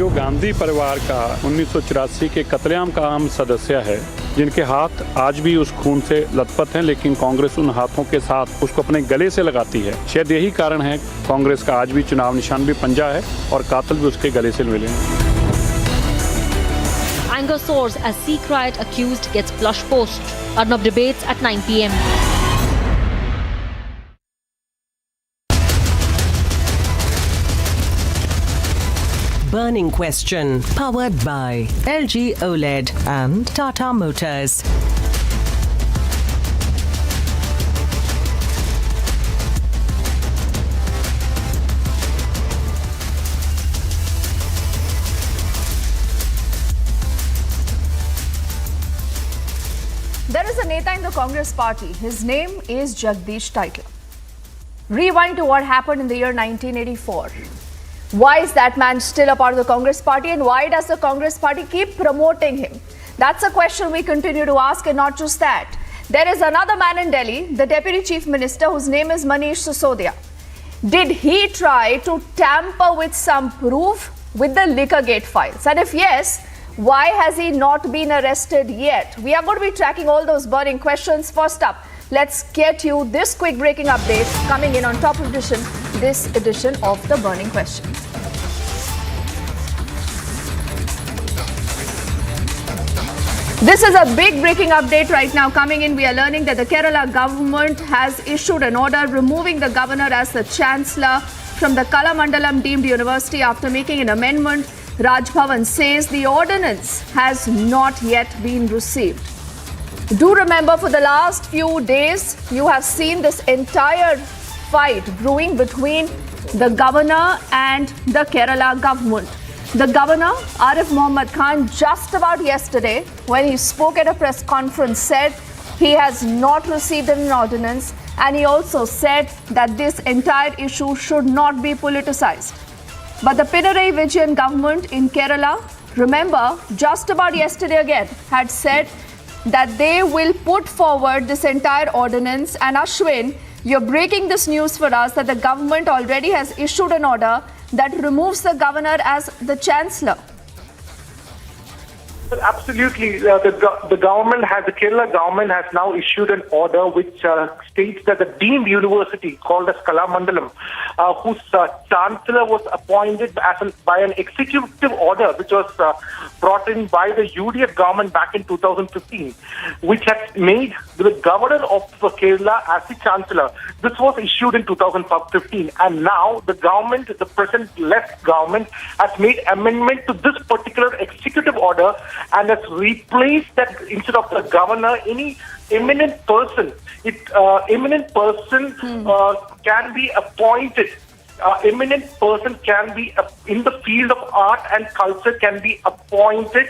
जो गांधी परिवार का 1984 के कत्लेआम का आम सदस्य है, जिनके हाथ आज भी उस खून से लथपथ हैं, लेकिन कांग्रेस उन हाथों के साथ उसको अपने गले से लगाती है। शायद यही कारण है कांग्रेस का आज भी चुनाव निशान भी पंजा है और कातिल भी उसके गले से मिले हैं। Anger soars as Sikh riot accused gets plush post. Arnab debates at 9 p.m. Burning Question, powered by LG OLED and Tata Motors. There is a Neta in the Congress party. His name is Jagdish Tytler. Rewind to what happened in the year 1984. Why is that man still a part of the Congress party, and why does the Congress party keep promoting him? That's a question we continue to ask, and not just that. There is another man in Delhi, the Deputy Chief Minister, whose name is Manish Sisodia. Did he try to tamper with some proof with the Liquorgate files? And if yes, why has he not been arrested yet? We are going to be tracking all those burning questions. First up, let's get you this quick breaking update coming in on top of this edition of the Burning Question. This is a big breaking update right now coming in. We are learning that the Kerala government has issued an order removing the governor as the chancellor from the Kalamandalam deemed university after making an amendment. Raj Bhavan says the ordinance has not yet been received. Do remember, for the last few days, you have seen this entire fight brewing between the governor and the Kerala government. The governor, Arif Mohammad Khan, just about yesterday, when he spoke at a press conference, said he has not received an ordinance, and he also said that this entire issue should not be politicized. But the Pinarayi Vijayan government in Kerala, remember, just about yesterday again, had said that they will put forward this entire ordinance. And Ashwin, you're breaking this news for us that the government already has issued an order that removes the governor as the chancellor. Well, absolutely. The Kerala government has now issued an order which states that the deemed university called as Kalamandalam, whose chancellor was appointed by an executive order which was brought in by the UDF government back in 2015, which had made the governor of Kerala as the chancellor. This was issued in 2015, and now the government, the present left government, has made amendment to this particular executive order and has replaced that, instead of the governor, any eminent person. Can be appointed. Eminent person can be in the field of art and culture can be appointed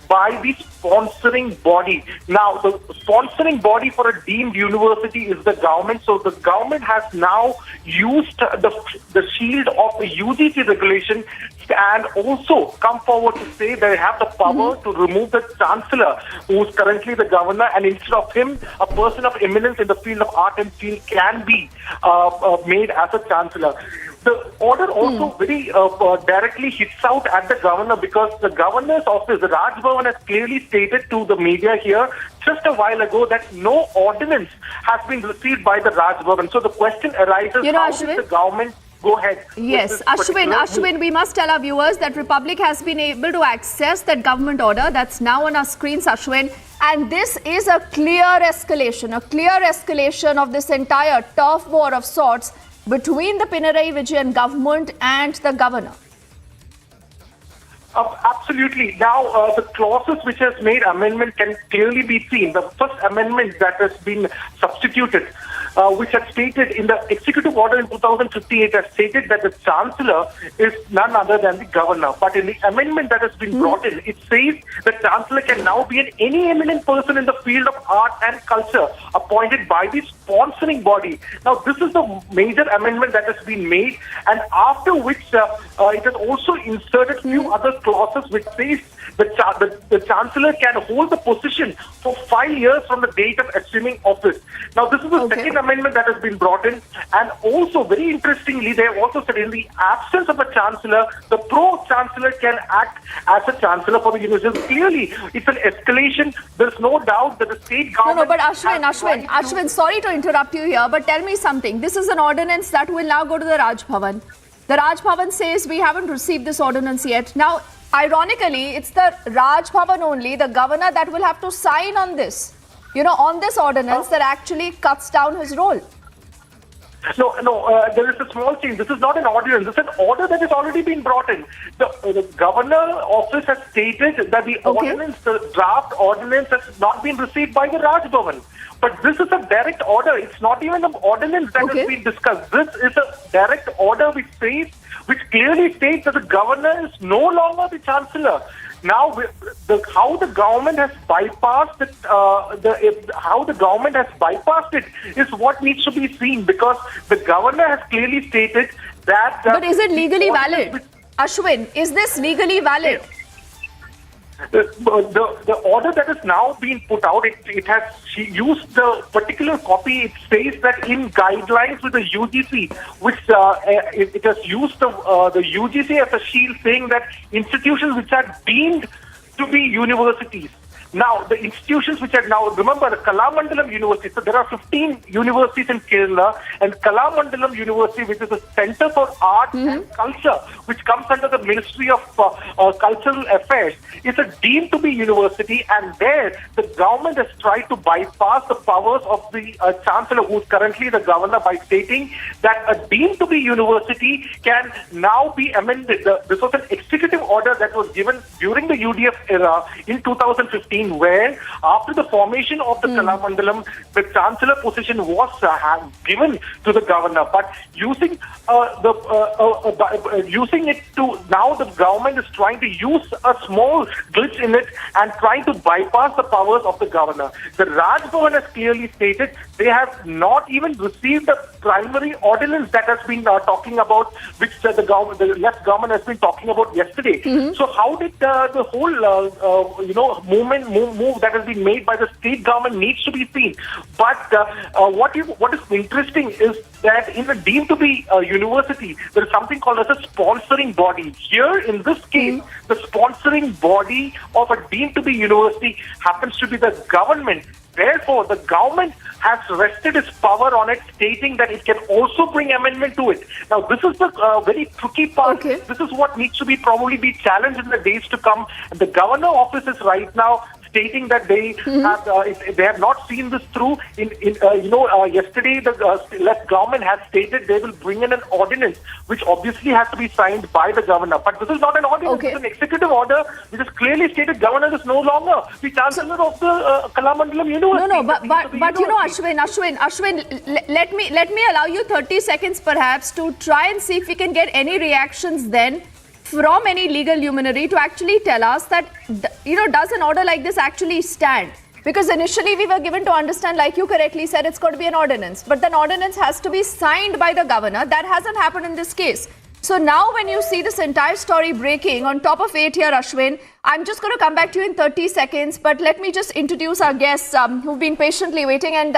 by the sponsoring body. Now, the sponsoring body for a deemed university is the government. So the government has now used the shield of the UGC regulation and also come forward to say they have the power to remove the chancellor, who is currently the governor, and instead of him, a person of eminence in the field of art and field can be made as a chancellor. The order also very directly hits out at the governor, because the governor's office, the Raj Bhavan, has clearly stated to the media here just a while ago that no ordinance has been received by the Raj Bhavan. So the question arises, how does the government go ahead? Yes, Ashwin, we must tell our viewers that Republic has been able to access that government order that's now on our screens, Ashwin. And this is a clear escalation of this entire turf war of sorts between the Pinarayi Vijayan government and the governor. Absolutely. Now, the clauses which has made amendment can clearly be seen. The first amendment that has been substituted, which had stated in the executive order in 2058, has stated that the chancellor is none other than the governor. But in the amendment that has been brought in, it says the chancellor can now be any eminent person in the field of art and culture appointed by the sponsoring body. Now, this is the major amendment that has been made, and after which it has also inserted few other clauses which says The Chancellor can hold the position for 5 years from the date of assuming office. Now, this is the second amendment that has been brought in. And also, very interestingly, they have also said in the absence of a Chancellor, the Pro-Chancellor can act as a Chancellor for the university. Clearly, it's an escalation. There's no doubt that the state government... No, but Ashwin, sorry to interrupt you here, but tell me something. This is an ordinance that will now go to the Raj Bhavan. The Raj Bhavan says we haven't received this ordinance yet. Now, ironically, it's the Raj Bhavan only, the governor, that will have to sign on this. On this ordinance that actually cuts down his role. No, there is a small change. This is not an ordinance. This is an order that has already been brought in. The governor office has stated that the ordinance, the draft ordinance, has not been received by the Raj Bhavan. But this is a direct order. It's not even an ordinance that has been discussed. This is a direct order which clearly states that the governor is no longer the Chancellor. Now, how the government has bypassed it, is what needs to be seen, because the governor has clearly stated that. But is it legally valid, Ashwin? Is this legally valid? The order that has now been put out, she used the particular copy. It says that in guidelines with the UGC, which it has used the UGC as a shield, saying that institutions which are deemed to be universities. Now, the institutions which are now, remember, the Kalamandalam University, so there are 15 universities in Kerala, and Kalamandalam University, which is a center for art and culture, which comes under the Ministry of Cultural Affairs, is a deemed to be university, and there the government has tried to bypass the powers of the Chancellor, who is currently the governor, by stating that a deemed to be university can now be amended. This was an executive order that was given during the UDF era in 2015, where after the formation of the Kalamandalam, the Chancellor position was given to the governor. But using it to, now the government is trying to use a small glitch in it and trying to bypass the powers of the governor. The Raj Bhavan has clearly stated they have not even received the primary ordinance that has been talking about, which the left government has been talking about yesterday. So how did the whole move that has been made by the state government needs to be seen. But what is interesting is that in the deemed to be university, there is something called as a sponsoring body. Here, in this case, the sponsoring body of a deemed to be university happens to be the government. Therefore, the government has rested its power on it, stating that it can also bring amendment to it. Now, this is the very tricky part. This is what needs to probably be challenged in the days to come. The governor office is right now stating that they have not seen this through. Yesterday the left government has stated they will bring in an ordinance, which obviously has to be signed by the governor. But this is not an ordinance; it's an executive order, which is clearly stated governor is no longer the chancellor of the Kalamandalam University. Ashwin, let me allow you 30 seconds perhaps to try and see if we can get any reactions then from any legal luminary to actually tell us that, does an order like this actually stand? Because initially we were given to understand, like you correctly said, it's got to be an ordinance. But then ordinance has to be signed by the governor. That hasn't happened in this case. So now when you see this entire story breaking on top of 8 here, Ashwin, I'm just going to come back to you in 30 seconds. But let me just introduce our guests who've been patiently waiting. And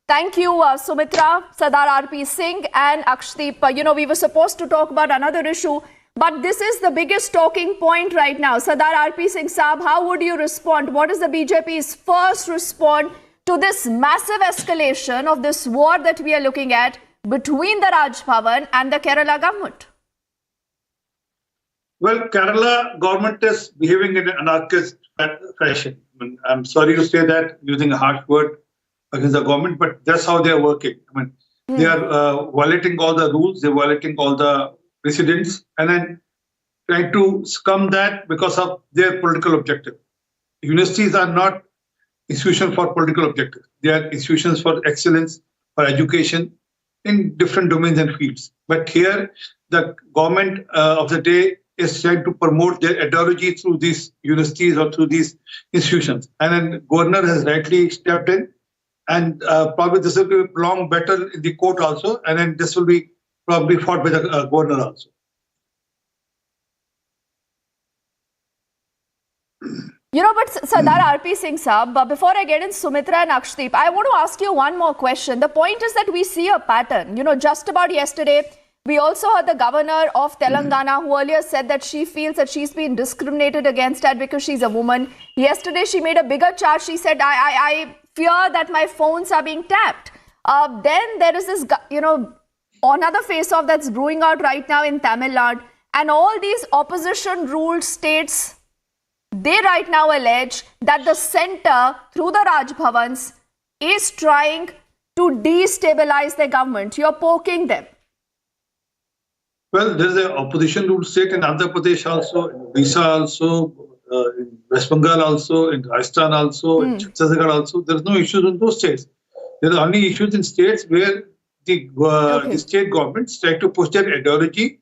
thank you, Sumitra, Sardar R.P. Singh and Akshdeep. We were supposed to talk about another issue, but this is the biggest talking point right now. Sardar R.P. Singh Saab, how would you respond? What is the BJP's first response to this massive escalation of this war that we are looking at between the Raj Bhavan and the Kerala government? Well, Kerala government is behaving in an anarchist fashion. I'm sorry to say that, using a harsh word against the government, but that's how they are working. They are violating all the rules, they're violating all the precedents, and then trying to scum that because of their political objective. Universities are not institutions for political objectives. They are institutions for excellence, for education in different domains and fields. But here, the government of the day is trying to promote their ideology through these universities or through these institutions. And then governor has rightly stepped in, and probably this will belong better in the court also, and then this will be probably fought by the governor also. But Sardar RP Singh Saab, before I get in Sumitra and Akshdeep, I want to ask you one more question. The point is that we see a pattern. Just about yesterday, we also heard the governor of Telangana, who earlier said that she feels that she's been discriminated against at because she's a woman. Yesterday, she made a bigger charge. She said, I fear that my phones are being tapped. Then there is this, another face-off that's brewing out right now in Tamil Nadu. And all these opposition-ruled states, they right now allege that the centre, through the Raj Bhavans, is trying to destabilize their government. You're poking them. Well, there's an opposition-ruled state in Andhra Pradesh also, in Odisha also, in West Bengal also, in Rajasthan also, in Chhattisgarh also. There's no issues in those states. There are only issues in states where the state governments try to push their ideology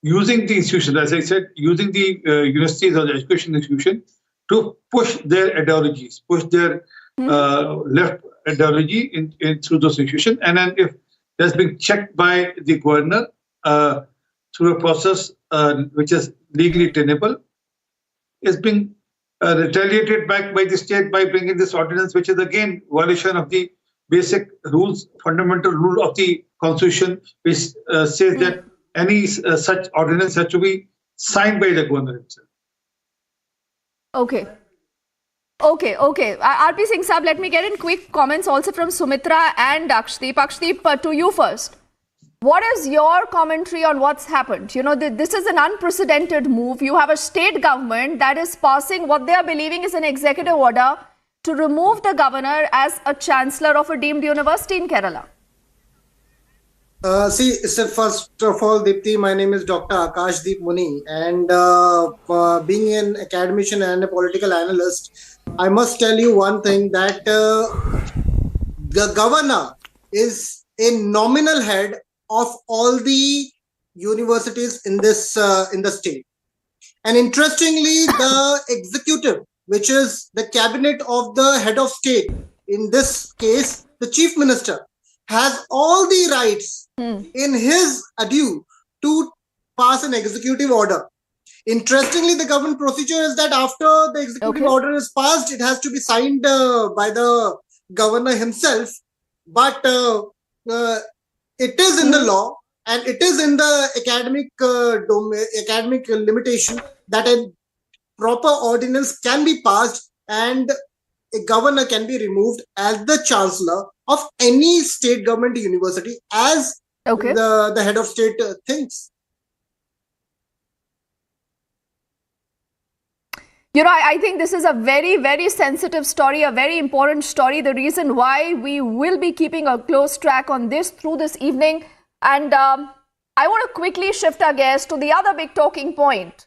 using the institutions, as I said, using the universities or the education institution to push their ideologies, push their left ideology in through those institutions. And then if that's been checked by the governor through a process which is legally tenable, is being retaliated back by the state by bringing this ordinance, which is again violation of the basic rules, fundamental rule of the constitution, which says that any such ordinance has to be signed by the governor himself. Okay. RP Singh Saab, let me get in quick comments also from Sumitra and Akshdeep. Akshdeep, to you first. What is your commentary on what's happened? This is an unprecedented move. You have a state government that is passing what they are believing is an executive order to remove the governor as a chancellor of a deemed university in Kerala. First of all, Deepthi, my name is Dr. Akashdeep Muni, and being an academician and a political analyst, I must tell you one thing, that the governor is a nominal head of all the universities in this in the state. And interestingly, the executive, which is the cabinet of the head of state, in this case, the chief minister, has all the rights in his adieu to pass an executive order. Interestingly, the government procedure is that after the executive order is passed, it has to be signed by the governor himself. But it is in the law and it is in the academic limitation that a proper ordinance can be passed and a governor can be removed as the chancellor of any state government university, as the head of state thinks. I think this is a very, very sensitive story, a very important story. The reason why we will be keeping a close track on this through this evening. And I want to quickly shift our gaze to the other big talking point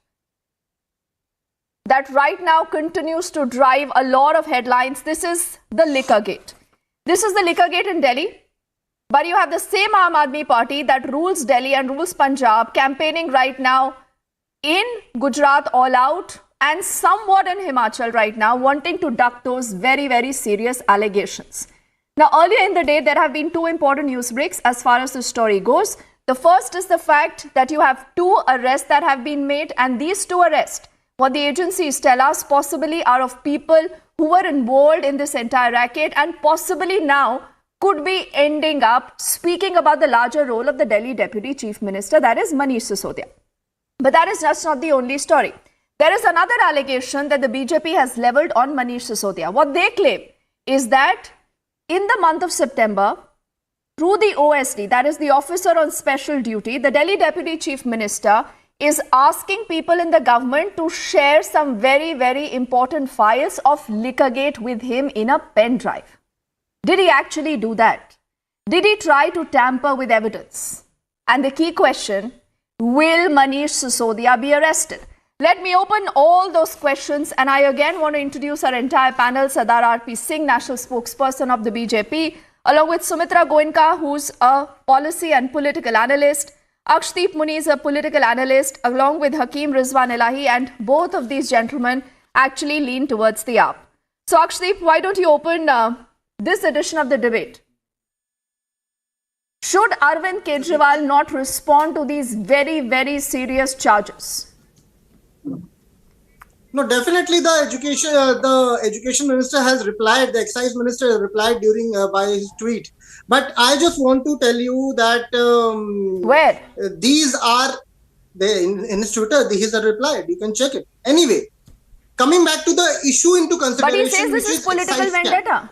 that right now continues to drive a lot of headlines. This is the liquor gate. This is the liquor gate in Delhi. But you have the same Aam Aadmi Party that rules Delhi and rules Punjab campaigning right now in Gujarat all out and somewhat in Himachal right now, wanting to duck those very, very serious allegations. Now, earlier in the day, there have been two important news breaks as far as the story goes. The first is the fact that you have 2 arrests that have been made, and these 2 arrests, what the agencies tell us, possibly are of people who were involved in this entire racket and possibly now could be ending up speaking about the larger role of the Delhi Deputy Chief Minister, that is Manish Sisodia. But that is just not the only story. There is another allegation that the BJP has leveled on Manish Sisodia. What they claim is that in the month of September, through the OSD, that is the Officer on Special Duty, the Delhi Deputy Chief Minister is asking people in the government to share some very, very important files of Liquorgate with him in a pen drive. Did he actually do that? Did he try to tamper with evidence? And the key question, will Manish Sisodia be arrested? Let me open all those questions, and I again want to introduce our entire panel. Sardar RP Singh, National Spokesperson of the BJP, along with Sumitra Goenka, who's a policy and political analyst. Akshdeep Muni is a political analyst, along with Hakeem Rizwan Elahi, and both of these gentlemen actually lean towards the AAP. So Akshdeep, why don't you open this edition of the debate? Should Arvind Kejriwal not respond to these very, very serious charges? No, definitely the education minister has replied. The excise minister has replied during by his tweet. But I just want to tell you that Where? These are in his Twitter. He has replied. You can check it. Anyway, coming back to the issue into consideration. But he says this is political vendetta.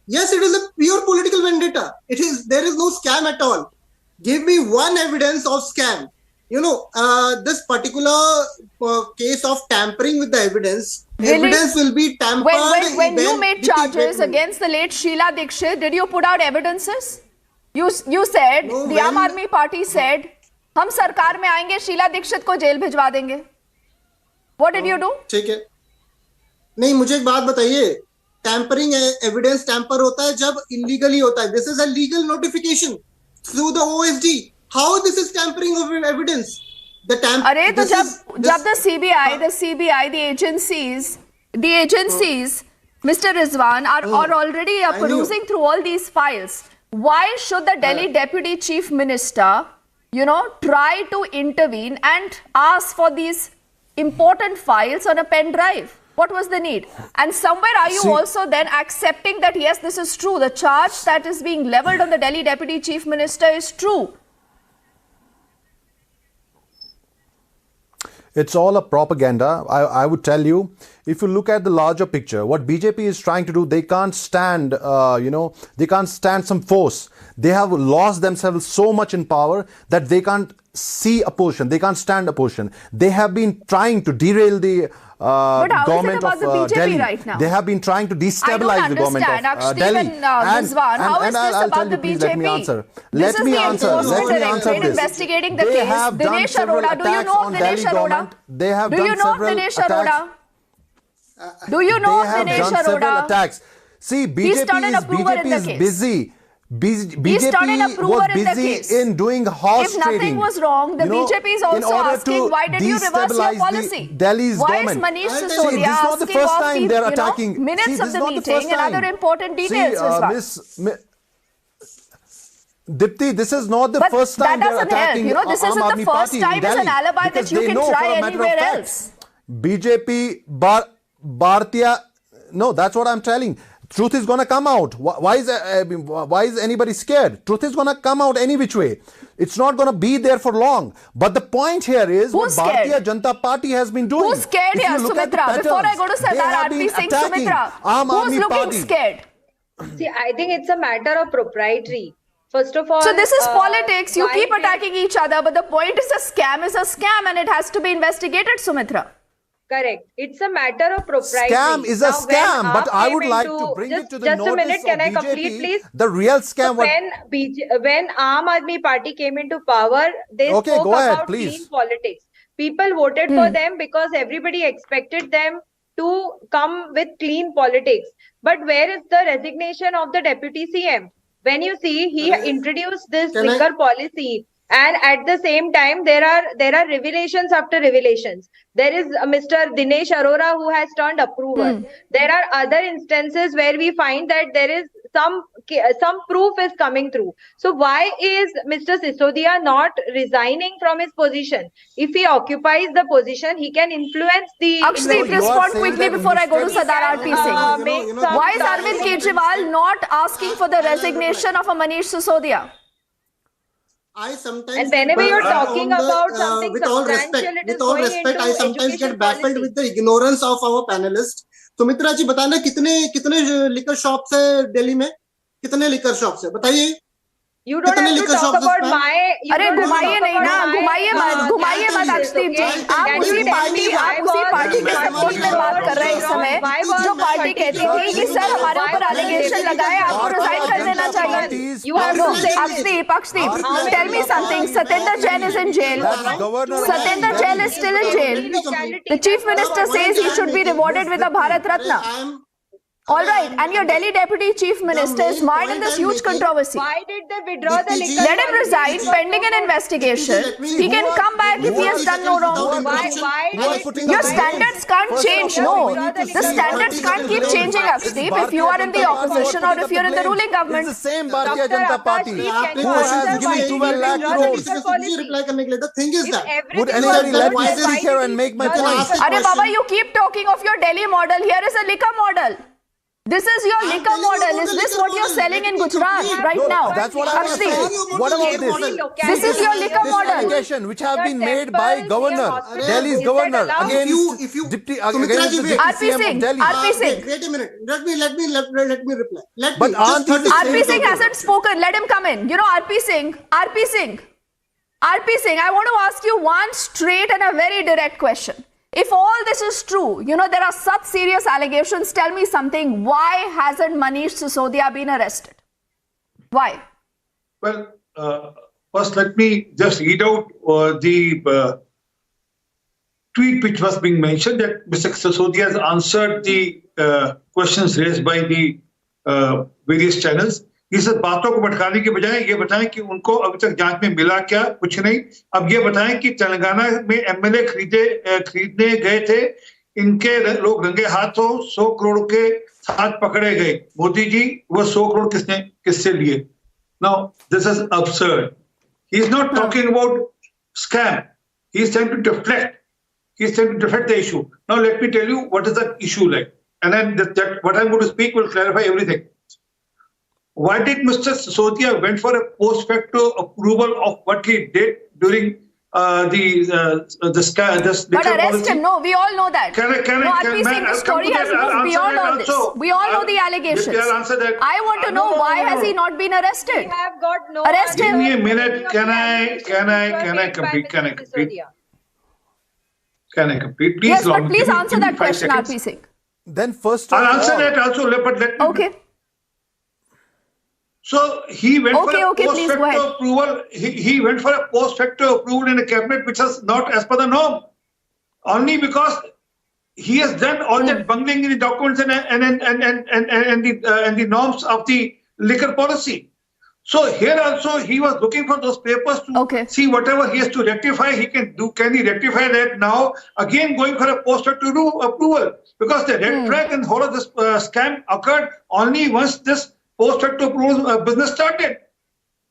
Yes, it is a pure political vendetta. There is no scam at all. Give me one evidence of scam. This particular case of tampering with the evidence, Really? evidence will be tampered. When you made charges against the late Sheila Dikshit, did you put out evidences? You said, No, the Aam Aadmi Party said, हम सरकार में आएंगे, शीला दीक्षित को jail भिजवा देंगे. What did you do? ठीक है. नहीं, मुझे एक बात बताइए. टैंपरिंग एविडेंस टैंपर होता है जब इलीगली होता है. This is a legal notification through the OSD. How this is tampering of evidence? अरे तो जब the CBI, the agencies, Mr. Rizwan are already perusing through all these files. Why should the Delhi Deputy Chief Minister, try to intervene and ask for these important files on a pen drive? What was the need? And somewhere are you also then accepting that yes, this is true. The charge that is being leveled on the Delhi Deputy Chief Minister is true. It's all a propaganda. I would tell you, if you look at the larger picture, what BJP is trying to do, they can't stand, they can't stand some force. They have lost themselves so much in power that they can't see opposition. They can't stand opposition. They have been trying to derail the government of Delhi. Right now? They have been trying to destabilize the government of Delhi. How is this about the BJP? Let me answer. Let me answer this. Investigating the case. Dinesh Arora, do you know Dinesh Arora? They have do done you know several Dinesh attacks. Arora? Do you know Dinesh Dinesh Arora? Several Arora? attacks. See, BJP is busy. BJP was busy in doing horse trading. If nothing was wrong, the BJP is also asking, why did you reverse your policy? Delhi's why government. is Manish See, Sisodia this is not the asking first of time they are attacking. Minutes of the meeting and other important details? Dipti, this is not the first time they are attacking. This isn't the first time as an alibi that you can try anywhere else. BJP, Bharatiya, no, that's what I'm telling. Truth is going to come out. Why is anybody scared? Truth is going to come out any which way. It's not going to be there for long. But the point here is what Bharatiya Janata Party has been doing. Who's scared here, Sumitra? Before I go to Sardar RP Singh, Sumitra, who's looking scared? See, I think it's a matter of proprietary. First of all, so this is politics. You keep attacking each other, but the point is a scam and it has to be investigated, Sumitra. Correct. It's a matter of propriety. Scam is a scam, but I would like to bring it to the notice a minute, can of I BJP, complete, please? The real scam. So when Aam Aadmi Party came into power, they spoke about clean politics. People voted for them because everybody expected them to come with clean politics. But where is the resignation of the Deputy CM? When you see he introduced this liquor policy, and at the same time there are revelations after revelations. There is Mr. Dinesh Arora who has turned approver. There are other instances where we find that there is some proof is coming through. So why is Mr. Sisodia not resigning from his position? If he occupies the position, he can influence the... Akshdeep, respond quickly before I go to Sardar RP Singh. Why is Arvind Kejriwal not asking for the resignation of a Manish Sisodia? I sometimes, and whenever you're talking about something with all respect, I sometimes get baffled with the ignorance of our panelists. Sumitra जी बताना कितने liquor shops है दिल्ली में, कितने liquor shops है बताइए. You don't have to talk about my... अरे घुमाइए नहीं ना, घुमाइए मत अक्षदीप जी. आप उसी पार्टी के सपोर्ट में बात कर रहे हैं इस समय, जो पार्टी कहती थी कि सर हमारे ऊपर एलिगेशन लगाए, आपको रिजाइन कर देना चाहिए. You have to say, Akshdeep, tell me something. Satyendra Jain is in jail. Satyendra Jain is still in jail. The Chief Minister says he should be rewarded with a Bharat Ratna. All right, and your Delhi Deputy Chief Minister is mired in this huge controversy. Why did they withdraw the liquor? Let him resign pending an investigation. He can come back if he has done no wrong. Your standards can't change, no. The standards can't keep changing, Akshdeep, if you are in the opposition or if you're in the ruling government. It's the same Bharatiya Janata Party who has given 12 lakh crores. The thing is that would anybody let me sit here and make my point? Arey Baba, you keep talking of your Delhi model. Here is a liquor model. This is your liquor model. Is this what you're selling in Gujarat right now? That's what I'm saying. What about this? This is your liquor model. Allegation which have been made by governor, Delhi's governor, against the deputy CM of Delhi. RP Singh. Wait a minute. Let me reply. But aren't these the RP same Singh hasn't spoken. Let him come in. You know, RP Singh, I want to ask you one straight and a very direct question. If all this is true, you know, there are such serious allegations, tell me something. Why hasn't Manish Sisodia been arrested? Why? Well, first let me just read out the tweet which was being mentioned, that Mr. Sisodia has answered the questions raised by the various channels. ये सब बातों को भटकाने के बजाय ये बताएं कि उनको अभी तक जांच में मिला क्या, कुछ नहीं. अब ये बताएं कि तेलंगाना में एमएलए खरीदने गए थे, इनके लोग रंगे हाथों 100 करोड़ के साथ पकड़े गए. मोदी जी, वो 100 करोड़ किससे लिए? Now this is absurd. He is not talking about scam. He is trying to deflect. He is trying to deflect the issue. Now let me tell you what is the issue like, and then what I'm going to speak will clarify everything. Why did Mr. Sisodia went for a post facto approval of what he did during the scam? But arrest him. No, we all know that. RP Singh, the story has moved beyond all this. We all know the allegations. I want to know why has he not been arrested? We have got no. Arrest him. Give me a minute. Can I complete? Can I complete? Please, yes, but please answer that question, RP Singh. Then first I'll answer that also, but let me. Okay. So he went for a post please, facto approval. He went for a post facto approval in a cabinet which was not as per the norm. Only because he has done all that bungling in the documents and the norms of the liquor policy. So here also he was looking for those papers to see whatever he has to rectify. He can do. Can he rectify that now? Again, going for a post facto approval, because the red flag and whole of this scam occurred only once this post facto approval business started.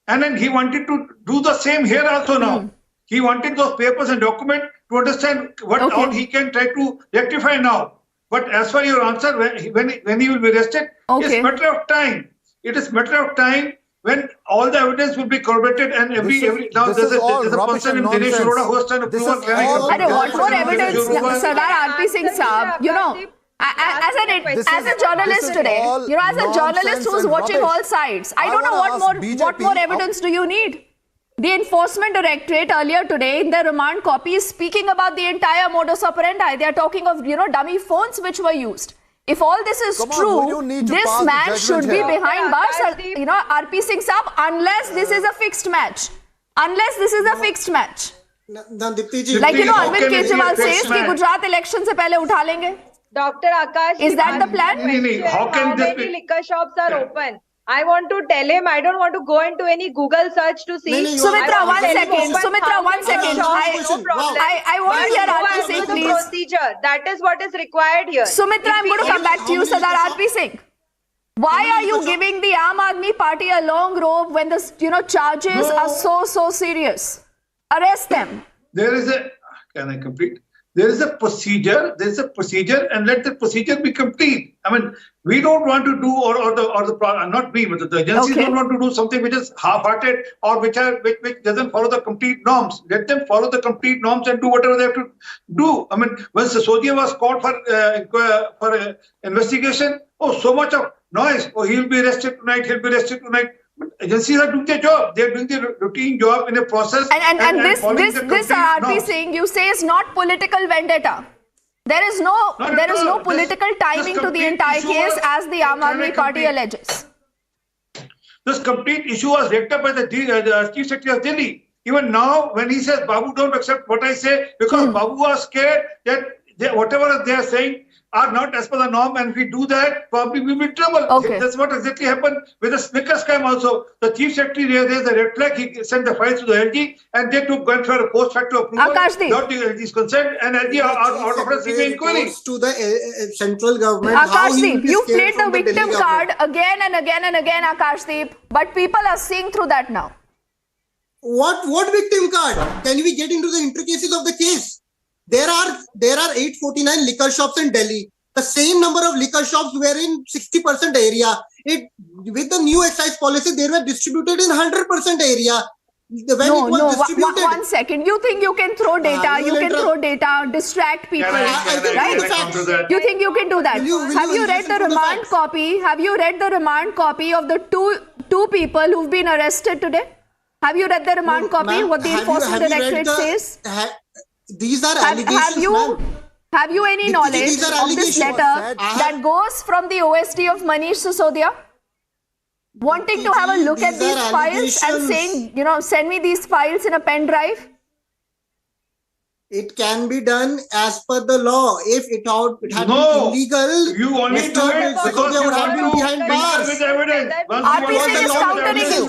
And then he wanted to do the same here also now. He wanted those papers and documents to understand what all he can try to rectify now. But as for your answer, when he will be arrested, it's a matter of time. It is matter of time when all the evidence will be corroborated, and every now there's a person in Dinesh Arora who has done approval. What more evidence, Sardar RP Singh Saab, you know, as a journalist today, you know, as a journalist who's watching all sides, I don't know what more evidence do you need? The Enforcement Directorate earlier today in their remand copy is speaking about the entire modus operandi. They are talking of, you know, dummy phones which were used. If all this is true, this man should be behind bars, you know, RP Singh Saab, unless this is a fixed match. Unless this is a fixed match. Like, you know, Arvind Kejriwal says that Gujarat election se pehle utha lenge. Dr. Akash, is that the plan? How many liquor shops are open? I want to tell him, I don't want to go into any Google search to see. Sumitra, one second. I want to hear RP Singh, please. Procedure. That is what is required here. Sumitra, I'm going to come back to you, Sardar RP Singh. Why are you giving the Aam Aadmi Party a long rope when the, you know, charges are so serious? Arrest them. There is a, can I complete? There is a procedure, and let the procedure be complete. I mean, we don't want to do, not me, but the agencies don't want to do something which is half-hearted or which doesn't follow the complete norms. Let them follow the complete norms and do whatever they have to do. I mean, when Sisodia was called for investigation, so much of noise. He'll be arrested tonight. But agencies are doing their job. They are doing their routine job in a process. And this RP Singh, you say, is not political vendetta. There is no political timing to the entire case, as the Aam Aadmi Party alleges. This complete issue was raked up by the Chief Secretary of Delhi. Even now, when he says, Babu, don't accept what I say, because Babu was scared that whatever they are saying, are not as per the norm, and if we do that, probably we'll be in trouble. Okay. That's what exactly happened with the Snickers scam also. The chief secretary raised a red flag. He sent the files to the LG, and they went for a post-facto approval. Akashdeep. Not the LG's consent, and LG are out of a CBI inquiry. To the central government. Akashdeep, you played the victim card again and again and again, Akashdeep, but people are seeing through that now. What victim card? Can we get into the intricacies of the case? There are 849 liquor shops in Delhi. The same number of liquor shops were in 60% area. With the new excise policy, they were distributed in 100% area. One second. You think you can throw data, distract people, right? You think you can do that? Have you read the remand copy? Have you read the remand copy of the two people who've been arrested today? Have you read the remand copy? What the enforcement directorate says? These are allegations. Have you any knowledge of this letter that goes from the OSD of Manish Sisodia? Wanting to have a look at these files and saying, send me these files in a pen drive? It can be done as per the law. If it had been illegal, you only do it because you have been behind bars. With evidence. RPC is countering you.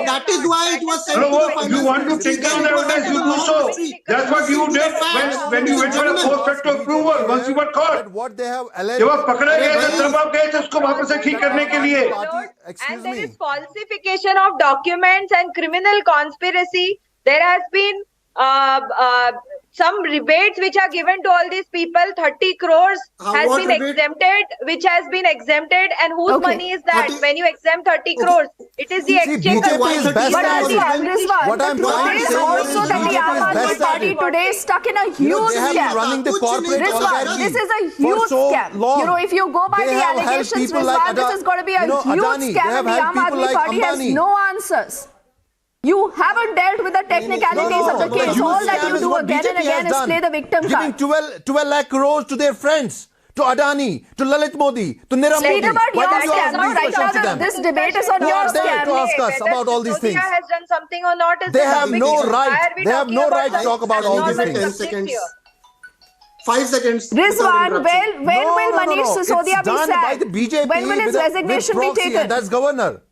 That is why it was sent to the finance. You want to take down the evidence, you do so. That's what you did when you went for a post-facto approval. Once you were caught. What they have alleged. जब आप पकड़े गए थे तब आप गए थे उसको वापस से ठीक करने के लिए. And there is falsification of documents and criminal conspiracy. There has been some rebates which are given to all these people. 30 crores has been exempted, and whose money is that? When you exempt 30 crores, it is the exchange. But the truth is also that the Aam Aadmi Party today is stuck in a huge scam. This is a huge scam. If you go by the allegations, this is going to be a huge scam, and the Aam Aadmi Party has no answers. You haven't dealt with the technicalities of the case. All that you do again and again is play the victim card. Giving 12 lakh crores to their friends, to Adani, to Lalit Modi, to Nirav Modi. Speak about your scam. Right now, this debate is on your scam. To ask us about all these things. Has done something or not? They have no right. They have no right to talk about all these things. 10 seconds. 5 seconds. Rizwan, when will Manish Sisodia be sacked? When will his resignation be taken? That's governor.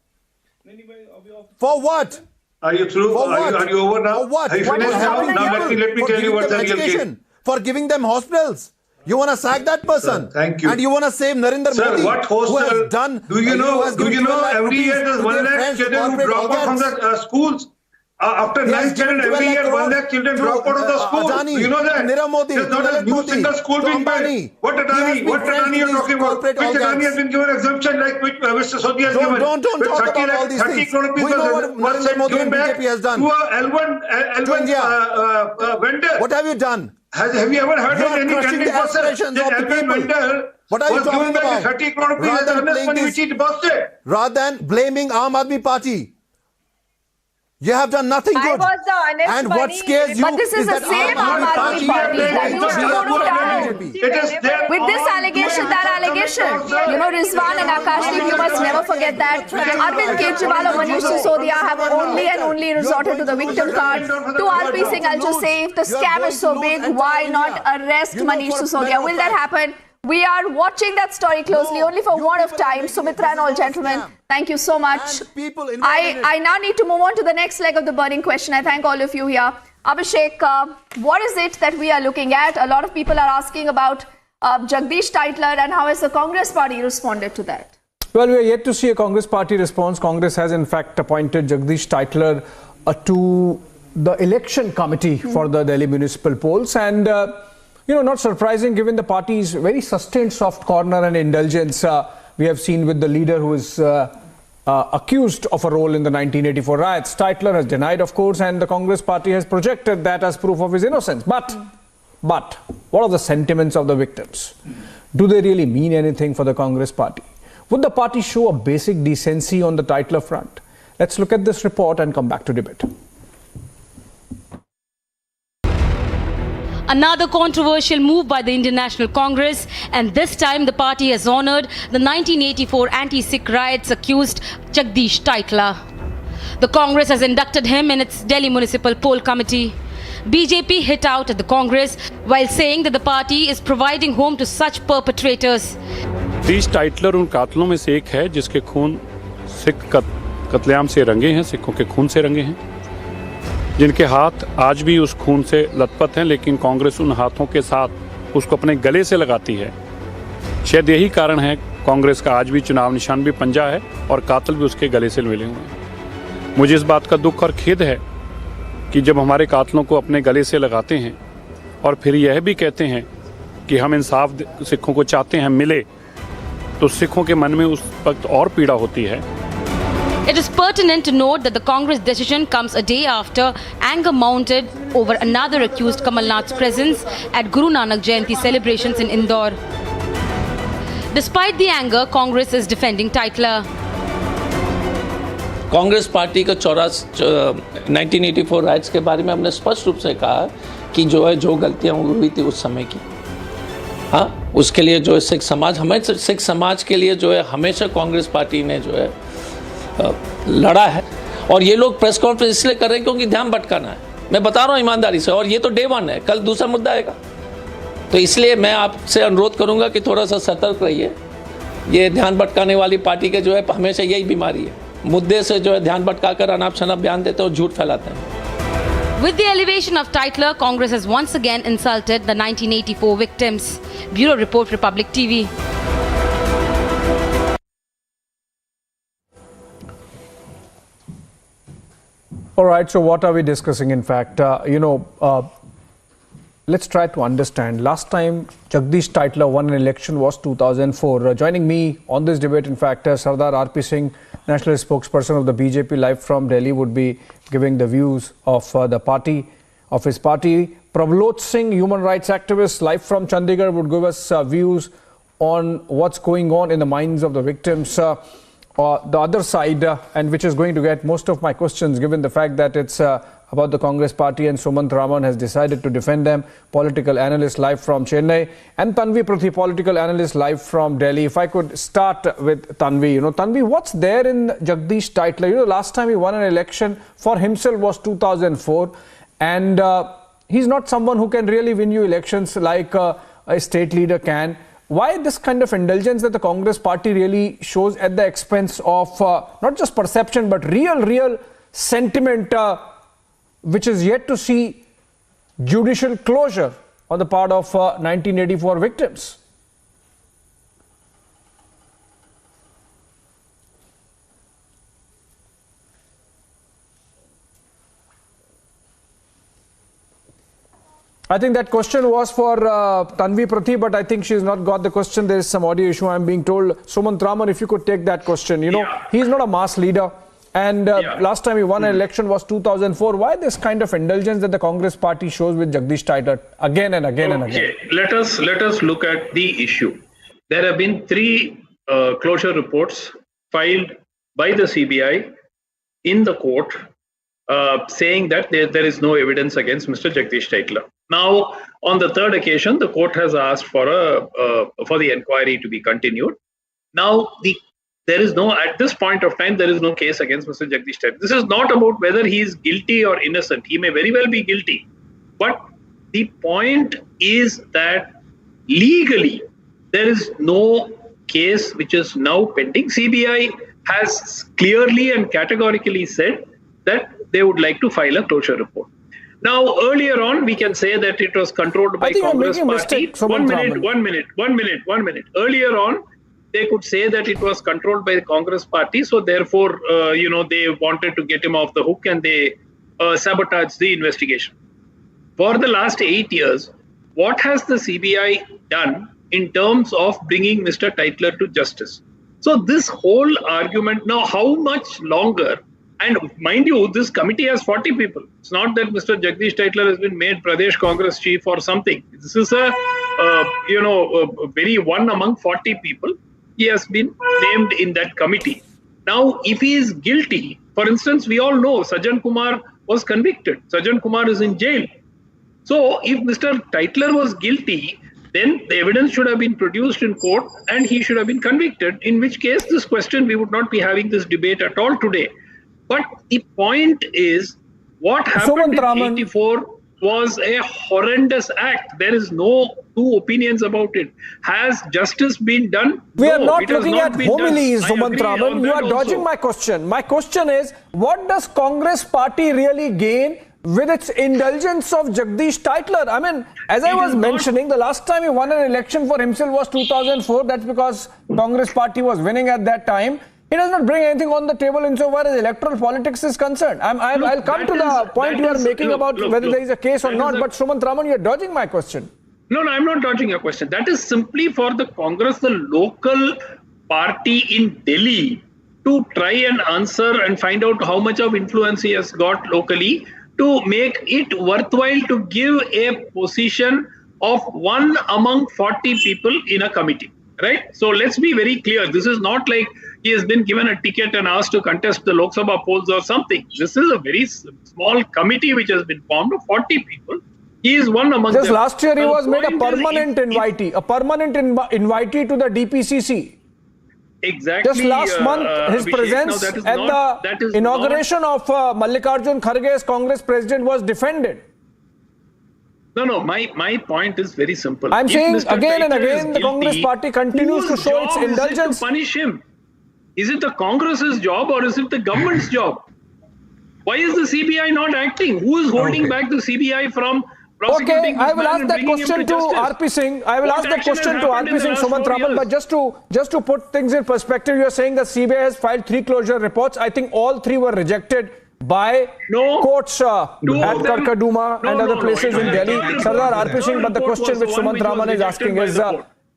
For what? Are you through? Are you over now? For what? Are you finished now? Now let me tell you what's the real case. For giving them hospitals. You want to sack that person. Sir, thank you. And you want to save Narendra Modi. Sir, what hostel? Do you know every year there's 1 lakh children who drop out from the schools? After 9th standard, every year 1 lakh children drop out of the school. Adani, Do you know that? Nirav Modi, there's not a new single school being built. What Adani you're talking about? Which Adani has been given exemption like which Mr. Sodhi has given? Don't talk about all these 30 things. crore rupees We know what Narendra Modi and BJP has done. To a L1 vendor. What have you done? Have you ever heard of any candidate person? This L1 vendor what are you talking about? 30 crore rupees as earnest money which he deposited. Rather than blaming Aam Aadmi Party. You have done nothing good. And what scares you but this is the same Aam Aadmi Party that used to go to town with this allegation, that allegation. Rizwan and Akashdeep, you must never forget that. Arvind Kejriwal or Manish Sisodia have only resorted to the victim card. To RP Singh, I'll just say, if the scam is so big, why not arrest Manish Sisodia? Will that happen? We are watching that story closely, only for one of time. Sumitra and all gentlemen, thank you so much. I now need to move on to the next leg of the burning question. I thank all of you here. Abhishek, what is it that we are looking at? A lot of people are asking about Jagdish Tytler and how has the Congress party responded to that? Well, we are yet to see a Congress party response. Congress has in fact appointed Jagdish Tytler to the election committee for the Delhi municipal polls, and not surprising given the party's very sustained soft corner and indulgence we have seen with the leader who is accused of a role in the 1984 riots. Tytler has denied, of course, and the Congress party has projected that as proof of his innocence. But what are the sentiments of the victims? Do they really mean anything for the Congress party? Would the party show a basic decency on the Tytler front? Let's look at this report and come back to debate. Another controversial move by the Indian National Congress, and this time the party has honoured the 1984 Anti-Sikh riots accused Jagdish Tytler. The Congress has inducted him in its Delhi Municipal Poll Committee. BJP hit out at the Congress while saying that the party is providing home to such perpetrators. Jagdish Tytler उन कातलों में से एक है जिसके खून सिख कत्लेआम से रंगे हैं, सिखों के खून से रंगे हैं, जिनके हाथ आज भी उस खून से लथपथ हैं, लेकिन कांग्रेस उन हाथों के साथ उसको अपने गले से लगाती है। शायद यही कारण है कांग्रेस का आज भी चुनाव निशान भी पंजा है और कातिल भी उसके गले से मिले हुए हैं। मुझे इस बात का दुख और खेद है कि जब हमारे कातिलों को अपने गले से लगाते हैं और फिर यह भी कहते हैं कि हम इंसाफ सिखों को चाहते हैं मिले, तो सिखों के मन में उस वक्त और पीड़ा होती है। It is pertinent to note that the Congress decision comes a day after anger mounted over another accused, Kamal Nath's presence at Guru Nanak Jayanti celebrations in Indore. Despite the anger, Congress is defending Tytler. Congress party का 1984 rights के बारे में हमने स्पष्ट रूप से कहा कि जो गलतियां हुई थी उस समय की, हाँ, उसके लिए जो है सिख समाज के लिए जो है हमेशा कांग्रेस पार्टी ने जो है लड़ा है। और ये लोग प्रेस कॉन्फ्रेंस इसलिए कर रहे हैं क्योंकि ध्यान भटकाना है। मैं बता रहा हूँ ईमानदारी से, और ये तो डे 1 है, कल दूसरा मुद्दा आएगा। तो इसलिए मैं आपसे अनुरोध करूंगा कि थोड़ा सा सतर्क रहिए। ये ध्यान भटकाने वाली पार्टी के जो है हमेशा यही बीमारी है, मुद्दे से जो है ध्यान भटकाकर अनाप शनाप बयान देते हैं और झूठ फैलाते हैं। With the elevation of Tytler, Congress has once again insulted the 1984 victims. Bureau Report, Republic TV. All right, so what are we discussing? In fact, let's try to understand. Last time Jagdish Tytler won an election was 2004. Joining me on this debate, in fact, Sardar R.P. Singh, national spokesperson of the BJP, live from Delhi, would be giving the views of his party. Pravlot Singh, human rights activist, live from Chandigarh, would give us views on what's going on in the minds of the victims. The other side, and which is going to get most of my questions, given the fact that it's about the Congress party, and Sumant Raman has decided to defend them, political analyst live from Chennai, and Tanvi Prathi, political analyst live from Delhi. If I could start with Tanvi. Tanvi, what's there in Jagdish Tytler? Last time he won an election for himself was 2004, and he's not someone who can really win you elections like a state leader can. Why this kind of indulgence that the Congress party really shows at the expense of not just perception but real sentiment, which is yet to see judicial closure on the part of 1984 victims? I think that question was for Tanvi Prathi, but I think she's not got the question. There is some audio issue, I'm being told. Sumant Raman, if you could take that question. He's not a mass leader. And last time he won an election was 2004. Why this kind of indulgence that the Congress party shows with Jagdish Tytler again and again and again? Let us look at the issue. There have been 3 closure reports filed by the CBI in the court saying that there is no evidence against Mr. Jagdish Tytler. Now, on the 3rd occasion, the court has asked for the inquiry to be continued. Now, there is no, at this point of time, there is no case against Mr. Jagdish Tytler. This is not about whether he is guilty or innocent. He may very well be guilty. But the point is that legally, there is no case which is now pending. CBI has clearly and categorically said that they would like to file a closure report. Now, earlier on, we can say that it was controlled by Congress party. One minute. Earlier on, they could say that it was controlled by the Congress party. So therefore, they wanted to get him off the hook and they sabotaged the investigation. For the last 8 years, what has the CBI done in terms of bringing Mr. Tytler to justice? So this whole argument, now how much longer? And mind you, this committee has 40 people. It's not that Mr. Jagdish Tytler has been made Pradesh Congress chief or something. This is a very one among 40 people. He has been named in that committee. Now, if he is guilty, for instance, we all know Sajjan Kumar was convicted. Sajjan Kumar is in jail. So, if Mr. Tytler was guilty, then the evidence should have been produced in court and he should have been convicted, in which case this question, we would not be having this debate at all today. But the point is, what happened in 84 was a horrendous act. There is no two opinions about it. Has justice been done? We are No, not it has looking not at been done. homilies, I Sumant agree Raman. on You that are dodging also. my question. My question is, what does Congress party really gain with its indulgence of Jagdish Tytler? I mean, as I was mentioning, the last time he won an election for himself was 2004. That's because Congress party was winning at that time. He does not bring anything on the table insofar as electoral politics is concerned. I'll come to the point you are making about whether there is a case or not. But Sumant Raman, you are dodging my question. No, I'm not dodging your question. That is simply for the Congress, the local party in Delhi, to try and answer and find out how much of influence he has got locally, to make it worthwhile to give a position of one among 40 people in a committee, right? So let's be very clear. This is not like he has been given a ticket and asked to contest the Lok Sabha polls or something. This is a very small committee which has been formed of 40 people. He is one among them. Just last year he was made a permanent invitee, invitee to the DPCC. Exactly. Just last month, his presence at the inauguration of Mallikarjun Kharge's Congress president was defended. No, my point is very simple. I'm If saying Mr. again and Tytler is again, the Congress guilty, party continues to whose show its job is it indulgence. to punish him? Is it the Congress's job or is it the government's job? Why is the CBI not acting? Who is holding back the CBI from prosecuting this I will man ask and that bringing him question to justice? RP Singh. I will What ask that action has question to happened in RP the Singh, last Sumant 4 Raman. years? But just to put things in perspective, you are saying that CBI has filed 3 closure reports. I think all 3 were rejected by courts at Karkaduma and other places in Delhi. Sardar RP Singh, but the question which Sumant Raman is asking is,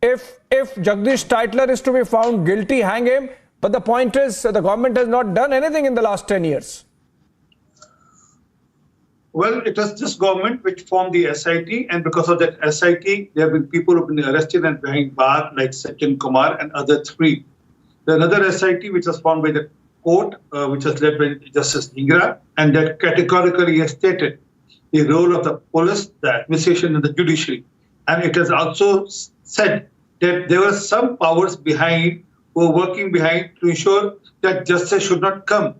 if Jagdish Tytler is to be found guilty, hang him. But the point is, the government has not done anything in the last 10 years. Well, it was this government which formed the SIT, and because of that SIT, there have been people who have been arrested and behind bars like Satyan Kumar and other 3. There's another SIT which was formed by the court, which was led by Justice Dhingra, and that categorically has stated the role of the police, the administration, and the judiciary. And it has also said that there were some powers behind who were working behind to ensure that justice should not come.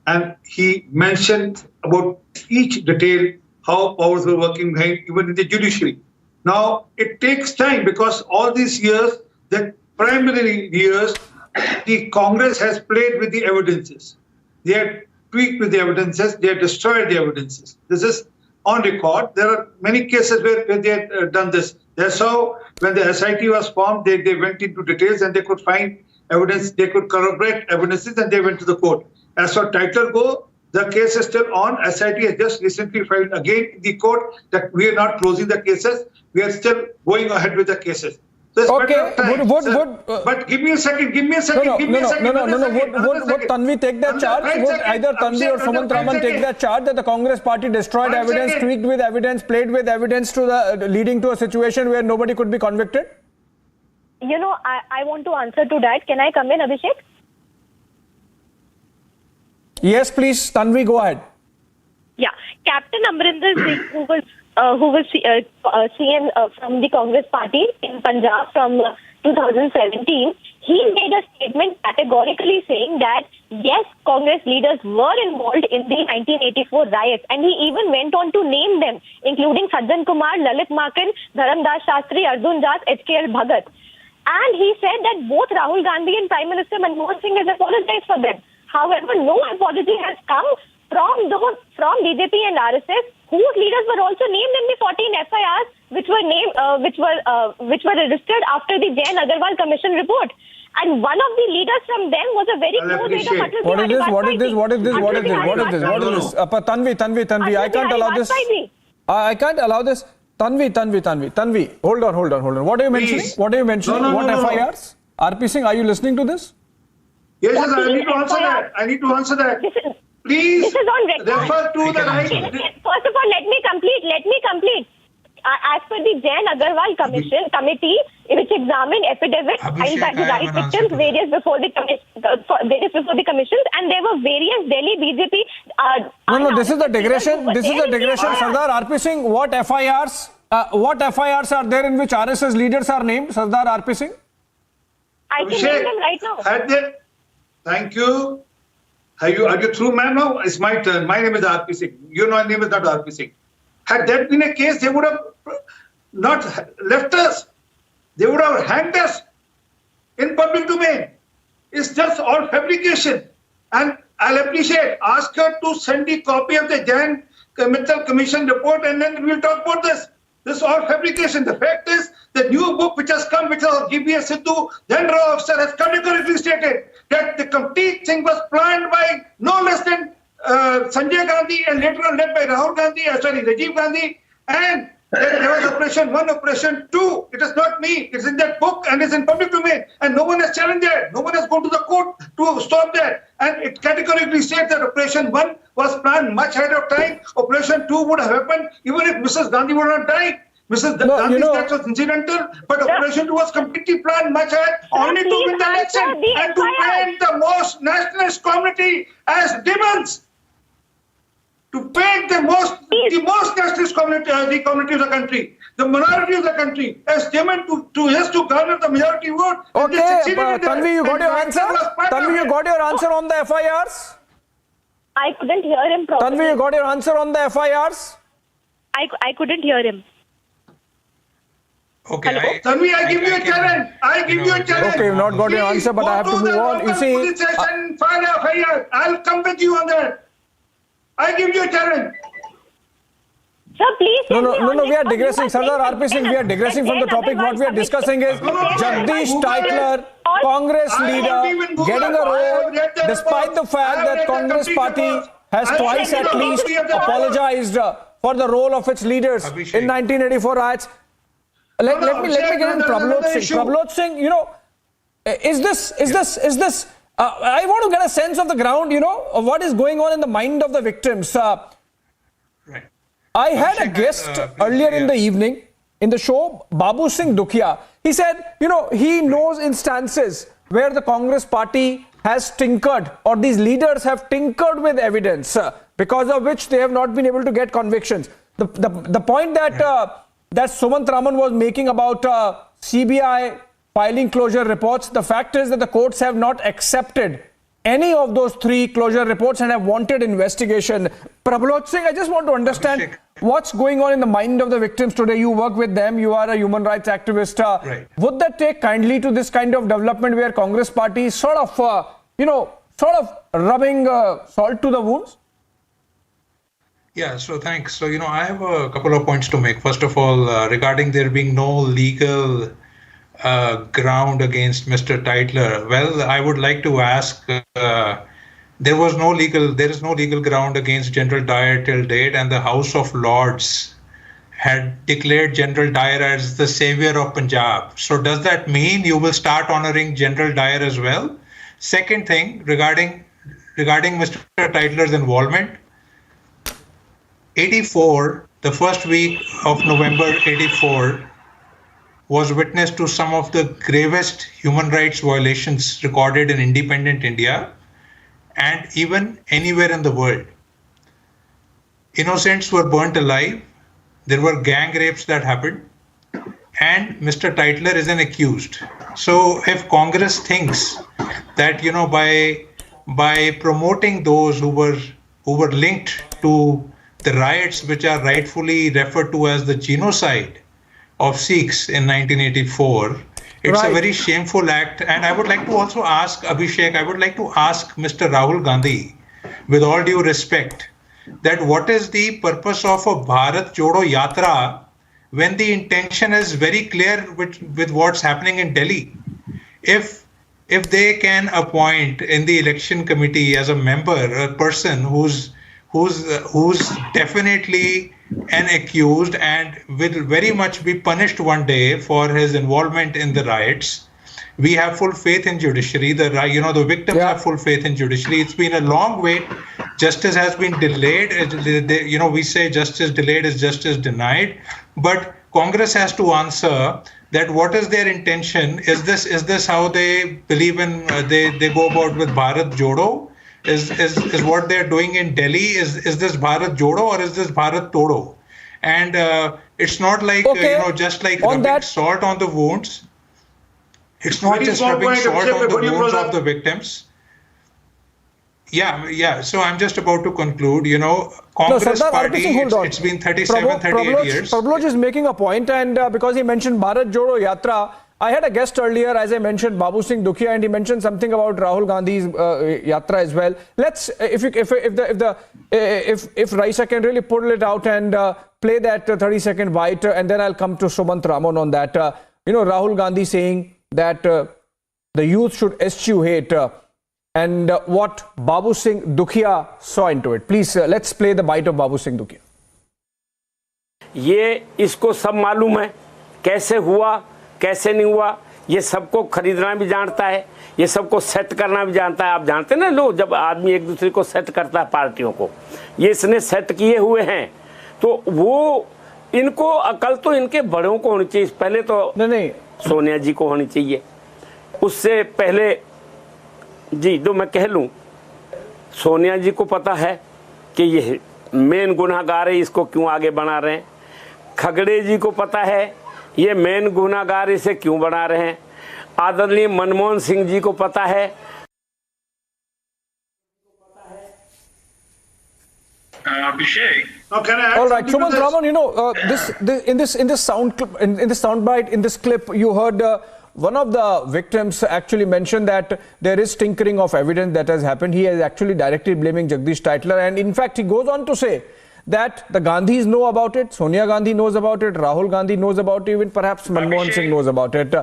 And he mentioned about each detail how powers were working behind, even in the judiciary. Now, it takes time because all these years, the primary years, the Congress has played with the evidences. They have tweaked with the evidences. They have destroyed the evidences. This is on record. There are many cases where they had done this. That's how, when the SIT was formed, they went into details and they could find evidence. They could corroborate evidences and they went to the court. As for Tytler go, the case is still on. SIT has just recently filed again in the court that we are not closing the cases. We are still going ahead with the cases. So it's matter of time, but give me a second. Would Tanvi take that charge? Would either Tanvi or Sumant Raman take that charge that the Congress party destroyed evidence, tweaked with evidence, played with evidence to the leading to a situation where nobody could be convicted? You know, I want to answer to that. Can I come in, Abhishek? Yes, please, Tanvi, go ahead. Yeah, Captain Amrinder Singh, who was CM from the Congress party in Punjab from 2017, he made a statement categorically saying that yes, Congress leaders were involved in the 1984 riots, and he even went on to name them, including Sajjan Kumar, Lalit Makan, Dharamdas Shastri, Arjun Jas, HKL Bhagat. And he said that both Rahul Gandhi and Prime Minister Manmohan Singh has apologized for them. However, no apology has come from BJP and RSS, whose leaders were also named in the 14 FIRs, which were registered after the Jain Agarwal Commission report. And one of the leaders from them was a very close aide of Atal Bihari Vajpayee. What is this? Tanvi, I can't allow this. I can't allow this. Tanvi, hold on. What are you mentioning? What FIRs? RP Singh, are you listening to this? Yes, I need to answer that. Please this is on record. Refer to the right. First of all, let me complete. As per the Jain Agarwal committee, which examined affidavits filed by the right victims, various before the commissions, and there were various Delhi BJP. No, this is the digression. Sardar RP Singh, what FIRs are there in which RSS leaders are named? Sardar RP Singh? I can name them right now. Thank you. Are you through, ma'am? No, it's my turn. My name is RP Singh. Your name is not RP Singh. Had that been a case, they would have not left us. They would have hanged us in public domain. It's just all fabrication. And I'll appreciate, ask her to send the copy of the Jain Mittal Commission report, and then we'll talk about this. This is all fabrication. The fact is, the new book which has come, which is of GBS Sidhu, then Rao officer, has categorically stated that the complete thing was planned by no less than Sanjay Gandhi, and later on led by Rajiv Gandhi, and there was Operation 1, Operation 2. It is not me. It's in that book and it's in public domain. And no one has challenged that. No one has gone to the court to stop that. And it categorically states that Operation 1 was planned much ahead of time. Operation 2 would have happened even if Mrs. Gandhi would not die. Mrs. Gandhi's death was incidental, but Operation 2 was completely planned much ahead, only to win the election and to paint the most nationalist community as demons. To paint the most nationalist community, the community of the country, the minority of the country, as demon to garner the majority vote. Okay, Tanvi, you got your answer? Tanvi, you got your answer on the FIRs? I couldn't hear him properly. Tanvi, you got your answer on the FIRs? I couldn't hear him. Okay. Tanvi, I give you a challenge. I give you a challenge. Okay, you've not got your answer, but I have to move on. You see, police station, file a FIR. I'll come with you on that. I give you a challenge. Sir, please. No, we are digressing. Sardar RP Singh, we are digressing from the topic. What we are discussing is Jagdish Tytler, Congress leader, getting a role, despite the fact that Congress party has twice at least apologized for the role of its leaders in 1984 riots. Let me get in Prabhat Singh. Prabhat Singh, is this? I want to get a sense of the ground, of what is going on in the mind of the victims. Right. I had a guest earlier in the evening in the show, Babu Singh Dukia. He said, he knows instances where the Congress party has tinkered, or these leaders have tinkered with evidence, because of which they have not been able to get convictions. The point that that Sumant Raman was making about CBI filing closure reports, the fact is that the courts have not accepted any of those 3 closure reports and have wanted investigation. Prabhat Singh, I just want to understand what's going on in the mind of the victims today. You work with them, you are a human rights activist. Right. Would that take kindly to this kind of development where Congress party is sort of rubbing salt to the wounds? Yeah, so thanks. So, I have a couple of points to make. First of all, regarding there being no legal ground against Mr. Tytler. Well, I would like to ask, there is no legal ground against General Dyer till date, and the House of Lords had declared General Dyer as the savior of Punjab. So does that mean you will start honoring General Dyer as well? Second thing, regarding Mr. Tytler's involvement, 84, the first week of November 84, was witness to some of the gravest human rights violations recorded in independent India and even anywhere in the world. Innocents were burnt alive, there were gang rapes that happened, and Mr. Tytler is an accused. So if Congress thinks that, by promoting those who were linked to the riots which are rightfully referred to as the genocide of Sikhs in 1984, it's a very shameful act. And I would like to also ask Abhishek, I would like to ask Mr. Rahul Gandhi, with all due respect, that what is the purpose of a Bharat Jodo Yatra when the intention is very clear with what's happening in Delhi? If they can appoint in the election committee as a member, a person who's definitely an accused and will very much be punished one day for his involvement in the riots. We have full faith in judiciary. The victims have full faith in judiciary. It's been a long wait. Justice has been delayed. We say justice delayed is justice denied. But Congress has to answer that what is their intention? Is this how they believe in? They go about with Bharat Jodo? Is what they're doing in Delhi? Is this Bharat Jodo or is this Bharat Todo? And it's not like just like rubbing salt on the wounds. It's not just rubbing salt on the wounds of the victims. Yeah. So I'm just about to conclude. You know, Congress party, it's been 38 years. Prabloj is making a point, and because he mentioned Bharat Jodo Yatra, I had a guest earlier, as I mentioned, Babu Singh Dukhia, and he mentioned something about Rahul Gandhi's Yatra as well. Let's, if Raisa can really pull it out and play that 30-second bite, and then I'll come to Sumant Raman on that. Rahul Gandhi saying that the youth should eschew hate, and what Babu Singh Dukhia saw into it. Please, let's play the bite of Babu Singh Dukhia. ये इसको सब मालूम है कैसे हुआ कैसे नहीं हुआ, ये सबको खरीदना भी जानता है, ये सबको सेट करना भी जानता है। आप जानते हैं ना, लोग जब आदमी एक दूसरे को सेट करता है पार्टियों को, ये इसने सेट किए हुए हैं। तो वो इनको अकल तो इनके बड़ों को होनी चाहिए, पहले तो नहीं सोनिया जी को होनी चाहिए, उससे पहले जी जो मैं कह लूँ, सोनिया जी को पता है कि ये मेन गुनाहगार है, इसको क्यों आगे बना रहे हैं। खगड़े जी को पता है ये मेन गुनाहगार इसे क्यों बना रहे हैं। आदरणीय मनमोहन सिंह जी को पता है। Abhishek. All right, Sumant Raman, in this soundbite, in this clip, you heard one of the victims actually mentioned that there is tinkering of evidence that has happened. He is actually directly blaming Jagdish Tytler, and in fact, he goes on to say that the Gandhis know about it, Sonia Gandhi knows about it, Rahul Gandhi knows about it, even perhaps Manmohan Singh knows about it.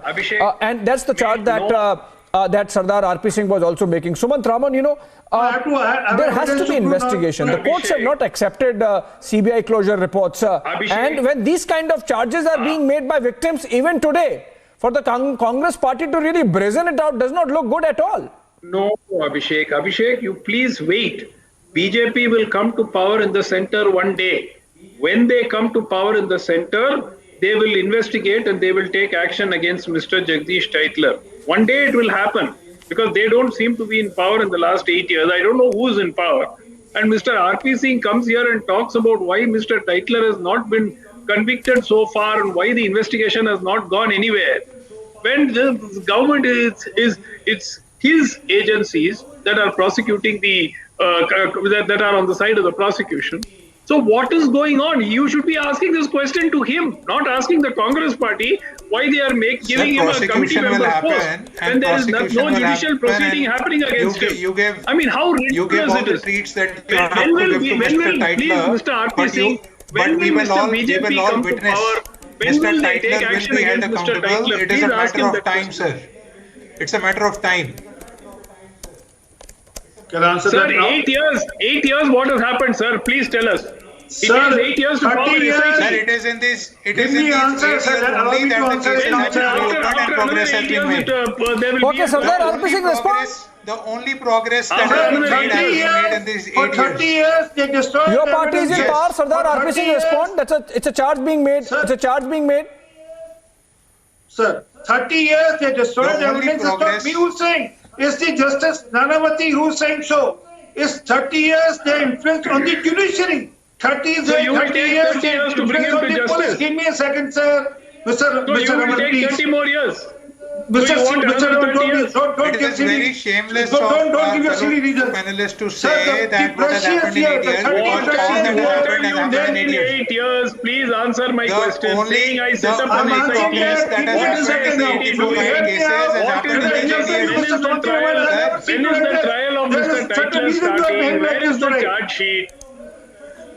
And that's the charge that Sardar R.P. Singh was also making. Sumant Raman, there has to be investigation. The courts have not accepted CBI closure reports. And when these kind of charges are being made by victims, even today, for the Congress party to really brazen it out does not look good at all. No, Abhishek. Abhishek, you please wait. BJP will come to power in the center one day. When they come to power in the center, they will investigate and they will take action against Mr. Jagdish Tytler. One day it will happen, because they don't seem to be in power in the last 8 years. I don't know who's in power. And Mr. R.P. Singh comes here and talks about why Mr. Tytler has not been convicted so far and why the investigation has not gone anywhere. When the government it's his agencies that are prosecuting that are on the side of the prosecution. So what is going on? You should be asking this question to him, not asking the Congress party why they are giving him a committee member post when there is no judicial proceeding happening against him. I mean, how ridiculous it is. When will please, Mr. R.P. Singh, when will Mr. BJP come to power? When will they take action against Mr. Tytler? It is a matter of time, sir. It's a matter of time. Can I answer sir, that now? 8 years. 8 years, what has happened, sir? Please tell us. Sir, it is 8 years to power. Sir, it is in this. It is in these 8 years only that the case has been reopened and progress has been made. Okay, Sardar R.P. Singh response. The only progress that has been made in these 8 years. For 30 years, they destroyed. Your party is in power. Sardar R.P. Singh respond. It's a charge being made. Sir, it's a charge being made. Sir, 30 years they destroyed the evidence. It's not me who's saying. It's the Justice Nanavati who's saying so. It's 30 years they influence on the judiciary. 30 years, so you will take 30 they years to bring him to justice. Police. Give me a second, sir. Mr. You will take 30 more years. Mr. Don't give very shameless don't give your silly reasons. Panelists to say that what has happened in 8 years, what have you done in 8 years? Please answer my question. Saying I set up an SIT. What is the SIT doing? When is the trial of Mr. Tytler starting? Where is the charge sheet?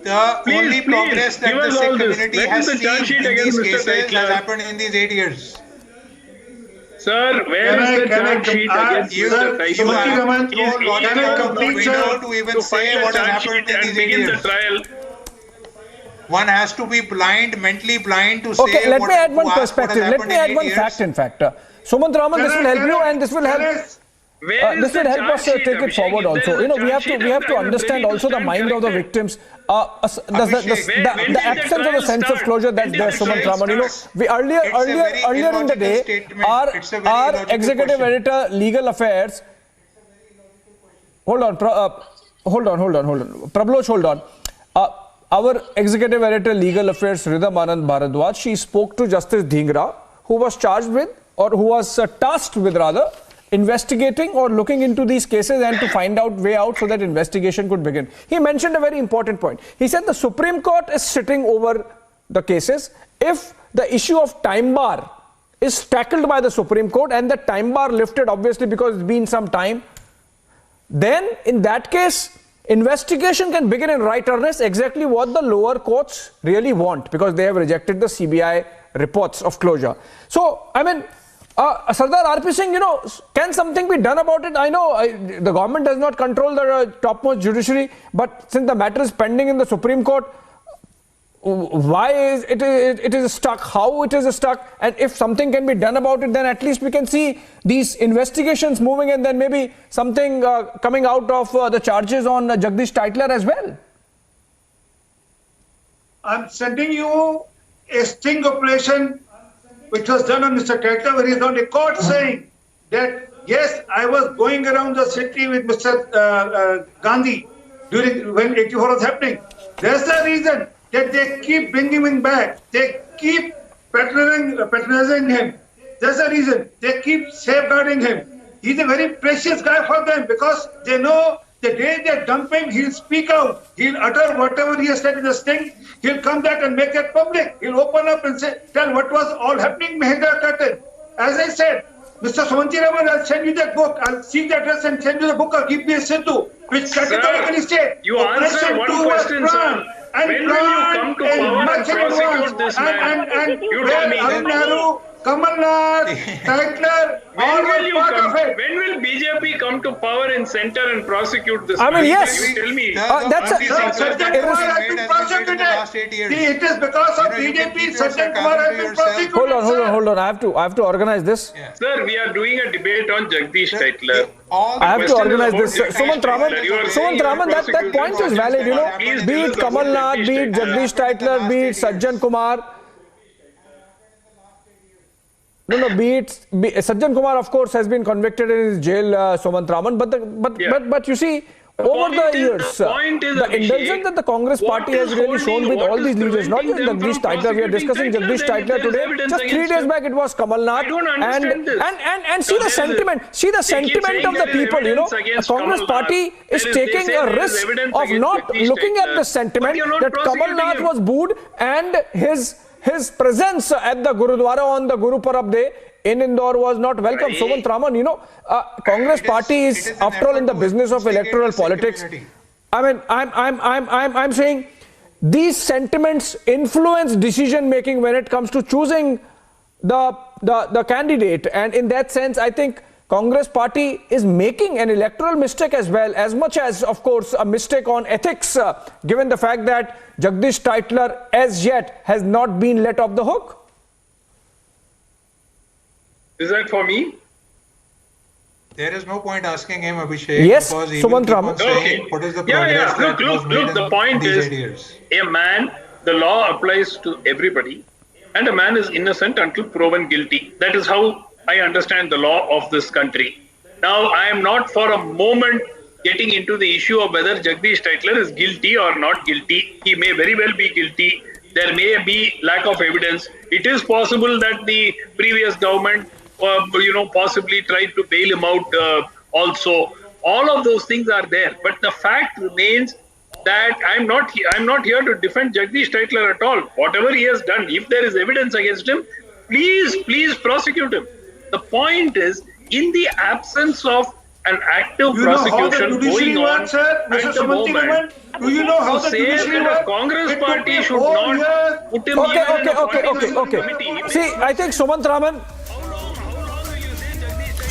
The only progress that the Sikh community has seen in these cases has happened in these 8 years. Sir, where is the charge sheet against Mr. Tytler? We don't even say what has happened in these 8 years. One has to be blind, mentally blind to say okay, let me add one perspective. Let me add one fact, in fact. Sumant Raman, this will help you and this will help. This will help us take it forward also. We have to understand also the mind of the victims. The absence of a sense of closure that's there, Sumant Raman. We earlier in the day, our executive editor, legal affairs. Hold on. Prabloj, hold on. Our executive editor, legal affairs, Ridham Anand Bharadwaj, she spoke to Justice Dhingra, who was charged with, or who was tasked with rather, investigating or looking into these cases and to find out way out so that investigation could begin. He mentioned a very important point. He said the Supreme Court is sitting over the cases. If the issue of time bar is tackled by the Supreme Court and the time bar lifted, obviously because it's been some time, then in that case, investigation can begin in right earnest, exactly what the lower courts really want, because they have rejected the CBI reports of closure. So, I mean, Sardar RP Singh, can something be done about it? I know the government does not control the topmost judiciary, but since the matter is pending in the Supreme Court, why is it is stuck, how it is stuck, and if something can be done about it, then at least we can see these investigations moving and then maybe something coming out of the charges on Jagdish Tytler as well. I'm sending you a sting operation which was done on Mr. Tytler, where he is on record saying that, yes, I was going around the city with Mr. Gandhi when 84 was happening. That's the reason that they keep bringing him back. They keep patronizing him. That's the reason. They keep safeguarding him. He's a very precious guy for them, because they know the day they dump him, he'll speak out. He'll utter whatever he has said in the sting. He'll come back and make it public. He'll open up and tell what was all happening behind the curtain. As I said, Mr. Sumanti Raman, I'll send you that book. I'll seek the address and send you the book of Gibbi Sindhu, which categorically says, you answer one question, sir. When will you come to power and prosecute this man? You tell me. Arun Nehru, Kamal Nath, Tytler, when will you come? When will BJP come to power in center and prosecute this man? I mean, yes. You tell me. That's it is because of BJP. Sajjan Kumar has been prosecuted. Hold on. I have to organize this. Yeah. Sir, we are doing a debate on Jagdish Tytler. I have to organize this. Sumant Raman, that point is valid, Be it Kamal Nath, be it Jagdish Tytler, be it Sajjan Kumar. Be it Sajjan Kumar, of course, has been convicted in his jail, Sumant Raman. But you see, over the years, the indulgence that the Congress party has really shown with all these leaders, not just Jagdish Tytler. We are discussing Jagdish Tytler today. Just 3 days back, it was Kamal Nath. And see the sentiment. See the sentiment of the people. The Congress party is taking a risk of not looking at the sentiment that Kamal Nath was booed and his presence at the Gurudwara on the Guru Parab Day in Indore was not welcome. Sumant Raman, Congress party is, after all, in the business of electoral politics. I mean, I'm saying these sentiments influence decision making when it comes to choosing the candidate, and in that sense, I think Congress party is making an electoral mistake as well, as much as, of course, a mistake on ethics, given the fact that Jagdish Tytler as yet has not been let off the hook. Is that for me? There is no point asking him, Abhishek. Yes, Sumant Raman. What is the progress? Look, the point is, a man, the law applies to everybody, and a man is innocent until proven guilty. That is how I understand the law of this country. Now, I am not for a moment getting into the issue of whether Jagdish Tytler is guilty or not guilty. He may very well be guilty. There may be lack of evidence. It is possible that the previous government, possibly tried to bail him out also. All of those things are there. But the fact remains that I'm not here to defend Jagdish Tytler at all. Whatever he has done, if there is evidence against him, please prosecute him. The point is, in the absence of an active prosecution going on at the moment, do you know how the judiciary works? The Congress party should not put him Okay. See, I think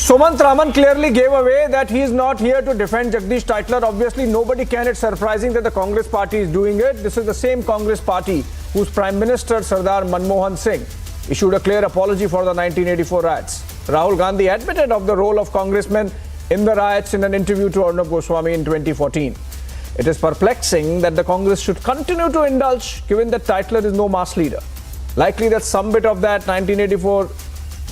Sumant Raman clearly gave away that he is not here to defend Jagdish Tytler. Obviously, nobody can. It's surprising that the Congress party is doing it. This is the same Congress party whose Prime Minister, Sardar Manmohan Singh, issued a clear apology for the 1984 riots. Rahul Gandhi admitted of the role of congressmen in the riots in an interview to Arnab Goswami in 2014. It is perplexing that the Congress should continue to indulge, given that Tytler is no mass leader. Likely that some bit of that 1984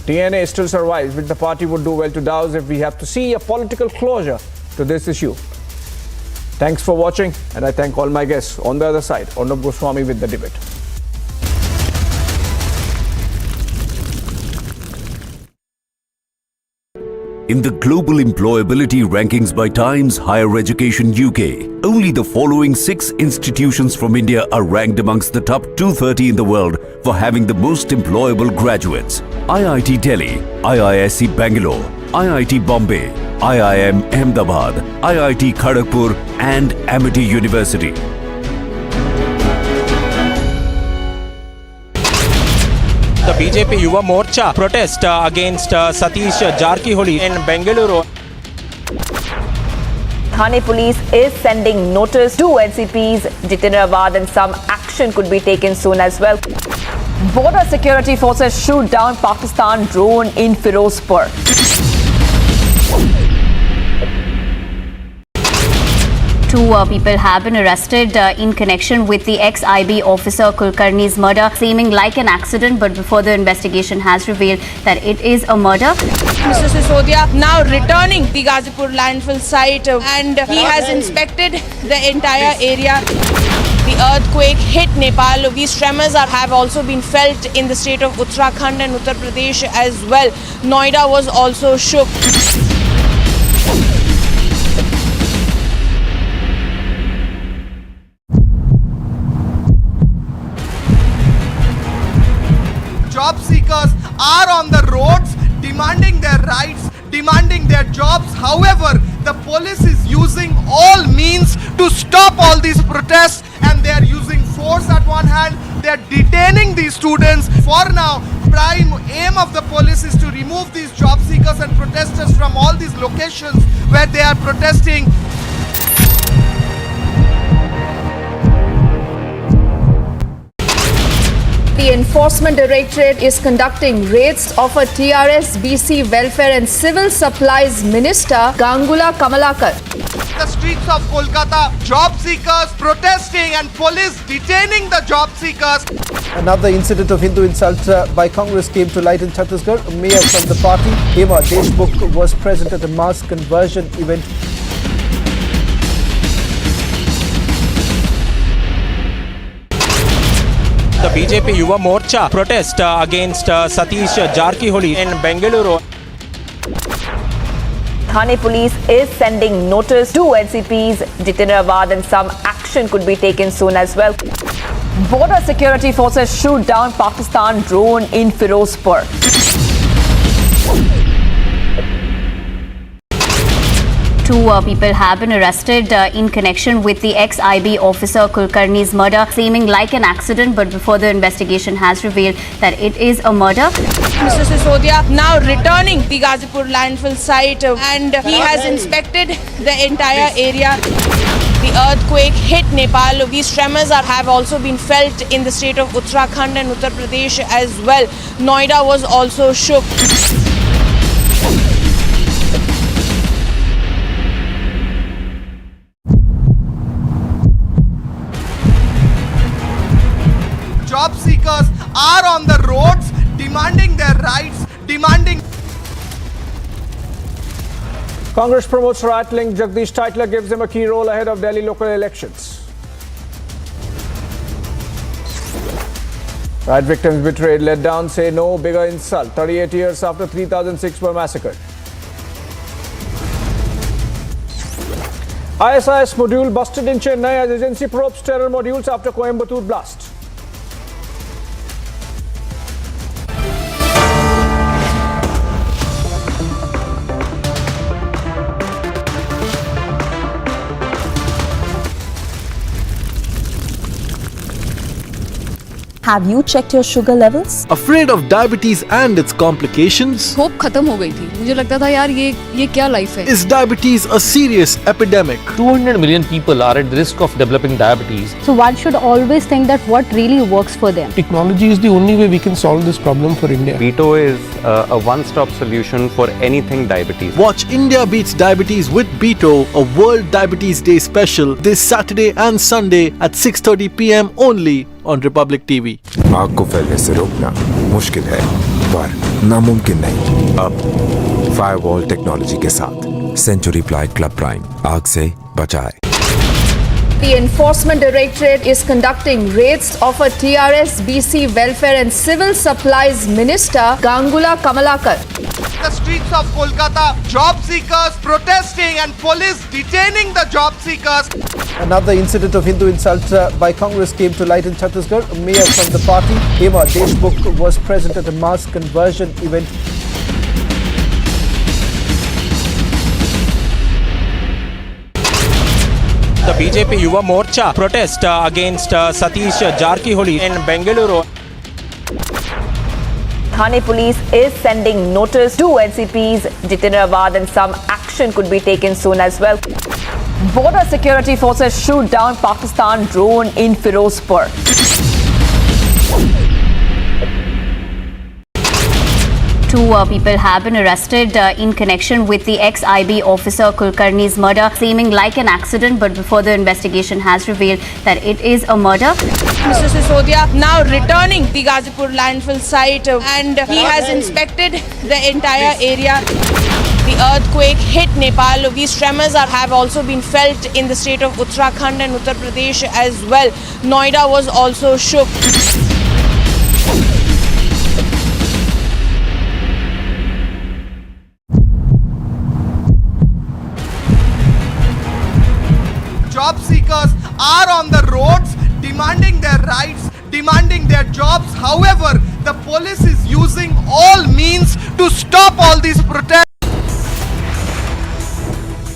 DNA still survives, which the party would do well to douse if we have to see a political closure to this issue. Thanks for watching, and I thank all my guests. On the other side, Arnab Goswami with the debate. In the global employability rankings by Times Higher Education UK, only the following 6 institutions from India are ranked amongst the top 230 in the world for having the most employable graduates. IIT Delhi, IISc Bangalore, IIT Bombay, IIM Ahmedabad, IIT Kharagpur and Amity University. The BJP Yuva Morcha protest against Satish Jarkiholi in Bengaluru. Thane police is sending notice to NCPs Jitendra and some action could be taken soon as well. Border security forces shoot down Pakistan drone in Firozpur. Two people have been arrested in connection with the ex-IB officer Kulkarni's murder, seeming like an accident, but before the investigation has revealed that it is a murder. Mr. Sisodia now returning the Ghazipur landfill site and he has inspected the entire area. The earthquake hit Nepal. These tremors have also been felt in the state of Uttarakhand and Uttar Pradesh as well. Noida was also shook. Job seekers are on the roads demanding their rights, demanding their jobs. However, the police is using all means to stop all these protests, and they are using force at one hand. They are detaining these students. For now, prime aim of the police is to remove these job seekers and protesters from all these locations where they are protesting. The Enforcement Directorate is conducting raids of a TRS, BC Welfare and Civil Supplies Minister Gangula Kamalakar. The streets of Kolkata, job seekers protesting and police detaining the job seekers. Another incident of Hindu insult by Congress came to light in Chhattisgarh. A mayor from the party, Hema Deshmukh, was present at a mass conversion event. The BJP Yuva Morcha protest against Satish Jarkiholi in Bengaluru. Thane police is sending notice to NCPs Jitendra and some action could be taken soon as well. Border security forces shoot down Pakistan drone in Firozpur. Two people have been arrested in connection with the ex-IB officer Kulkarni's murder, seeming like an accident, but before the investigation has revealed that it is a murder. Mr. Sisodia now returning the Ghazipur landfill site and he has inspected the entire area. The earthquake hit Nepal. These tremors have also been felt in the state of Uttarakhand and Uttar Pradesh as well. Noida was also shook. Job seekers are on the roads demanding their rights, demanding. Congress promotes riot link. Jagdish Tytler gives him a key role ahead of Delhi local elections. Riot victims betrayed, let down, say no bigger insult. 38 years after 3,006 were massacred. ISIS module busted in Chennai as agency probes terror modules after Coimbatore blast. Have you checked your sugar levels? Afraid of diabetes and its complications? Hope खत्म हो गई थी. मुझे लगता था यार ये क्या लाइफ है? Is diabetes a serious epidemic? 200 million people are at risk of developing diabetes. So one should always think that what really works for them. Technology is the only way we can solve this problem for India. Veto is a one-stop solution for anything diabetes. Watch India Beats Diabetes with Beto, a World Diabetes Day special this Saturday and Sunday at 6:30 p.m. only on Republic TV. आग को फैलने से रोकना मुश्किल है पर नामुमकिन नहीं। अब फायरवॉल टेक्नोलॉजी के साथ सेंचुरी प्लाई क्लब प्राइम आग से बचाए। The Enforcement Directorate is conducting raids of a TRS, BC Welfare and Civil Supplies Minister Gangula Kamalakar. The streets of Kolkata. Job seekers protesting and police detaining the job seekers. Another incident of Hindu insult by Congress came to light in Chhattisgarh. A mayor from the party, Deshmukh, was present at a mass conversion event. The BJP Yuva Morcha protest against Satish Jarkiholi in Bengaluru. Thane police is sending notice to NCPs Jitendra Awad and some action could be taken soon as well. Border security forces shoot down Pakistan drone in Firozpur. Two people have been arrested in connection with the ex-IB officer Kulkarni's murder, seeming like an accident, but before the investigation has revealed that it is a murder. Mr. Sisodia now returning the Ghazipur landfill site and he has inspected the entire area. The earthquake hit Nepal. These tremors have also been felt in the state of Uttarakhand and Uttar Pradesh as well. Noida was also shook. Job seekers are on the roads demanding their rights, demanding their jobs. However, the police is using all means to stop all these protests.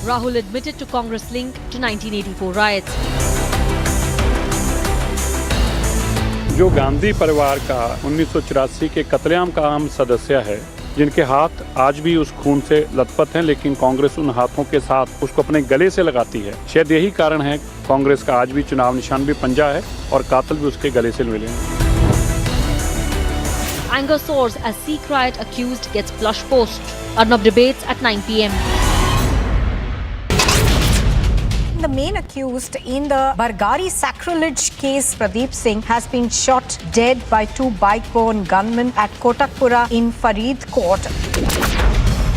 Rahul admitted to Congress link to 1984 riots. जो गांधी परिवार का 1984 के कत्लेआम का अहम सदस्य है, जिनके हाथ आज भी उस खून से लथपथ हैं, लेकिन कांग्रेस उन हाथों के साथ उसको अपने गले से लगाती है। शायद यही कारण है कांग्रेस का आज भी चुनाव निशान भी पंजा है और कातिल भी उसके गले से मिले हैं। Anger soars as Sikh riot accused gets plush post. Arnab debates at 9 p.m. The main accused in the Bargari sacrilege case, Pradeep Singh, has been shot dead by two bike-borne gunmen at Kotakpura in Faridkot.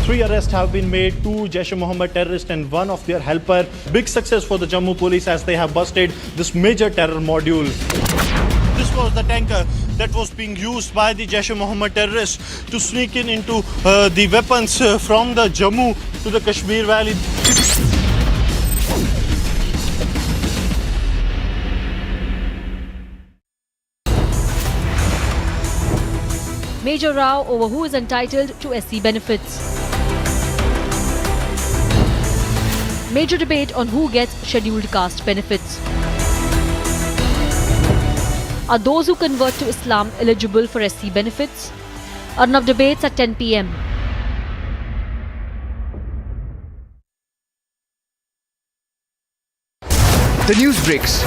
3 arrests have been made, 2 Jaish-e-Mohammed terrorists and 1 of their helper. Big success for the Jammu police as they have busted this major terror module. This was the tanker that was being used by the Jaish-e-Mohammed terrorists to sneak into the weapons from the Jammu to the Kashmir Valley. Major row over who is entitled to SC benefits. Major debate on who gets scheduled caste benefits. Are those who convert to Islam eligible for SC benefits? Arnab debates at 10 p.m. The news breaks.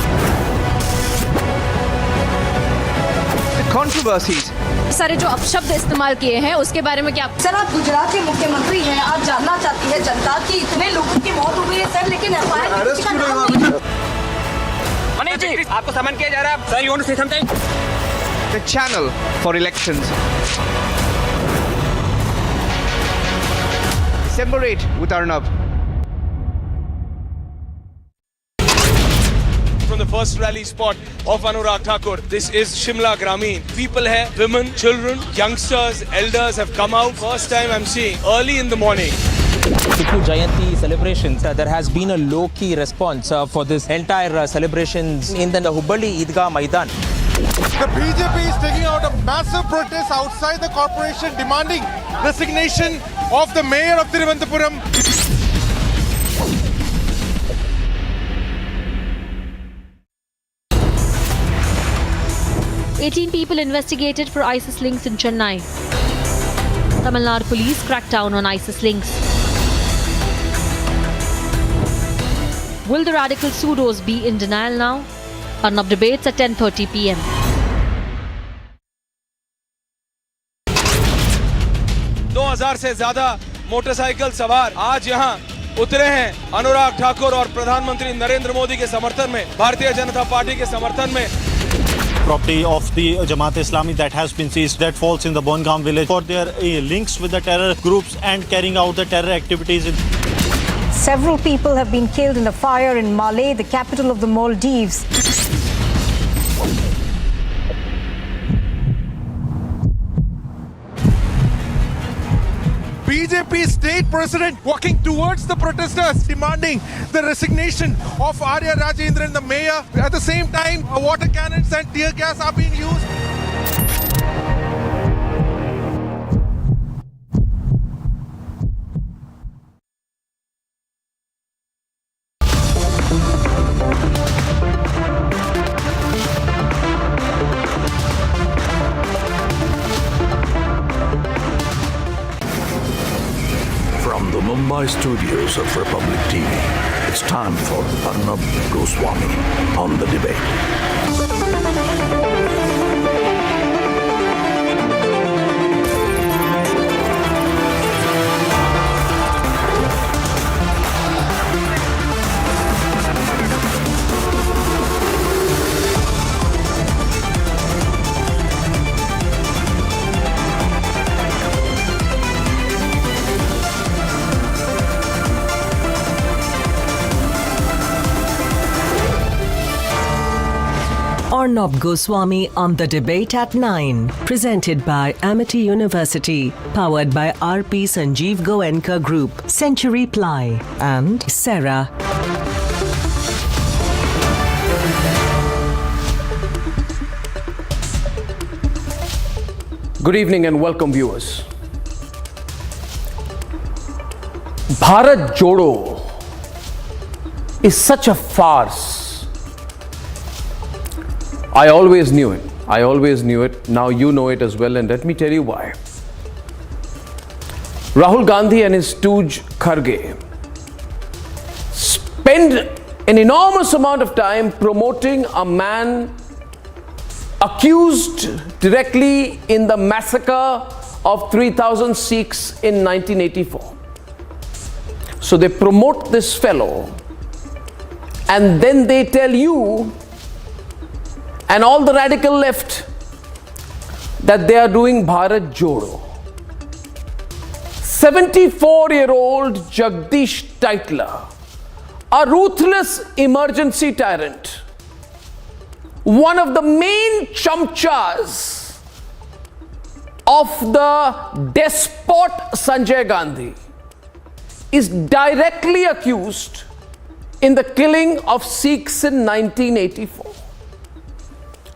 The controversies. सारे जो अपशब्द इस्तेमाल किए हैं उसके बारे में क्या? सर, आप गुजरात के मुख्यमंत्री हैं, आप जानना चाहती है जनता कि इतने लोगों की मौत हुई है सर, लेकिन मनीष जी, आपको समन किया जा रहा है। Sir, you want to say something? The channel for elections. December 8 with Arnab. From the first rally spot of Anurag Thakur. This is Shimla Grameen. People here, women, children, youngsters, elders have come out. First time I'm seeing early in the morning. Tipu Jayanti celebrations, there has been a low-key response for this entire celebrations in the Hubballi Idgah Maidan. The BJP is taking out a massive protest outside the corporation demanding resignation of the mayor of Thiruvananthapuram. 18 people investigated for ISIS links in Chennai. Tamil Nadu police cracked down on ISIS links. Will the radical pseudos be in denial now? Arnab debates at 10:30 p.m. से ज्यादा motorcycle सवार आज यहाँ उतरे हैं अनुराग ठाकुर और प्रधानमंत्री नरेंद्र मोदी के समर्थन में, भारतीय जनता पार्टी के समर्थन में। Property of the Jamaat Islami that has been seized, that falls in the Bongaon village for their links with the terror groups and carrying out the terror activities. Several people have been killed in the fire in Malé, the capital of the Maldives. BJP state president walking towards the protesters, demanding the resignation of Arya Rajendran, the mayor. At the same time, water cannons and tear gas are being used. From the Mumbai studios of Republic TV, it's time for Arnab Goswami on the debate. Arnab Goswami on the debate at 9. Presented by Amity University. Powered by RP Sanjeev Goenka Group. Century Ply. And Sarah. Good evening and welcome, viewers. Bharat Jodo is such a farce. I always knew it. I always knew it. Now you know it as well, and let me tell you why. Rahul Gandhi and his stooge Kharge spend an enormous amount of time promoting a man accused directly in the massacre of 3,000 Sikhs in 1984. So they promote this fellow, and then they tell you and all the radical left that they are doing Bharat Jodo. 74-year-old Jagdish Tytler, a ruthless emergency tyrant, one of the main chamchas of the despot Sanjay Gandhi, is directly accused in the killing of Sikhs in 1984.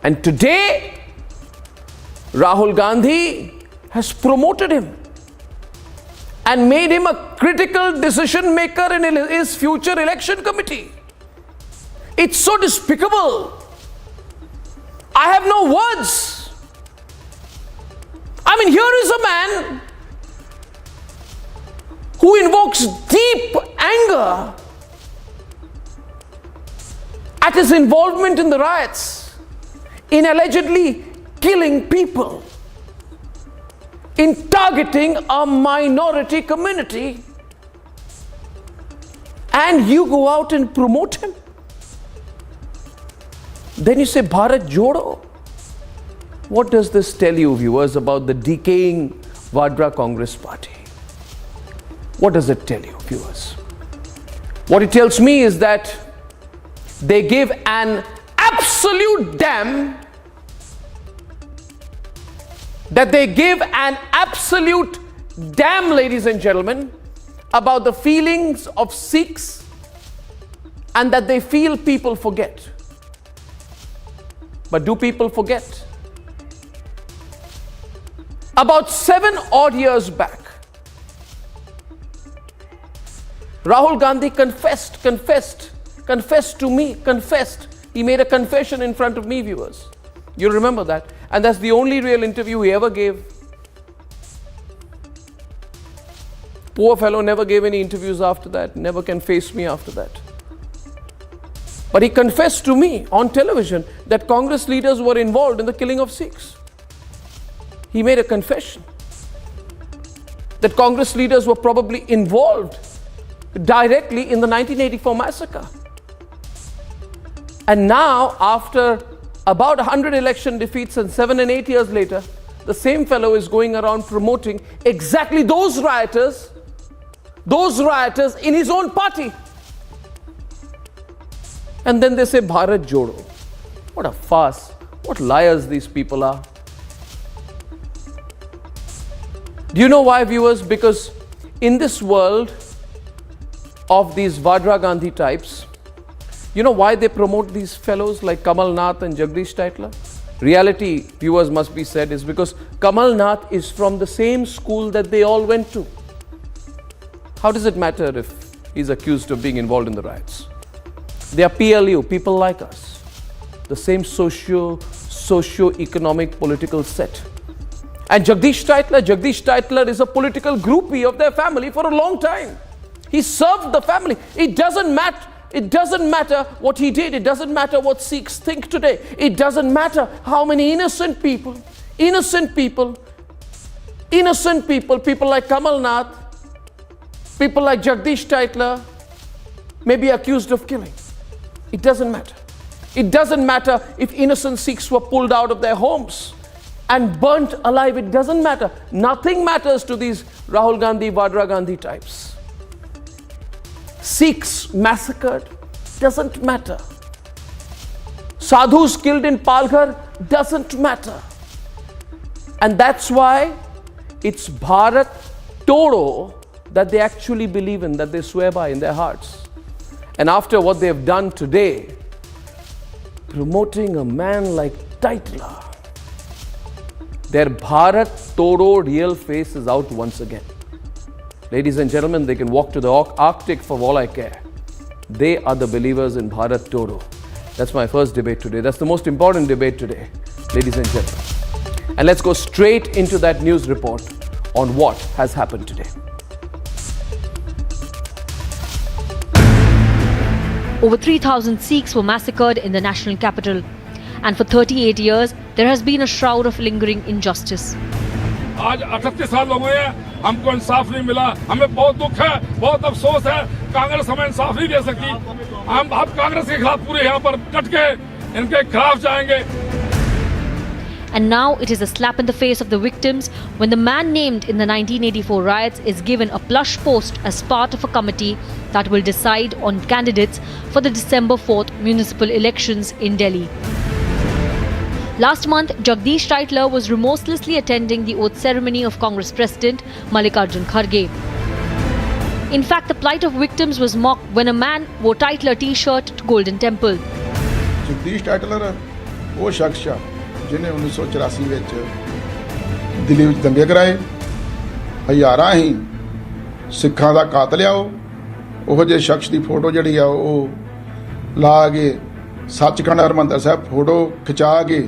And today, Rahul Gandhi has promoted him and made him a critical decision maker in his future election committee. It's so despicable. I have no words. I mean, here is a man who invokes deep anger at his involvement in the riots, in allegedly killing people, in targeting a minority community, and you go out and promote him. Then you say Bharat Jodo. What does this tell you, viewers, about the decaying Vadra Congress party? What does it tell you, viewers? What it tells me is that they give an absolute damn, ladies and gentlemen, about the feelings of Sikhs, and that they feel people forget. But do people forget? About 7 odd years back, Rahul Gandhi confessed to me. He made a confession in front of me, viewers. You remember that? And that's the only real interview he ever gave. Poor fellow never gave any interviews after that, never can face me after that. But he confessed to me on television that Congress leaders were involved in the killing of Sikhs. He made a confession that Congress leaders were probably involved directly in the 1984 massacre. And now, after about 100 election defeats and 7 and 8 years later, the same fellow is going around promoting exactly those rioters in his own party. And then they say Bharat Jodo. What a farce. What liars these people are. Do you know why, viewers? Because in this world of these Vadra Gandhi types, you know why they promote these fellows like Kamal Nath and Jagdish Tytler? Reality, viewers, must be said, is because Kamal Nath is from the same school that they all went to. How does it matter if he's accused of being involved in the riots? They are PLU, people like us. The same socio-economic political set. And Jagdish Tytler is a political groupie of their family for a long time. He served the family. It doesn't matter what he did. It doesn't matter what Sikhs think today. It doesn't matter how many innocent people like Kamal Nath, people like Jagdish Tytler may be accused of killing. It doesn't matter. It doesn't matter if innocent Sikhs were pulled out of their homes and burnt alive. It doesn't matter. Nothing matters to these Rahul Gandhi, Vadra Gandhi types. Sikhs massacred doesn't matter. Sadhus killed in Palghar doesn't matter. And that's why it's Bharat Todo that they actually believe in, that they swear by in their hearts. And after what they have done today, promoting a man like Tytler, their Bharat Todo real face is out once again. Ladies and gentlemen, they can walk to the Arctic for all I care. They are the believers in Bharat Todo. That's my first debate today. That's the most important debate today, ladies and gentlemen. And let's go straight into that news report on what has happened today. Over 3,000 Sikhs were massacred in the national capital. And for 38 years, there has been a shroud of lingering injustice. आज 38 साल हो गए हैं, हमको इंसाफ नहीं मिला, हमें बहुत दुख है, बहुत अफसोस है, कांग्रेस हमें इंसाफ नहीं दे सकी। हम कांग्रेस के खिलाफ पूरे यहाँ पर डट के इनके खिलाफ जाएंगे। And now it is a slap in the face of the victims when the man named in the 1984 riots is given a plush post as part of a committee that will decide on candidates for the December 4th municipal elections in Delhi. Last month, Jagdish Tytler was remorselessly attending the oath ceremony of Congress President Mallikarjun Kharge. In fact, the plight of victims was mocked when a man wore Tytler t-shirt to Golden Temple. Jagdish Tytler वो शख्स है जिन्हें 1984 ਵਿੱਚ ਦਿੱਲੀ ਵਿੱਚ ਦੰਗੇ ਕਰਾਏ ਹਜ਼ਾਰਾਂ ਹੀ ਸਿੱਖਾਂ ਦਾ ਕਾਤਲ ਆ ਉਹ ਜਿਹੇ ਸ਼ਖਸ ਦੀ ਫੋਟੋ ਜਿਹੜੀ ਆ ਉਹ ਲਾ ਕੇ ਸੱਚਖੰਡ ਹਰਿਮੰਦਰ ਸਾਹਿਬ ਫੋਟੋ ਖਿਚਾ ਕੇ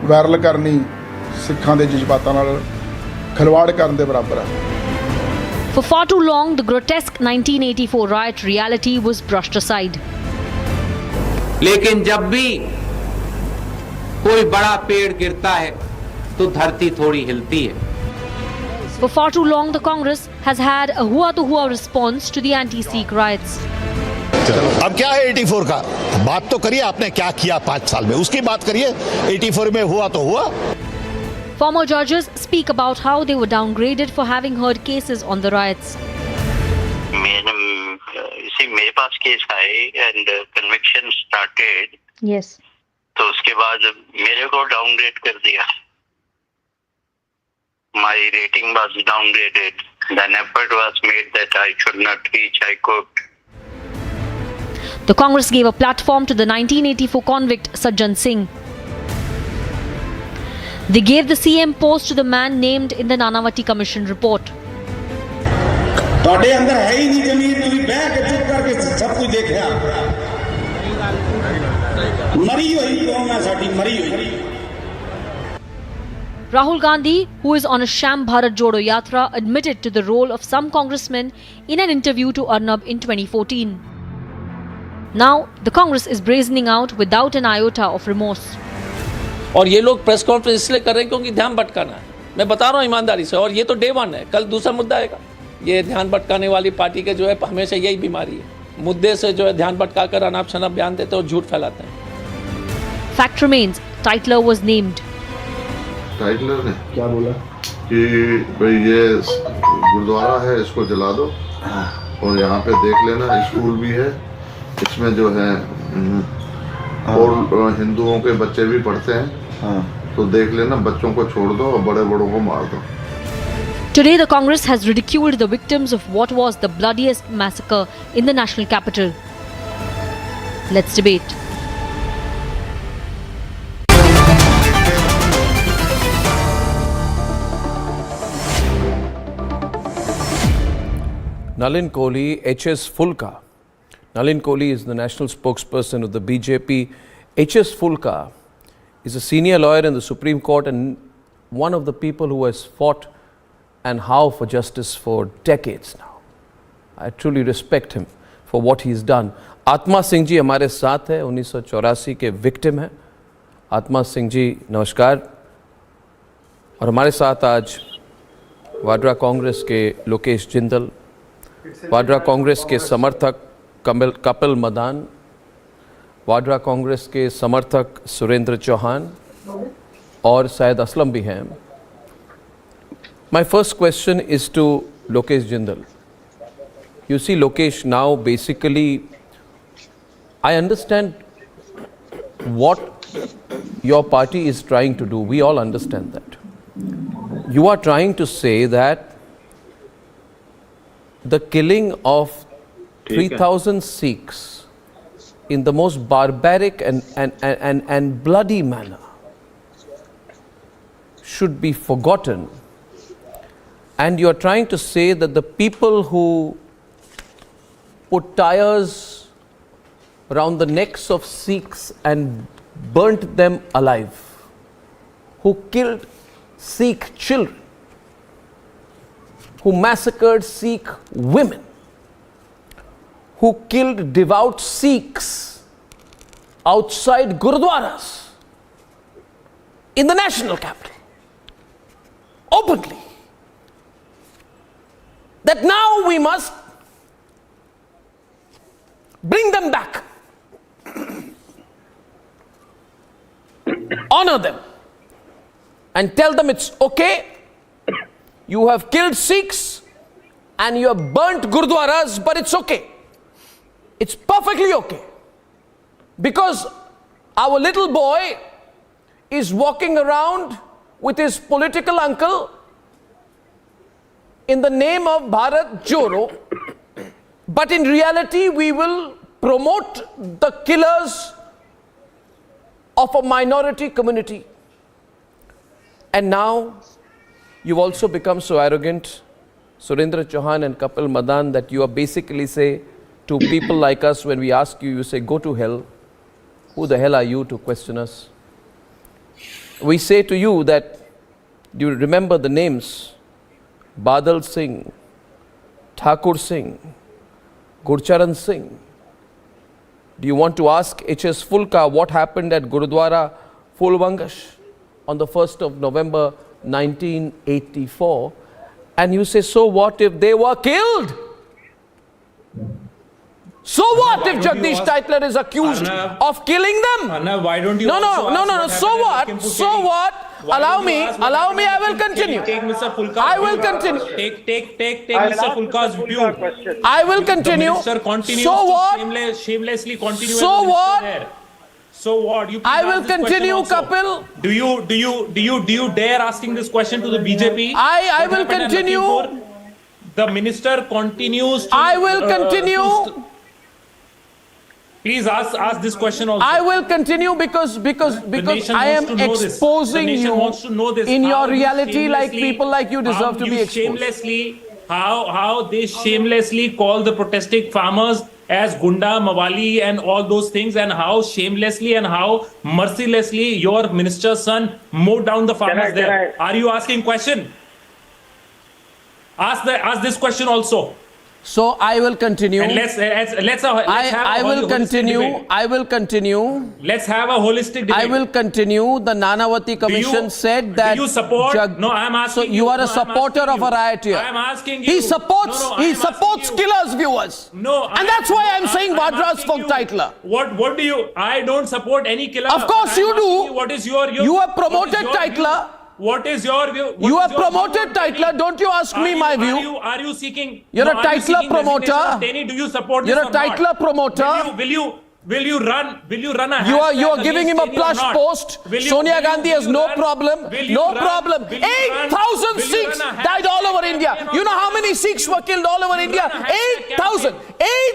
ਵਾਇਰਲ ਕਰਨੀ ਸਿੱਖਾਂ ਦੇ ਜਜ਼ਬਾਤਾਂ ਨਾਲ ਖਿਲਵਾੜ ਕਰਨ ਦੇ ਬਰਾਬਰ ਹੈ। For far too long, the grotesque 1984 riot reality was brushed aside. लेकिन जब भी कोई बड़ा पेड़ गिरता है तो धरती थोड़ी हिलती है। For far too long, the Congress has had a hua-to-hua response to the anti-Sikh riots. अब क्या है 84 का? बात तो करिए आपने क्या किया 5 साल में, उसकी बात करिए। 84 में हुआ तो हुआ। Former judges speak about how they were downgraded for having heard cases on the riots. मेरे पास केस आए एंड कन्विक्शन स्टार्टेड। Yes. तो उसके बाद मेरे को डाउनग्रेड कर दिया। My rating was downgraded. An effort was made that I should not reach High Court. The Congress gave a platform to the 1984 convict Sajjan Singh. They gave the CM post to the man named in the Nanavati Commission report. ਤੁਹਾਡੇ ਅੰਦਰ ਹੈ ਹੀ ਨਹੀਂ ਜ਼ਮੀਰ, ਤੁਸੀਂ ਬਹਿ ਕੇ ਚੁੱਪ ਕਰਕੇ ਸਭ ਕੁਝ ਦੇਖਿਆ। ਮਰੀ ਹੋਈ ਕੌਮ ਹੈ ਸਾਡੀ, ਮਰੀ ਹੋਈ। Rahul Gandhi, who is on a sham Bharat Jodo Yatra, admitted to the role of some congressmen in an interview to Arnab in 2014. Now, the Congress is brazening out without an iota of remorse. और ये लोग press conference इसलिए कर रहे हैं क्योंकि ध्यान भटकाना है। मैं बता रहा हूँ ईमानदारी से, और ये तो डे 1 है, कल दूसरा मुद्दा आएगा। ये ध्यान भटकाने वाली पार्टी के जो है हमेशा यही बीमारी है, मुद्दे से जो है ध्यान भटकाकर अनाप शनाप बयान देते हैं और झूठ फैलाते हैं। Fact remains, Tytler was named. Tytler ने क्या बोला कि भाई ये गुरुद्वारा है, इसको जला दो और यहाँ पे देख लेना स्कूल भी है, इसमें जो है और हिंदुओं के बच्चे भी पढ़ते हैं, तो देख लेना, बच्चों को छोड़ दो और बड़े बड़ों को मार दो। Today, the Congress has ridiculed the victims of what was the bloodiest massacre in the national capital. Let's debate. Nalin Kohli, H.S. Fulka. Nalin Kohli is the national spokesperson of the BJP. H.S. Fulka is a senior lawyer in the Supreme Court and one of the people who has fought and how for justice for decades now. I truly respect him for what he's done. आत्मा सिंह जी हमारे साथ है, 1984 के victim हैं. आत्मा सिंह जी नमस्कार. और हमारे साथ आज वाड्रा कांग्रेस के लोकेश जिंदल, वाड्रा कांग्रेस के समर्थक कपिल मदान, वाड्रा कांग्रेस के समर्थक सुरेंद्र चौहान और सैयद असलम भी हैं. My first question is to Lokesh Jindal. You see, Lokesh, now basically, I understand what your party is trying to do. We all understand that. You are trying to say that the killing of 3,000 Sikhs in the most barbaric and bloody manner should be forgotten. And you are trying to say that the people who put tires around the necks of Sikhs and burnt them alive, who killed Sikh children, who massacred Sikh women, who killed devout Sikhs outside Gurudwaras in the national capital, openly, that now we must bring them back, honor them, and tell them it's okay. You have killed Sikhs and you have burnt Gurudwaras, but it's okay. It's perfectly okay. Because our little boy is walking around with his political uncle in the name of Bharat Joro, but in reality we will promote the killers of a minority community. And now you've also become so arrogant, Surendra Chauhan and Kapil Madan, that you are basically say to people like us, when we ask you, you say, go to hell. Who the hell are you to question us? We say to you that, do you remember the names? Badal Singh, Thakur Singh, Gurcharan Singh. Do you want to ask H.S. Fulka what happened at Gurudwara Fulwangash on the 1st of November 1984? And you say, so what if they were killed? So what if Jagdish Tytler is accused of killing them? Why don't you No. So what? Allow me, I will continue. Take Mr. Fulka's I will continue. Take Mr. Fulka's view. I will continue. The minister continues So what? to shamelessly continue. So what? There. So what? You I will continue, Kapil. Do you dare asking this question to the BJP? I will continue. The minister continues to... I will continue. Please ask this question also. I will continue because I am exposing you in your reality, like people like you deserve to be exposed. How they shamelessly call the protesting farmers as Gunda, Mawali and all those things, and how shamelessly and how mercilessly your minister's son mowed down the farmers there. Are you asking question? Ask this question also. So I will continue. And let's have I will continue. I will continue. Let's have a holistic debate. I will continue. The Nanavati Commission said that. Do you support? No, I'm asking. So you are a supporter of a riot here. I'm asking you. He supports. He supports killers, viewers. No, and that's why I'm saying Vadras for Tytler. What do you? I don't support any killer. Of course you do. What is your? You have promoted Tytler. What is your view? You have promoted Tytler. Don't you ask me my view? Are you seeking? You're a Tytler promoter. Do you support? You're a Tytler promoter. Will you run? You are giving him a plush post. Sonia Gandhi has no problem. No problem. 8,000 Sikhs died all over Sikhs were killed all over India. 8,000.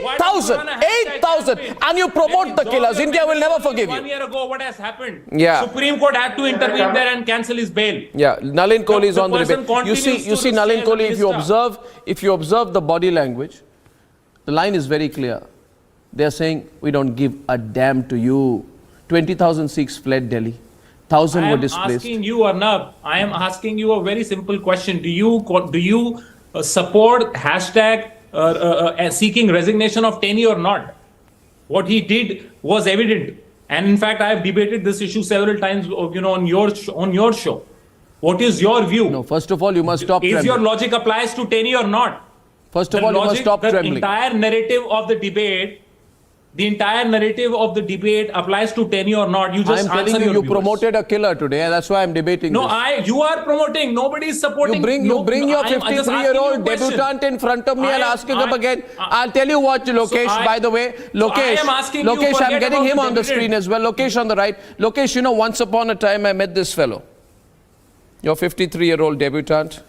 8,000. 8,000. And you promote the killers. India will never forgive you. 1 year ago, what has happened? Yeah. Supreme Court had to intervene there and cancel his bail. Yeah, Nalin Kohli is on the person debate. You continues see to Nalin stay as a Kohli, minister. if you observe the body language, the line is very clear. They are saying, we don't give a damn to you. 20,000 Sikhs fled Delhi. 1,000 were displaced. I am asking you, Arnab, I am asking you a very simple question. Do you support hashtag seeking resignation of Teny or not? What he did was evident. And in fact, I have debated this issue several times, on your show. What is your view? No, first of all, you must stop trembling. Is your logic applies to Teny or not? First of all, you must stop trembling. The entire narrative of the debate applies to Teny or not. You just I am telling you, you promoted a killer today, and that's why I am debating No, this. you are promoting. Nobody is supporting. You bring your 53-year-old debutant in front of me and ask him again. I'll tell you what, Lokesh, by the way. Lokesh, I'm getting him on the screen as well. Lokesh on the right. Lokesh, once upon a time I met this fellow. Your 53-year-old debutant,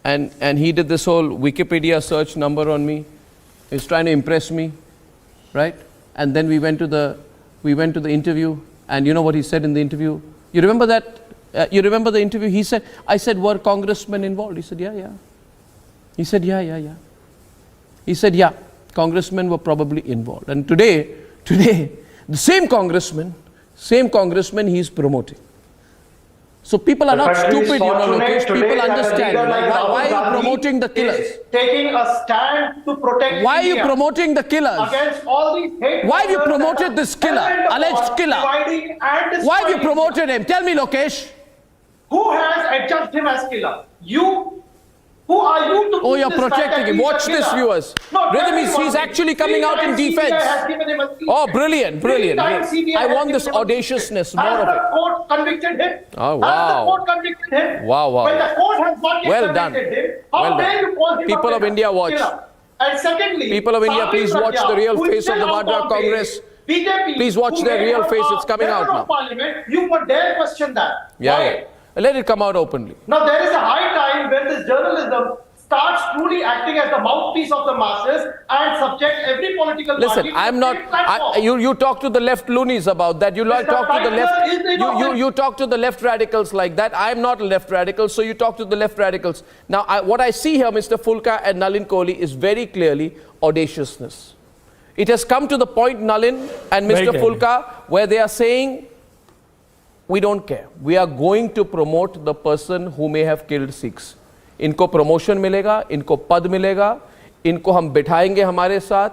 and he did this whole Wikipedia search number on me. He's trying to impress me, right? And then we went to the interview, and you know what he said in the interview? You remember that? You remember the interview? I said, were congressmen involved? He said, yeah. He said, yeah. He said, yeah, congressmen were probably involved. And today, the same congressman he's promoting. So people are not stupid, Lokesh. People understand. Why are you promoting the killers? Taking a stand to protect Why are you promoting the killers? Against all these hate. Why have you promoted this killer, alleged killer? Why have you promoted him? Tell me, Lokesh. Who has adjudged him as killer? You? Who are you to? Oh, you're protecting him. Watch this, viewers. Rhythm he's actually coming out in defense. Oh, brilliant. I want this audaciousness, more of it. Has the court convicted him? Oh, wow. Has the court convicted him? Wow. When the court has not yet convicted him, how dare you call him People of India, watch. And secondly, people of India, please watch the real face of the Vadra Congress. BJP, please watch their real face. It's coming out now. Parliament, you would dare question that. Yeah. Let it come out openly. Now there is a high time when this journalism starts truly acting as the mouthpiece of the masses and subject every political party. Listen, I'm not. You talk to the left loonies about that. You talk to the left. You talk to the left radicals like that. I'm not a left radical, so you talk to the left radicals. Now, what I see here, Mr. Fulka and Nalin Kohli, is very clearly audaciousness. It has come to the point, Nalin and Mr. Fulka, where they are saying, we don't care. We are going to promote the person who may have killed Sikhs. इनको promotion मिलेगा, इनको पद मिलेगा, इनको हम बिठाएंगे हमारे साथ,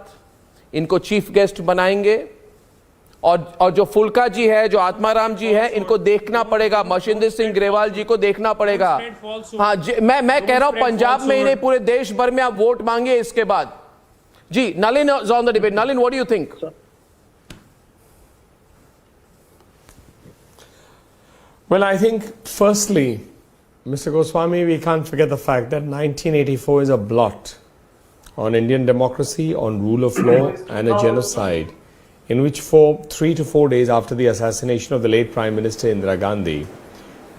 इनको चीफ गेस्ट बनाएंगे, और जो फुल्का जी है, जो आत्माराम जी है, इनको देखना पड़ेगा, मशिंदर सिंह ग्रेवाल जी को देखना पड़ेगा. हाँ, मैं कह रहा हूँ पंजाब में ही नहीं, पूरे देश भर में आप वोट मांगे इसके बाद. जी, Nalin is on the debate. Nalin, what do you think? Well, I think, firstly, Mr. Goswami, we can't forget the fact that 1984 is a blot on Indian democracy, on rule of law, and a genocide in which 3 to 4 days after the assassination of the late Prime Minister Indira Gandhi,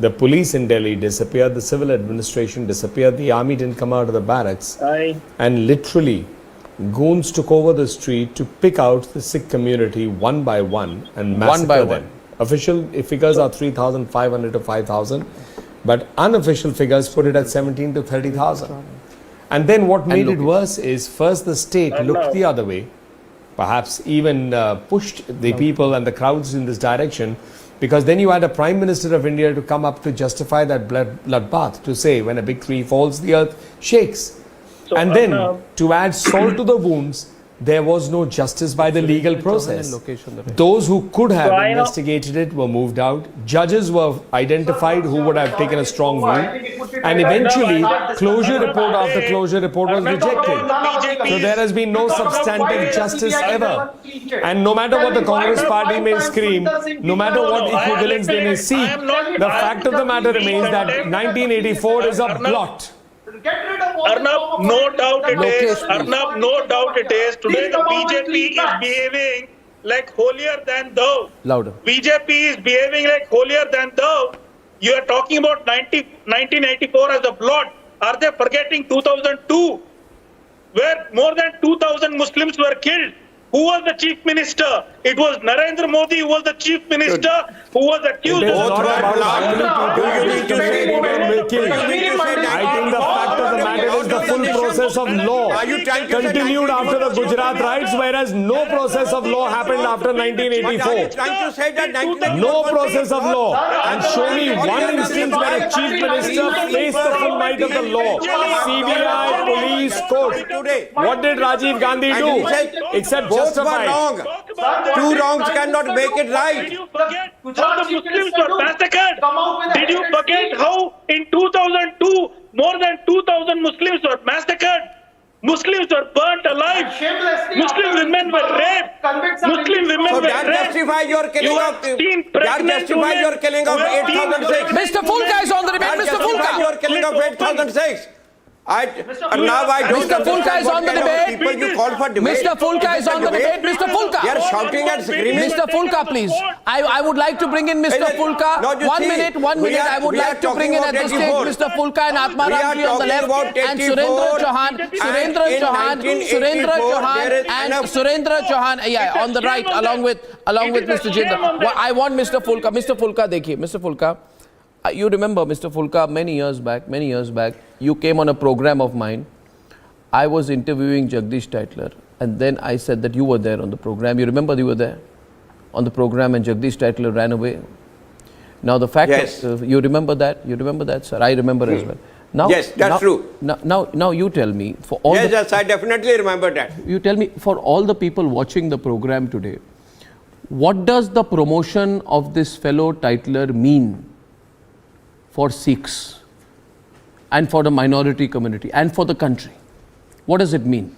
the police in Delhi disappeared, the civil administration disappeared, the army didn't come out of the barracks, and literally goons took over the street to pick out the Sikh community one by one and massacre them. Official figures are 3,500 to 5,000, but unofficial figures put it at 17 to 30,000. And then what made it worse is first the state looked the other way, perhaps even pushed the people and the crowds in this direction, because then you had a Prime Minister of India to come up to justify that bloodbath, to say when a big tree falls, the earth shakes. And then to add salt to the wounds, there was no justice by the legal process. Those who could have investigated it were moved out. Judges were identified who would have taken a strong view. And eventually, closure report after closure report was rejected. So there has been no substantive justice ever. And no matter what the Congress party may scream, no matter what equivalence they may seek, the fact of the matter remains that 1984 is a blot. Arnab, no doubt it is. Arnab, no doubt it is. Today the BJP is behaving like holier than thou. Louder. BJP is behaving like holier than thou. You are talking about 1984 as a blot. Are they forgetting 2002, where more than 2,000 Muslims were killed? Who was the chief minister? It was Narendra Modi who was the chief minister who was accused It is of... not about how many people who were killed. I think the fact of the matter is the full process of law continued after the Gujarat riots, whereas no process of law happened after 1984. No process of law. And show me one instance where a chief minister faced the full might of the law. CBI, police, court. What did Rajiv Gandhi do? Except justify. Two wrongs cannot make it right. Did you forget how the Muslims were massacred? Did you forget how in 2002 more than 2,000 Muslims were massacred? Muslims were burnt alive. Muslim women were raped. Muslim women So were that raped. justifies your killing of women 8,006. Mr. Fulka is on the debate. Mr. Fulka. Your killing of 8,006. Now I don't Mr. Fulka is on the debate. People you call for debate. Mr. Fulka is on the debate. Mr. Fulka. They are shouting and screaming. Mr. Fulka, please. I would like to bring in Mr. Fulka. No, you 1 see, minute. I would we are like to bring in talking at this about stage Mr. Fulka and Atma We are Ramji on the talking left about and 84, Surendra Chauhan, yeah, on the right along with Mr. Jindal. I want Mr. Fulka. Mr. Fulka, dekhiye. Mr. Fulka, you remember Mr. Fulka many years back, you came on a program of mine. I was interviewing Jagdish Tytler, and then I said that you were there on the program. You remember you were there on the program and Jagdish Tytler ran away. Now the fact is, you remember that? You remember that, sir? I remember as well. Now, yes, that's true. Now you tell me, for all yes, I definitely remember that. You tell me, for all the people watching the program today, what does the promotion of this fellow Tytler mean for Sikhs and for the minority community and for the country? What does it mean?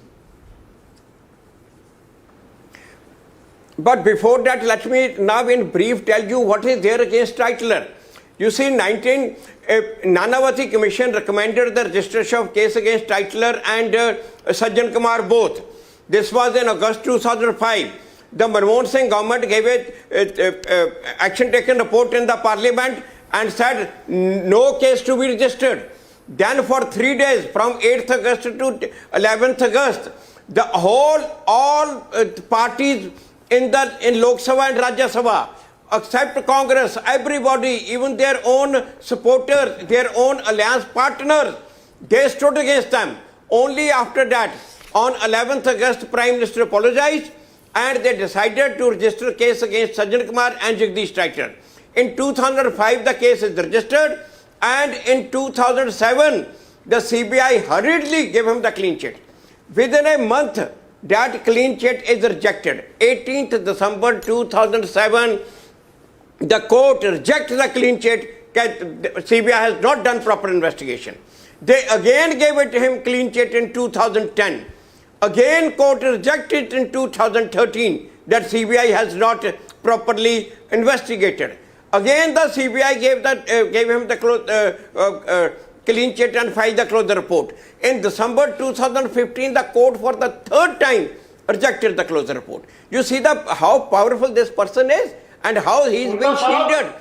But before that, let me now in brief tell you what is there against Tytler. You see, Nanavati Commission recommended the registration of case against Tytler and Sajjan Kumar both. This was in August 2005. The Manmohan Singh government gave it action taken report in the parliament and said no case to be registered. Then for 3 days, from 8th August to 11th August, all parties in Lok Sabha and Rajya Sabha, except Congress, everybody, even their own supporters, their own alliance partners, they stood against them. Only after that, on 11th August, Prime Minister apologized and they decided to register a case against Sajjan Kumar and Jagdish Tytler. In 2005, the case is registered. And in 2007, the CBI hurriedly gave him the clean chit. Within a month, that clean chit is rejected. 18th December 2007, the court rejected the clean chit. CBI has not done proper investigation. They again gave it to him clean chit in 2010. Again, court rejected in 2013 that CBI has not properly investigated. Again, the CBI gave him the clean chit and filed the closure report. In December 2015, the court for the third time rejected the closure report. You see how powerful this person is and how he is being shielded.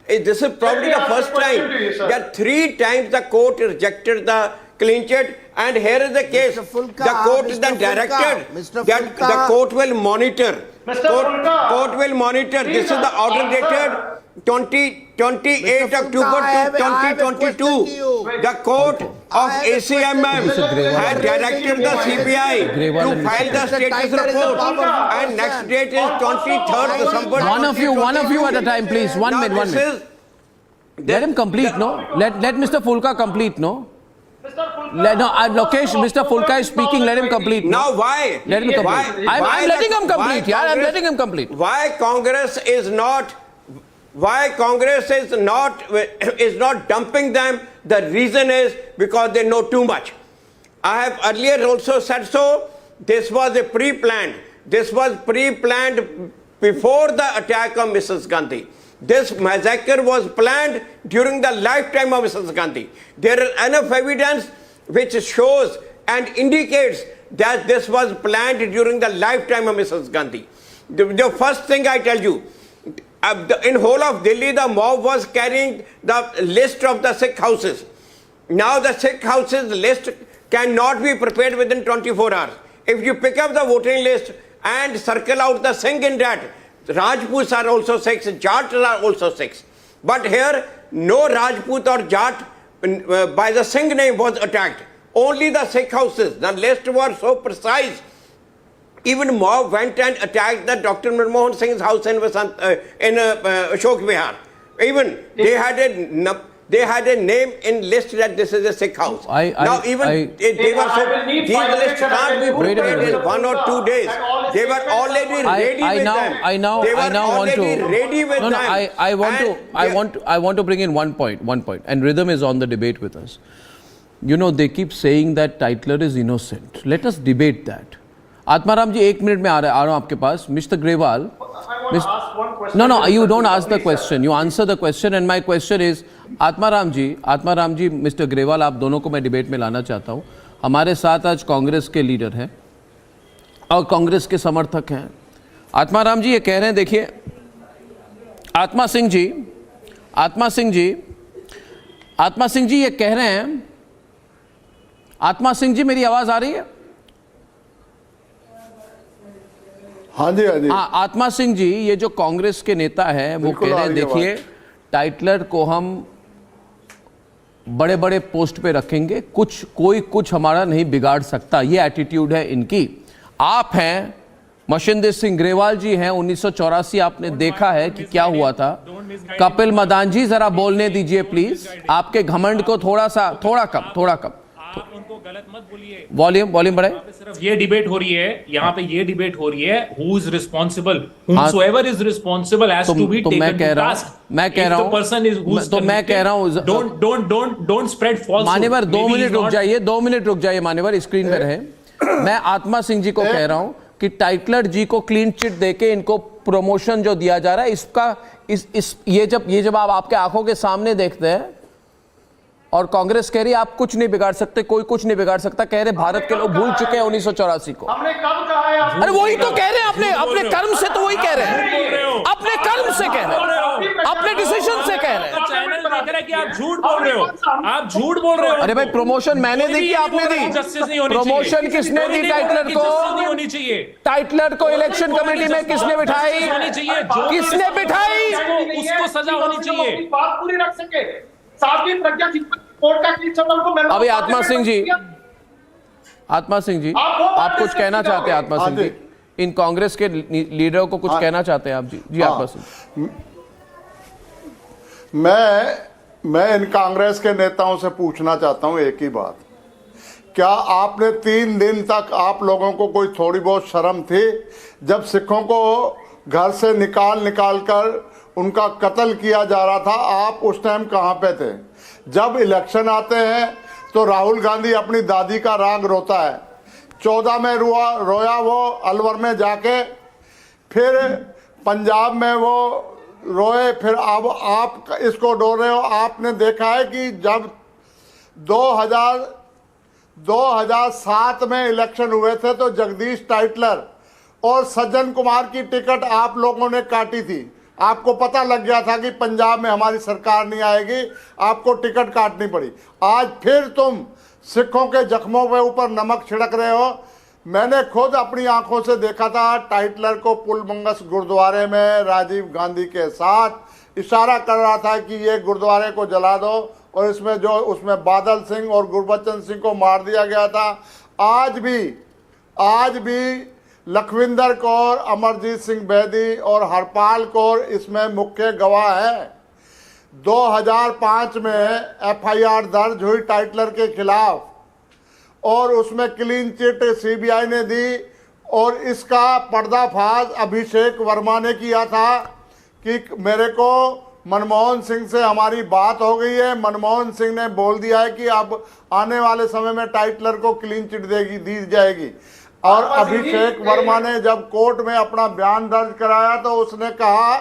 This is probably the first time that 3 times the court rejected the clean chit, and here is the case. The court is then directed that the court will monitor. Court will monitor. This is the order dated 28 October 2022. The court of ACMM had directed the CBI to file the status report, and next date is 23rd December. One of you at a time, please. 1 minute. Let him complete, no? Let Mr. Fulka complete, no? Lokesh, Mr. Fulka is speaking. Let him complete. Now why? Let him complete. I'm letting him complete. Yeah, I'm letting him complete. Why Congress is not dumping them? The reason is because they know too much. I have earlier also said so. This was a pre-planned. This was pre-planned before the attack on Mrs. Gandhi. This massacre was planned during the lifetime of Mrs. Gandhi. There is enough evidence which shows and indicates that this was planned during the lifetime of Mrs. Gandhi. The first thing I tell you, in whole of Delhi, the mob was carrying the list of the Sikh houses. Now the Sikh houses list cannot be prepared within 24 hours. If you pick up the voting list and circle out the Singh in that, Rajputs are also Sikhs, Jats are also Sikhs. But here, no Rajput or Jat by the Singh name was attacked. Only the Sikh houses. The list was so precise. Even mob went and attacked the Dr. Manmohan Singh's house in Ashok Vihar. Even they had a name in list that this is a Sikh house. They were so, these lists can't be prepared in 1 or 2 days. They were already ready with them. I want to bring in one point, and Rhythm is on the debate with us. You know, they keep saying that Tytler is innocent. Let us debate that. Atmaram ji, 1 minute में आ रहा हूँ आपके पास. Mr. Grewal. No, you don't ask the question. You answer the question, and my question is, Atmaram ji, Mr. Grewal, आप दोनों को मैं debate में लाना चाहता हूँ. हमारे साथ आज कांग्रेस के लीडर हैं और कांग्रेस के समर्थक हैं. आत्माराम जी ये कह रहे हैं, देखिए, आत्मा सिंह जी ये कह रहे हैं. आत्मा सिंह जी, मेरी आवाज आ रही है? हाँ जी. आत्मा सिंह जी, ये जो कांग्रेस के नेता है वो कह रहे हैं, देखिए, टाइटलर को हम बड़े बड़े पोस्ट पे रखेंगे, कुछ हमारा नहीं बिगाड़ सकता. ये एटीट्यूड है इनकी. आप हैं, मशिंदर सिंह ग्रेवाल जी हैं, 1984 आपने देखा है कि क्या हुआ था. कपिल मदान जी, जरा बोलने दीजिए प्लीज. आपके घमंड को थोड़ा कम. आप उनको गलत मत बोलिए. वॉल्यूम बढ़ाए. सिर्फ ये डिबेट हो रही है, यहाँ पे ये डिबेट हो रही है, who is responsible, whosoever is responsible has to be taken to task. मैं कह रहा हूँ, don't spread falsehood. मान्यवर 2 मिनट रुक जाइए, मान्यवर स्क्रीन पे रहे. मैं आत्मा सिंह जी को कह रहा हूँ कि टाइटलर जी को क्लीन चिट देके इनको प्रमोशन जो दिया जा रहा है, इसका ये जब आप आपके आंखों के सामने देखते हैं और कांग्रेस कह रही है आप कुछ नहीं बिगाड़ सकते, कोई कुछ नहीं बिगाड़ सकता, कह रहे भारत के लोग भूल चुके हैं 1984 को. हमने कब कहा है? अरे वही तो कह रहे हैं, अपने कर्म से तो वही कह रहे हैं, अपने कर्म से कह रहे हैं, अपने डिसीजन से कह रहे हैं. चैनल देख रहा है कि आप झूठ बोल रहे हो. अरे भाई, प्रमोशन मैंने दी कि आपने दी? प्रमोशन किसने दी टाइटलर को? होनी चाहिए. टाइटलर को इलेक्शन कमेटी में किसने बिठाई? किसने बिठाई? उसको सजा होनी चाहिए. बात पूरी रख सके. साध्वी प्रज्ञा कोर्ट का क्लीन को मैं अभी आत्मा सिंह जी, आप कुछ कहना चाहते हैं? आत्मा सिंह जी, इन कांग्रेस के लीडरों को कुछ कहना चाहते हैं आप? जी आत्मा सिंह. मैं इन कांग्रेस के नेताओं से पूछना चाहता हूं एक ही बात. क्या आपने 3 दिन तक आप लोगों को कोई थोड़ी बहुत शर्म थी? जब सिखों को घर से निकाल कर उनका कत्ल किया जा रहा था, आप उस टाइम कहां पे थे? जब इलेक्शन आते हैं तो राहुल गांधी अपनी दादी का राग रोता है. 14 में रोया वो अलवर में जाके, फिर पंजाब में वो रोए, फिर अब आप इसको रो रहे हो. आपने देखा है कि जब 2007 में इलेक्शन हुए थे तो जगदीश टाइटलर और सज्जन कुमार की टिकट आप लोगों ने काटी थी. आपको पता लग गया था कि पंजाब में हमारी सरकार नहीं आएगी, आपको टिकट काटनी पड़ी. आज फिर तुम सिखों के जख्मों पे ऊपर नमक छिड़क रहे हो. मैंने खुद अपनी आंखों से देखा था टाइटलर को पुलबंगस गुरुद्वारे में राजीव गांधी के साथ इशारा कर रहा था कि ये गुरुद्वारे को जला दो, और उसमें बादल सिंह और गुरबचन सिंह को मार दिया गया था. आज भी लखविंदर कौर, अमरजीत सिंह बेदी और हरपाल कौर इसमें मुख्य गवाह है. 2005 में FIR दर्ज हुई टाइटलर के खिलाफ और उसमें क्लीन चिट CBI ने दी, और इसका पर्दाफाश अभिषेक वर्मा ने किया था कि मेरे को मनमोहन सिंह से हमारी बात हो गई है. मनमोहन सिंह ने बोल दिया है कि अब आने वाले समय में टाइटलर को क्लीन चिट दी जाएगी. और अभिषेक वर्मा ने जब कोर्ट में अपना बयान दर्ज कराया तो उसने कहा,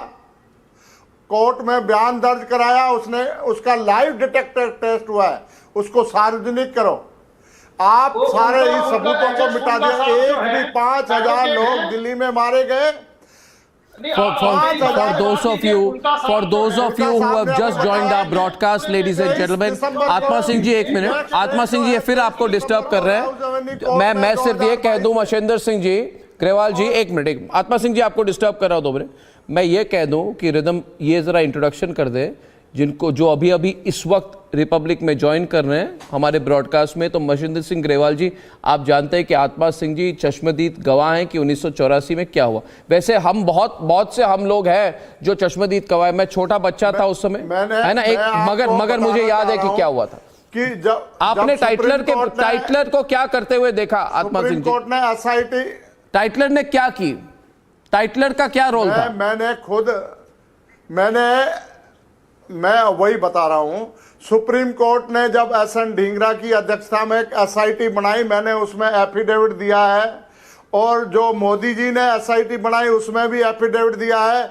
उसने उसका लाइव डिटेक्टर टेस्ट हुआ है, उसको सार्वजनिक करो. आप सारे इस सबूतों को मिटा दिया. 5,000 लोग दिल्ली में मारे गए. For those of you who have just joined our broadcast, ladies and gentlemen, आत्मा सिंह जी एक मिनट, आत्मा सिंह जी फिर आपको डिस्टर्ब कर रहे हैं। मैं सिर्फ ये कह दूं, मशेंद्र सिंह जी, ग्रेवाल जी, एक मिनट, आत्मा सिंह जी आपको डिस्टर्ब कर रहा हूं 2 मिनट। मैं ये कह दूं कि रिदम ये जरा इंट्रोडक्शन कर दे जिनको जो अभी अभी इस वक्त रिपब्लिक में ज्वाइन कर रहे हैं हमारे ब्रॉडकास्ट में। तो मशेंद्र सिंह ग्रेवाल जी, आप जानते हैं कि आत्मा सिंह जी चश्मदीद गवाह हैं कि 1984 में क्या हुआ। वैसे हम बहुत से हम लोग हैं जो चश्मदीद गवाह हैं। मैं छोटा बच्चा था उस समय, है ना, एक मगर मुझे याद है कि क्या हुआ था कि जब आपने टाइटलर को क्या करते हुए देखा। आत्मा सिंह जी, कोर्ट ने एसआईटी, टाइटलर ने क्या की, टाइटलर का क्या रोल था? मैं वही बता रहा हूं। सुप्रीम कोर्ट ने जब एसएन ढींगरा की अध्यक्षता में एक एसआईटी बनाई, मैंने उसमें एफिडेविट दिया है, और जो मोदी जी ने एसआईटी बनाई उसमें भी एफिडेविट दिया है।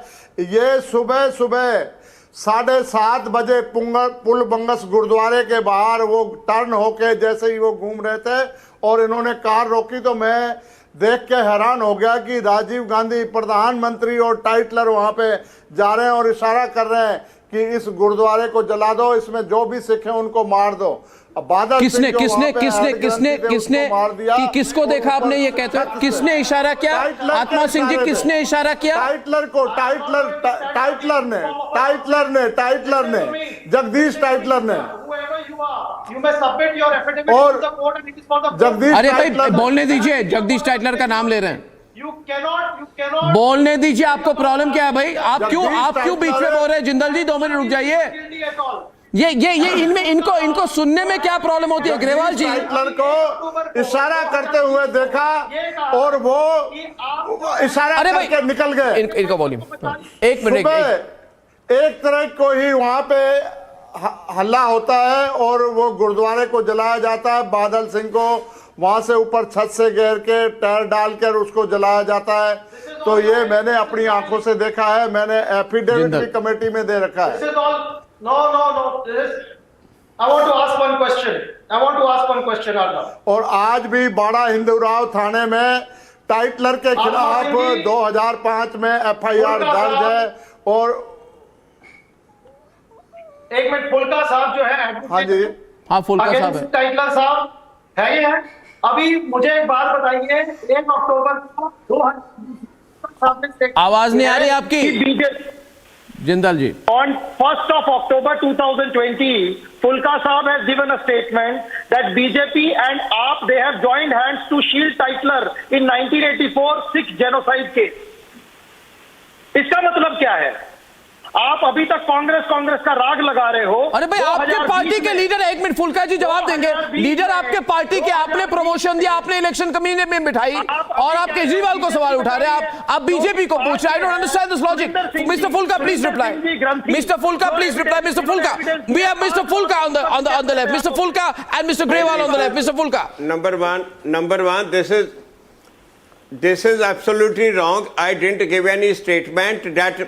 ये सुबह 7:30 बजे पुल बंगस गुरुद्वारे के बाहर वो टर्न होके जैसे ही वो घूम रहे थे और इन्होंने कार रोकी, तो मैं देख के हैरान हो गया कि राजीव गांधी प्रधानमंत्री और टाइटलर वहां पे जा रहे हैं और इशारा कर रहे हैं कि इस गुरुद्वारे को जला दो, इसमें जो भी सिख हैं उनको मार दो। अब बादल किसने किसको देखा आपने, ये कहते हो किसने इशारा किया? आत्मा सिंह जी, किसने इशारा किया? टाइटलर ने जगदीश टाइटलर ने। और जगदीश, अरे भाई बोलने दीजिए, जगदीश टाइटलर का नाम ले रहे हैं, बोलने दीजिए। आपको प्रॉब्लम क्या है भाई? आप क्यों बीच में बोल रहे हैं? जिंदल जी 2 मिनट रुक जाइए। ये इनमें इनको सुनने में क्या प्रॉब्लम होती है? ग्रेवाल जी, टाइटलर को इशारा करते हुए देखा और वो इशारा करके निकल गए। इनको बोलिए, एक मिनट। एक तरह को ही वहां पे हल्ला होता है और वो गुरुद्वारे को जलाया जाता है। बादल सिंह को वहां से ऊपर छत से घेर के टायर डालकर उसको जलाया जाता है। तो ये मैंने अपनी आंखों से देखा है, मैंने एफिडेविट भी कमेटी में दे रखा है। No. I want to ask one question, Arnav. और आज भी बाड़ा हिंदूराव थाने में टाइटलर के खिलाफ 2005 में एफआईआर दर्ज है। और एक मिनट, फुल्का साहब जो है, हाँ जी, हाँ फुल्का साहब है, टाइटलर साहब है ये है। अभी मुझे एक बात बताइए, 1 अक्टूबर को 2000 आवाज नहीं आ रही आपकी जिंदल जी। On 1st of October 2020, Fulka Saab has given a statement that BJP and AAP, they have joined hands to shield Tytler in 1984 Sikh genocide case. इसका मतलब क्या है? आप अभी तक कांग्रेस का राग लगा रहे हो। अरे भाई, आपके पार्टी के लीडर, एक मिनट फुल्का जी जवाब देंगे। लीडर आपके पार्टी के, आपने प्रमोशन दिया, आपने इलेक्शन कमीशन में बिठाई और आप केजरीवाल को सवाल उठा रहे हैं। आप बीजेपी को पूछ रहे हैं। I don't understand this logic. Mister फुल्का प्लीज रिप्लाई। मिस्टर फुल्का प्लीज रिप्लाई। मिस्टर फुल्का, वी हैव मिस्टर फुल्का ऑन द लेफ्ट, मिस्टर फुल्का and mister Grewal on the left. Mister फुल्का, number one, this is absolutely wrong. I didn't give any statement that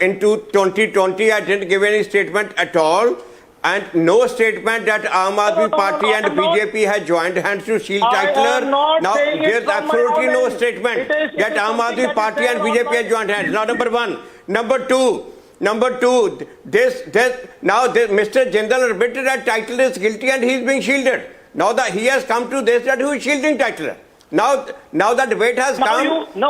in 2020 I didn't give any statement at all, and no statement that Aam Aadmi Party and BJP has joined hands to shield Tytler. Now there's absolutely no statement that Aam Aadmi Party and BJP has joined hands. Now number one. Number two, Mr. Jindal admitted that Tytler is guilty and he is being shielded. Now that he has come to this, that who is shielding Tytler. Now the debate has come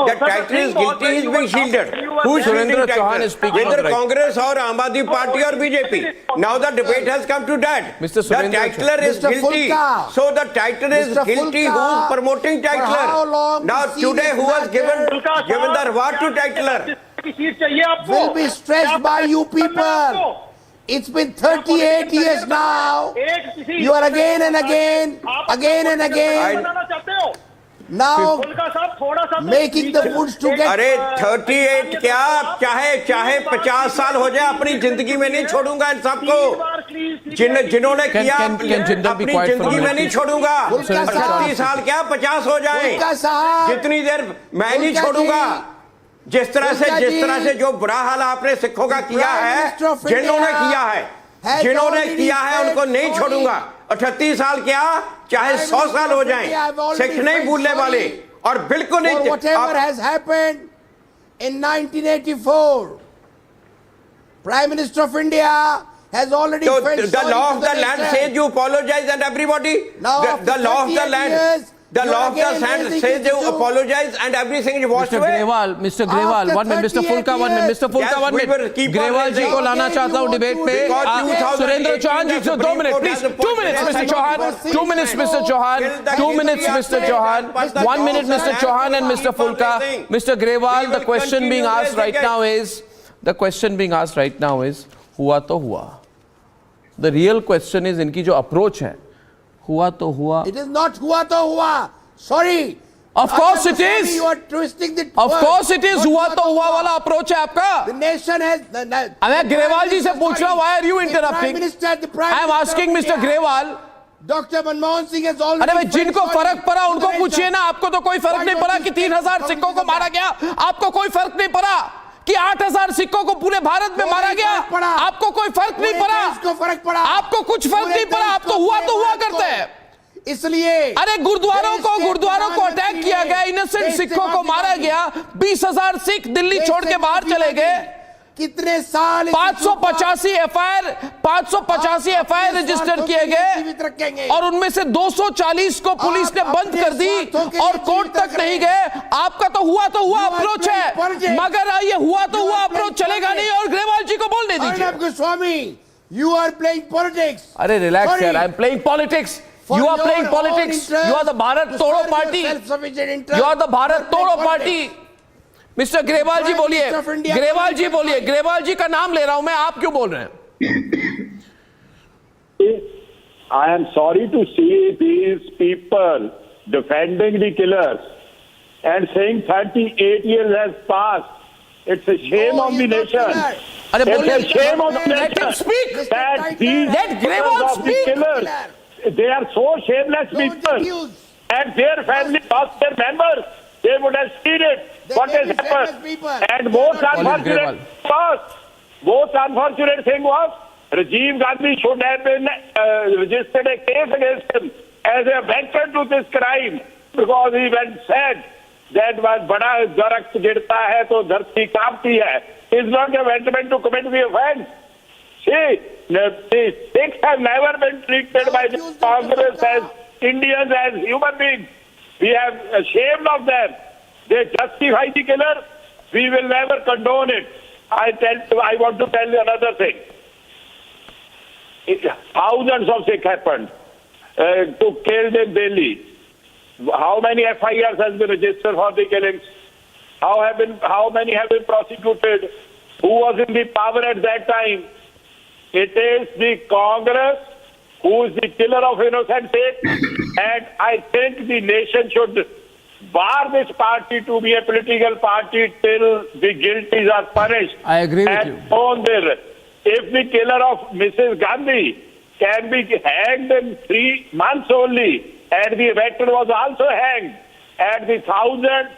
that Tytler is guilty, he is being shielded. Who is shielding Tytler? Whether Congress or Aam Aadmi Party or BJP. Now the debate has come to that. The Tytler is guilty. So the Tytler is guilty. Who is promoting Tytler? Now today who has given the reward to Tytler? Will be stressed by you people. It's been 38 years now. You are again and again. Now making the foods to get. अरे 38 क्या, चाहे 50 साल हो जाए, अपनी जिंदगी में नहीं छोड़ूंगा इन सबको। जिन्होंने किया अपनी जिंदगी में नहीं छोड़ूगा। 38 साल क्या, 50 हो जाए, जितनी देर मैं नहीं छोड़ूंगा। जिस तरह से जो बुरा हाल आपने सिखों का किया है, जिन्होंने किया है उनको नहीं छोड़ूंगा। 38 साल क्या, चाहे 100 साल हो जाएं, सिख नहीं भूलने वाले। और बिल्कुल नहीं, whatever has happened, in 1984. Prime Minister of India has already So felt the sorry law to of the land nation. says you apologize and everybody. Now The law of the 38 land. years, The you law are of the again land raising says this you issue. apologize and everything is washed Mr. away. Grewal, Mr. Grewal, After 1 minute, Mr. 38 Fulka, 1 minute, Mr. Fulka, Yes, 1 we will minute. keep on Grewal ji raising. को लाना Again, चाहता हूँ you want debate to पे. because 2018 Surendra Chauhan ji, the 2 Supreme minutes, Court please. has 2 minutes, appointed Mr. us Chauhan. for 2 minutes, Mr. Chauhan. Till the 2 minutes, history Mr. of Chauhan. but the 1 minute, law of the Mr. land Chauhan and will Mr. keep on Fulka. raising. Mr. We Grewal, will the question being continue asked right raising now it. is, the question being asked right now is, हुआ तो हुआ. The real question is, इनकी जो approach है, हुआ तो हुआ. It is not hua to hua. Sorry. Of course it Sorry, is. You are twisting the Of word. course it is. Not हुआ hua तो to हुआ hua. वाला approach है आपका. The nation has. मैं ग्रेवाल जी से पूछ रहा हूँ, why are you interrupting? I am asking Mr. Grewal. Dr. Manmohan Singh has already. अरे भाई जिनको फर्क पड़ा उनको पूछिए ना. आपको तो कोई फर्क नहीं पड़ा कि 3000 सिखों को मारा गया. आपको कोई फर्क नहीं पड़ा कि 8000 सिखों को पूरे भारत में मारा गया. आपको कोई फर्क नहीं पड़ा. आपको कुछ फर्क नहीं पड़ा. आप तो हुआ करते हैं. इसलिए अरे गुरुद्वारों को अटैक किया गया. इनोसेंट सिखों को मारा गया. 20,000 सिख दिल्ली छोड़ के बाहर चले गए. कितने साल 585 एफआईआर रजिस्टर किए गए और उनमें से 240 को पुलिस ने बंद कर दी और कोर्ट तक नहीं गए. आपका तो हुआ अप्रोच है, मगर ये हुआ तो हुआ अप्रोच चलेगा नहीं. और ग्रेवाल जी को बोलने दीजिए. Goswami, you are playing politics. अरे रिलैक्स यार, I am playing politics. You are playing politics. You are the Bharat Todo Party. You are the Bharat Todo Party. Mister Grewal ji बोलिए. ग्रेवाल जी का नाम ले रहा हूं मैं, आप क्यों बोल रहे हैं? I am sorry to see these people defending the killers and saying 38 years has passed. It's a shame on the nation. It's a shame on the nation. Let him speak. That these Let Grewal of the speak. killers, they are so shameless people, and their family lost their members. They would have seen it. What has happened? And most unfortunate thing was, Rajiv Gandhi should have been registered a case against him as a veteran to this crime, because he went said that when बड़ा दरख्त गिरता है तो धरती कांपती है. He is not a veteran to commit the offense. See, the Sikhs have never been treated by the Congress as Indians, as human beings. We have ashamed of them. They justify the killer. We will never condone it. I want to tell you another thing. Thousands of Sikhs happened to killed in Delhi. How many FIRs has been registered for the killings? How many have been prosecuted? Who was in the power at that time? It is the Congress who is the killer of innocent Sikhs, and I think the nation should bar this party to be a political party till the guilties are punished. I agree with you. On there, if the killer of Mrs. Gandhi can be hanged in 3 months only, and the veteran was also hanged, and the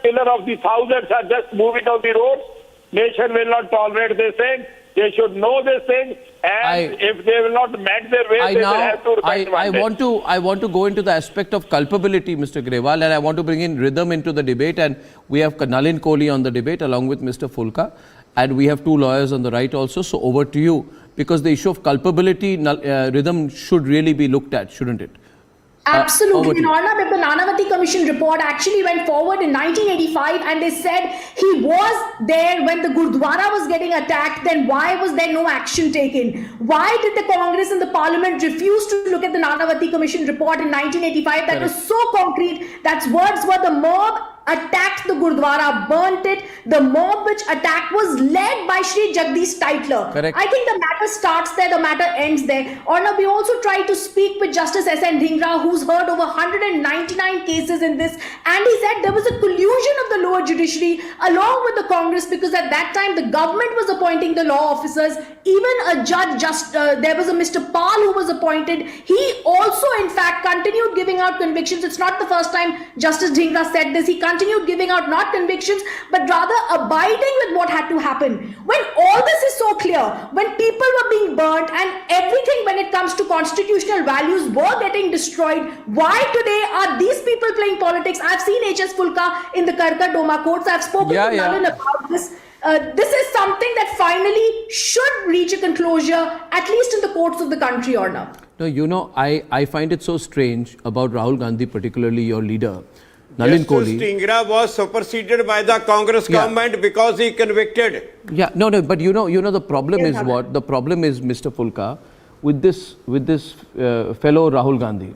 killer of the thousands are just moving on the roads, nation will not tolerate this thing. They should know this thing, and if they will not mend their ways, they will have to repent one day. I want to go into the aspect of culpability, Mr. Grewal, and I want to bring in rhythm into the debate. And we have Nalin Kohli on the debate along with Mr. Fulka, and we have 2 lawyers on the right also. So over to you, because the issue of culpability, rhythm should really be looked at, shouldn't it? Absolutely. Arnab, if the Nanavati Commission report actually went forward in 1985 and they said he was there when the Gurdwara was getting attacked, then why was there no action taken? Why did the Congress and the Parliament refuse to look at the Nanavati Commission report in 1985 that was so concrete? That's words were the mob attacked the Gurdwara, burnt it. The mob which attacked was led by Shri Jagdish Tytler. Correct. I think the matter starts there, the matter ends there. Arnab, we also tried to speak with Justice S.N. Dhingra, who's heard over 199 cases in this, and he said there was a collusion of the lower judiciary along with the Congress, because at that time the government was appointing the law officers. Even a judge, there was a Mr. Pal who was appointed. He also in fact continued giving out convictions. It's not the first time Justice Dhingra said this. He continued giving out not convictions, but rather abiding with what had to happen. When all this is so clear, when people were being burnt and everything when it comes to constitutional values were getting destroyed, why today are these people playing politics? I've seen H.S. Fulka in the Karka Doma courts. I've spoken to Nalin about this. This is something that finally should reach a closure, at least in the courts of the country, Arnab. No, you know, I find it so strange about Rahul Gandhi, particularly your leader, Nalin Kohli. Justice Dhingra was superseded by the Congress government because he convicted. Yeah, no, but you know, the problem is what? The problem is, Mr. Fulka, with this fellow Rahul Gandhi.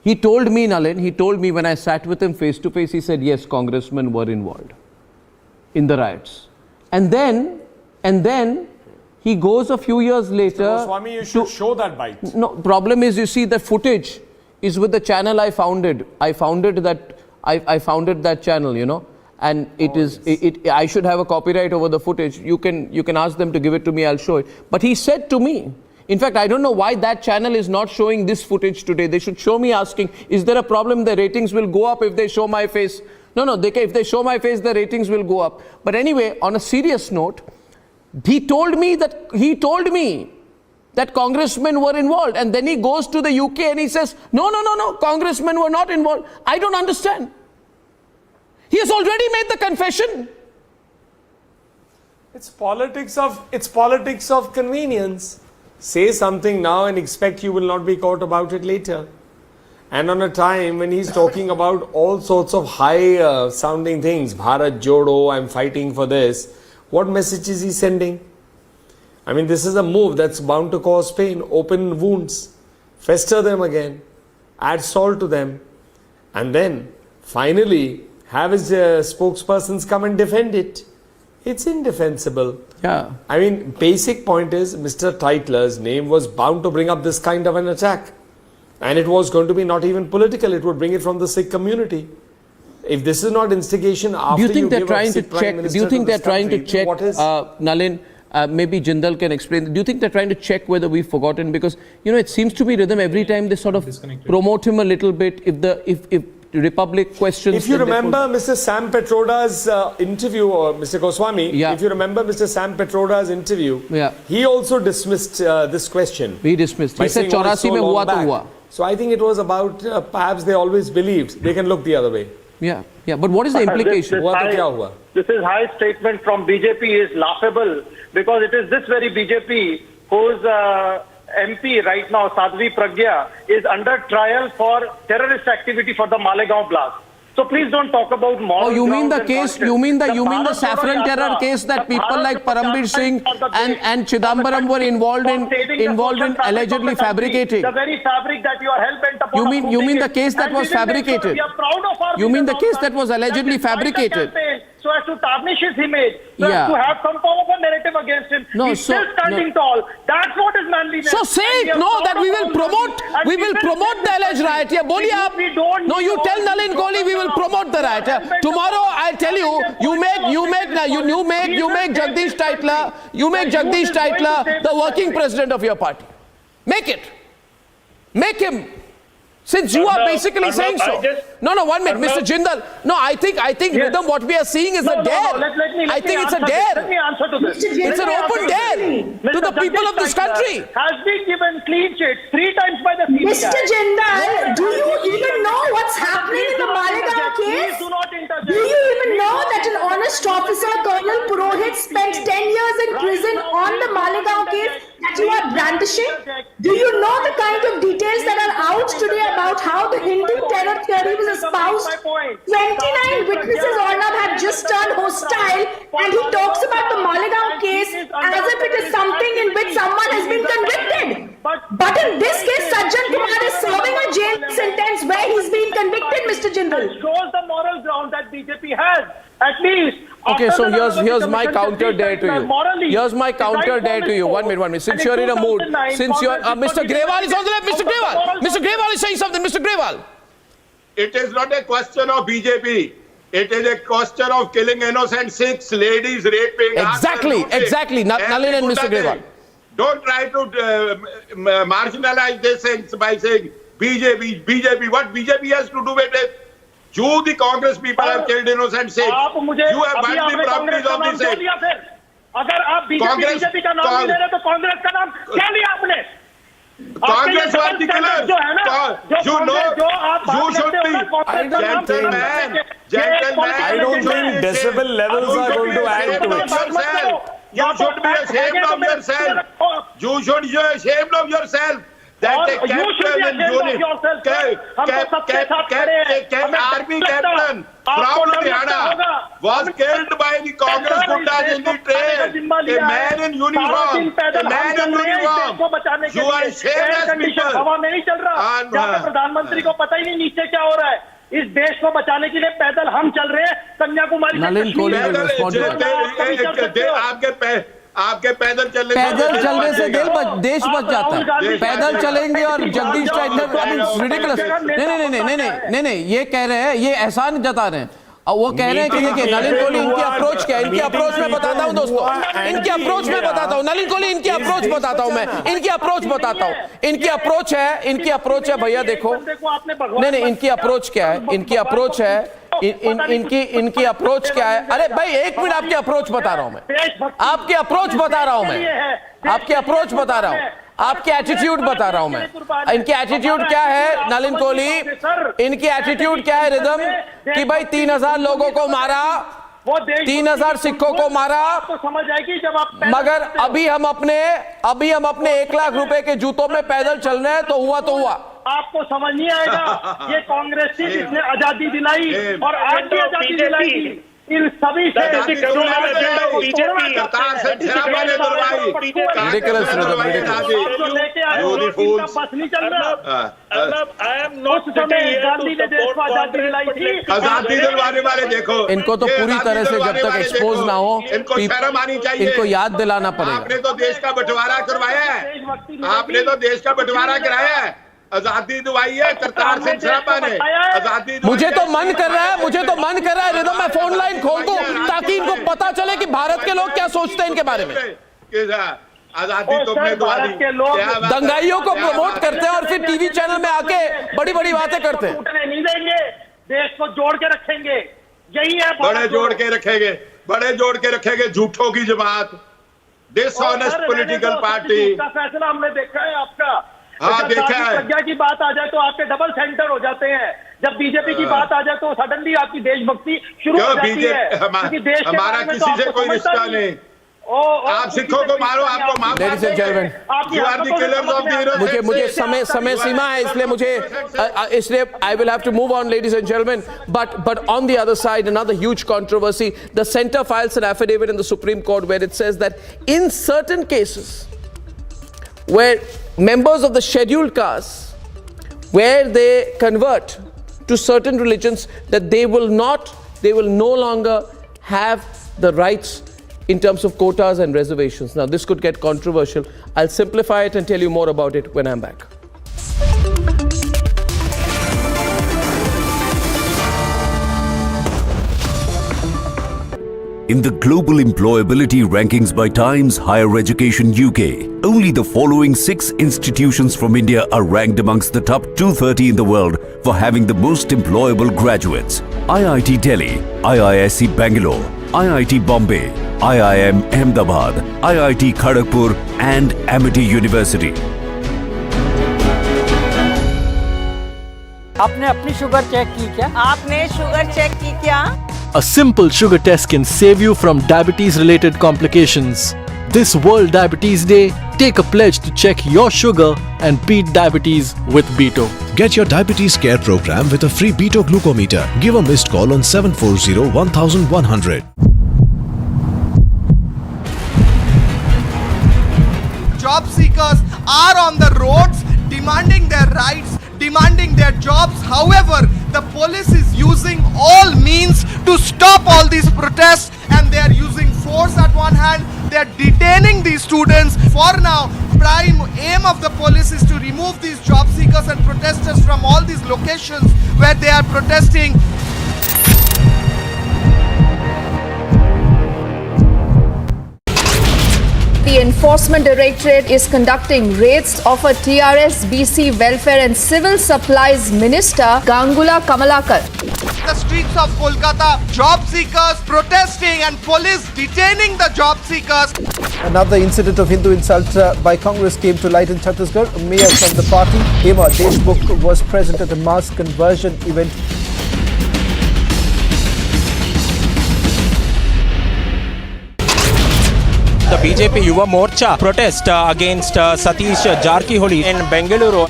He told me, Nalin, when I sat with him face to face, he said, yes, congressmen were involved in the riots. And then he goes a few years later. Mr. Goswami, you should show that bite. No, problem is, you see, the footage is with the channel I founded. I founded that channel, you know, and I should have a copyright over the footage. You can ask them to give it to me, I'll show it. But he said to me, in fact, I don't know why that channel is not showing this footage today. They should show me asking, is there a problem? The ratings will go up if they show my face. No, if they show my face, the ratings will go up. But anyway, on a serious note, he told me that congressmen were involved. And then he goes to the UK and he says, no, congressmen were not involved. I don't understand. He has already made the confession. It's politics of convenience. Say something now and expect you will not be caught about it later. And on a time when he's talking about all sorts of high sounding things, Bharat Jodo, I'm fighting for this, what message is he sending? I mean, this is a move that's bound to cause pain, open wounds, fester them again, add salt to them, and then finally have his spokespersons come and defend it. It's indefensible. Yeah. I mean, basic point is Mr. Tytler's name was bound to bring up this kind of an attack. And it was going to be not even political, it would bring it from the Sikh community. If this is not instigation after do you think they're trying to check, Nalin, maybe Jindal can explain, do you think they're trying to check whether we've forgotten? Because, you know, it seems to be rhythm every time they sort of promote him a little bit. If Republic questions... If you remember Mr. Sam Petroda's interview, or Mr. Goswami, if you remember Mr. Sam Petroda's interview, he also dismissed this question. He dismissed. He said, 84 mein hua to hua. So I think it was about, perhaps they always believed they can look the other way. Yeah, but what is the implication? This is high statement from BJP is laughable, because it is this very BJP whose MP right now, Sadhvi Pragya, is under trial for terrorist activity for the Malegaon blast. So please don't talk about moral. Oh, you mean the case? You mean the saffron terror case that people like Parambir Singh and Chidambaram were involved in allegedly fabricating? The very fabric that you are hell-bent upon. You mean the case that was fabricated? We are proud of our. You mean the case that was allegedly fabricated? So as to tarnish his image, so as to have some form of a narrative against him. He's still standing tall. That's what is manliness. So say it, that we will promote the alleged riot. Yeah, boliye aap. No, you tell Nalin Kohli we will promote the riot. Tomorrow I'll tell you make Jagdish Tytler the working president of your party. Make him. Since you are basically saying so. No, 1 minute, Mr. Jindal. No, I think Rhythm, what we are seeing is a dare. I think it's a dare. Let me answer to this. It's an open dare to the people of this country. Has been given clean sheet 3 times by the CBI. Mr. Jindal, do you even know what's happening in the Malegaon case? Do you even know that an honest officer, Colonel Purohit, spent 10 years in prison on the Malegaon case that you are brandishing? Do you know the kind of details that are out today about how the Hindu terror theory was espoused? 29 witnesses, Arnab, have just turned hostile, and he talks about the Malegaon case as if it is something in which someone has been convicted. But in this case, Sajjan Kumar is serving a jail sentence where he's been convicted, Mr. Jindal. That shows the moral ground that BJP has, at least. Okay, so here's my counter dare to you. Here's my counter dare to you. 1 minute. Since you're in a mood, since you're Mr. Grewal is on the left. Mr. Grewal is saying something. Mr. Grewal. It is not a question of BJP. It is a question of killing innocent Sikhs, ladies raping. Exactly. Nalin and Mr. Grewal. Don't try to marginalize this by saying BJP. What BJP has to do with it? You, the Congress people, have killed innocent Sikhs. You have burnt the properties of the Sikhs. अगर आप BJP का नाम नहीं ले रहे तो कांग्रेस का नाम क्या लिया आपने? Congress was the killer. जो है ना, You should be gentlemen. I don't think decibel levels are going to add to it. You should be ashamed of yourself. You should be ashamed of yourself. That a captain in unit, army captain from Ludhiana was killed by the Congress Gundas in the train. A man in uniform. A man in uniform. You are shameless people. हवा में नहीं चल रहा। जहाँ पे प्रधानमंत्री को पता ही नहीं नीचे क्या हो रहा है। इस देश को बचाने के लिए पैदल हम चल रहे हैं कन्याकुमारी आपके पैदल चलने से देश बच जाता है। पैदल चलेंगे और जगदीश टाइटलर रिडिकुलस नहीं ये कह रहे हैं, ये एहसान जता रहे हैं और वो कह रहे हैं कि देखिए नलिन कोहली इनकी अप्रोच क्या है। इनकी अप्रोच में बताता हूं दोस्तों, इनकी अप्रोच में बताता हूं। नलिन कोहली इनकी अप्रोच बताता हूं मैं, इनकी अप्रोच बताता हूं। इनकी अप्रोच है भैया देखो, नहीं इनकी अप्रोच क्या है, इनकी अप्रोच है इनकी अप्रोच क्या है। अरे भाई एक मिनट, आपकी अप्रोच बता रहा हूं मैं, आपकी अप्रोच बता रहा हूं मैं, आपकी अप्रोच बता रहा हूं, आपके एटीट्यूड बता रहा हूं मैं। इनकी एटीट्यूड क्या है नलिन कोहली, इनकी एटीट्यूड क्या है रिदम कि भाई 3000 लोगों को मारा, 3000 सिखों को मारा, समझ आएगी जब आप मगर अभी हम अपने 1 लाख रुपए के जूतों में पैदल चल रहे हैं, तो हुआ आपको समझ नहीं आएगा। ये कांग्रेस थी जिसने आजादी दिलाई और आज भी आजादी दिलाई। इन सभी आजादी दिलवाने वाले देखो, इनको तो पूरी तरह से जब तक एक्सपोज ना हो इनको शर्म आनी चाहिए, इनको याद दिलाना पड़ेगा। आपने तो देश का बंटवारा करवाया है, आपने तो देश का बंटवारा कराया है, आजादी दिलवाई है करतार सिंह सराभा ने, आजादी। मुझे तो मन कर रहा है रिदम मैं फोन लाइन खोल दूं ताकि इनको पता चले कि भारत के लोग क्या सोचते हैं इनके बारे में। आजादी तुमने दिलवा दी, दंगाइयों को प्रमोट करते हैं और फिर टीवी चैनल में आके बड़ी बड़ी बातें करते हैं। नहीं देंगे, देश को जोड़ के रखेंगे, यही है। बड़े जोड़ के रखेंगे झूठों की जमात, डिसऑनेस्ट पॉलिटिकल पार्टी का फैसला हमने देखा है आपका। हाँ देखा है। प्रज्ञा की बात आ जाए तो आपके डबल सेंटर हो जाते हैं, जब बीजेपी की बात आ जाए तो सडनली आपकी देशभक्ति शुरू हो जाती है। हमारा किसी से कोई रिश्ता नहीं। आप सिखों को मारो, आपको माफ। लेडीज एंड जेंटलमैन, मुझे समय सीमा है, इसलिए I will have to move on, ladies and gentlemen. But on the other side, another huge controversy. The center files an affidavit in the Supreme Court where it says that in certain cases where members of the scheduled castes, where they convert to certain religions, that they will no longer have the rights in terms of quotas and reservations. Now, this could get controversial. I'll simplify it and tell you more about it when I'm back. In the global employability rankings by Times Higher Education UK, only the following 6 institutions from India are ranked amongst the top 230 in the world for having the most employable graduates. IIT Delhi, IISc Bangalore, IIT Bombay, IIM Ahmedabad, IIT Kharagpur and Amity University. आपने अपनी sugar check की क्या? आपने sugar check की क्या? A simple sugar test can save you from diabetes-related complications. This World Diabetes Day, take a pledge to check your sugar and beat diabetes with Beto. Get your diabetes care program with a free Beto glucometer. Give a missed call on 740-1100. Job seekers are on the roads demanding their rights, demanding their jobs. However, the police is using all means to stop all these protests, and they are using force at one hand. They are detaining these students. For now, prime aim of the police is to remove these job seekers and protesters from all these locations where they are protesting. The Enforcement Directorate is conducting raids of a TRS, BC Welfare and Civil Supplies Minister, Gangula Kamalakar. The streets of Kolkata, job seekers protesting and police detaining the job seekers. Another incident of Hindu insult by Congress came to light in Chhattisgarh. A mayor from the party, Hema Deshmukh, was present at a mass conversion event. The BJP Yuva Morcha protest against Satish Jarkiholi in Bengaluru.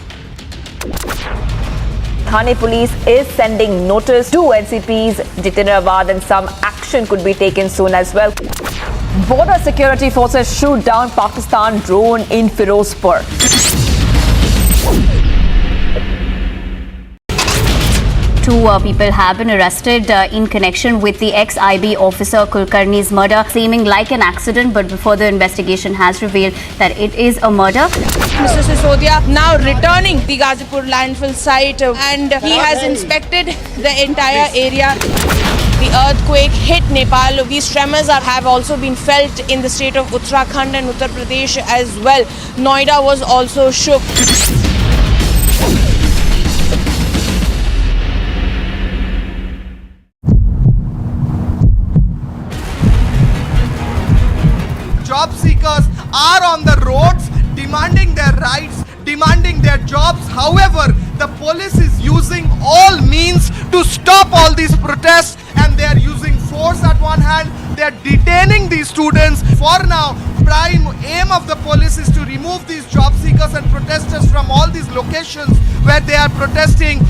Thane police is sending notice to NCPs Jitendra and some action could be taken soon as well. Border security forces shoot down Pakistan drone in Firozpur. Two people have been arrested in connection with the ex-IB officer Kulkarni's murder, seeming like an accident, but before the investigation has revealed that it is a murder. Mr. Sisodia now returning the Ghazipur landfill site and he has inspected the entire area. The earthquake hit Nepal. These tremors have also been felt in the state of Uttarakhand and Uttar Pradesh as well. Noida was also shook. Job seekers are on the roads demanding their rights, demanding their jobs. However, the police is using all means to stop all these protests, and they are using force at one hand. They are detaining these students. For now, prime aim of the police is to remove these job seekers and protesters from all these locations where they are protesting.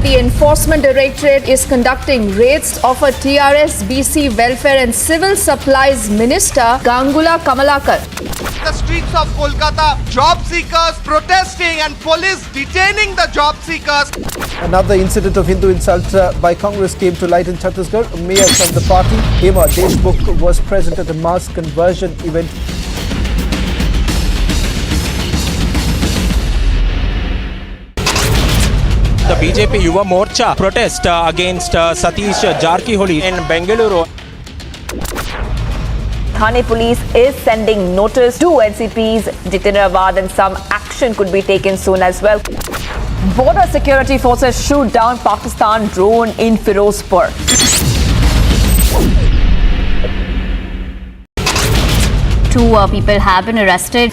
The Enforcement Directorate is conducting raids of a TRS, BC Welfare and Civil Supplies Minister, Gangula Kamalakar. The streets of Kolkata, job seekers protesting and police detaining the job seekers. Another incident of Hindu insult by Congress came to light in Chhattisgarh. A mayor from the party, Hema Deshmukh, was present at a mass conversion event. The BJP Yuva Morcha protest against Satish Jarkiholi in Bengaluru. Thane police is sending notice to NCPs Jitendra and some action could be taken soon as well. Border security forces shoot down Pakistan drone in Firozpur. Two people have been arrested.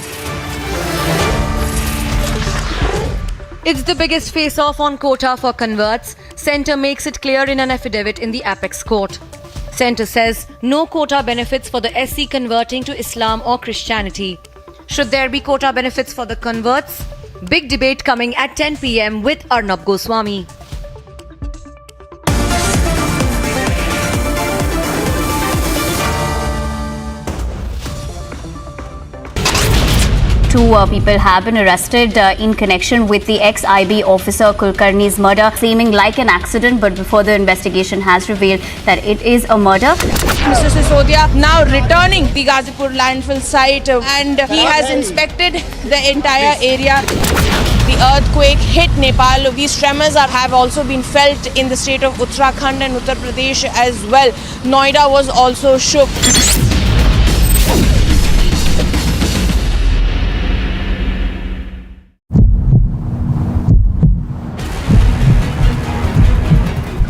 It's the biggest face-off on quota for converts. Centre makes it clear in an affidavit in the Apex Court. Centre says no quota benefits for the SC converting to Islam or Christianity. Should there be quota benefits for the converts? Big debate coming at 10 p.m. with Arnab Goswami. Two people have been arrested in connection with the ex-IB officer Kulkarni's murder, seeming like an accident, but before the investigation has revealed that it is a murder. Mr. Sisodia now returning the Ghazipur landfill site and he has inspected the entire area. The earthquake hit Nepal. These tremors have also been felt in the state of Uttarakhand and Uttar Pradesh as well. Noida was also shook.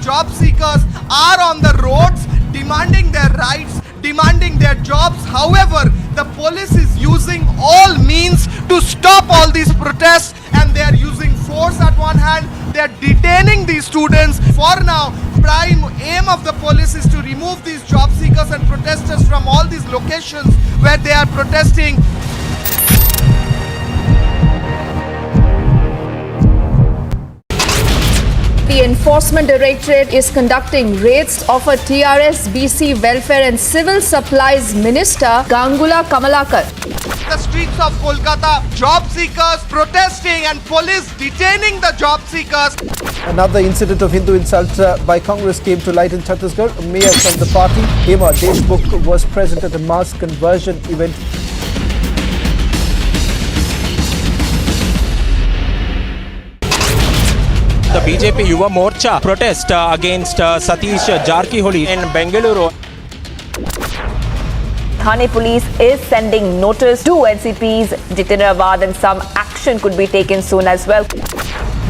Job seekers are on the roads demanding their rights, demanding their jobs. However, the police is using all means to stop all these protests, and they are using force at one hand. They are detaining these students. For now, prime aim of the police is to remove these job seekers and protesters from all these locations where they are protesting. The Enforcement Directorate is conducting raids of a TRS, BC Welfare and Civil Supplies Minister, Gangula Kamalakar. The streets of Kolkata, job seekers protesting and police detaining the job seekers. Another incident of Hindu insult by Congress came to light in Chhattisgarh. A mayor from the party, Hema Deshmukh, was present at a mass conversion event. The BJP Yuva Morcha protest against Satish Jarkiholi in Bengaluru. Thane police is sending notice to NCPs Jitendra Awad and some action could be taken soon as well.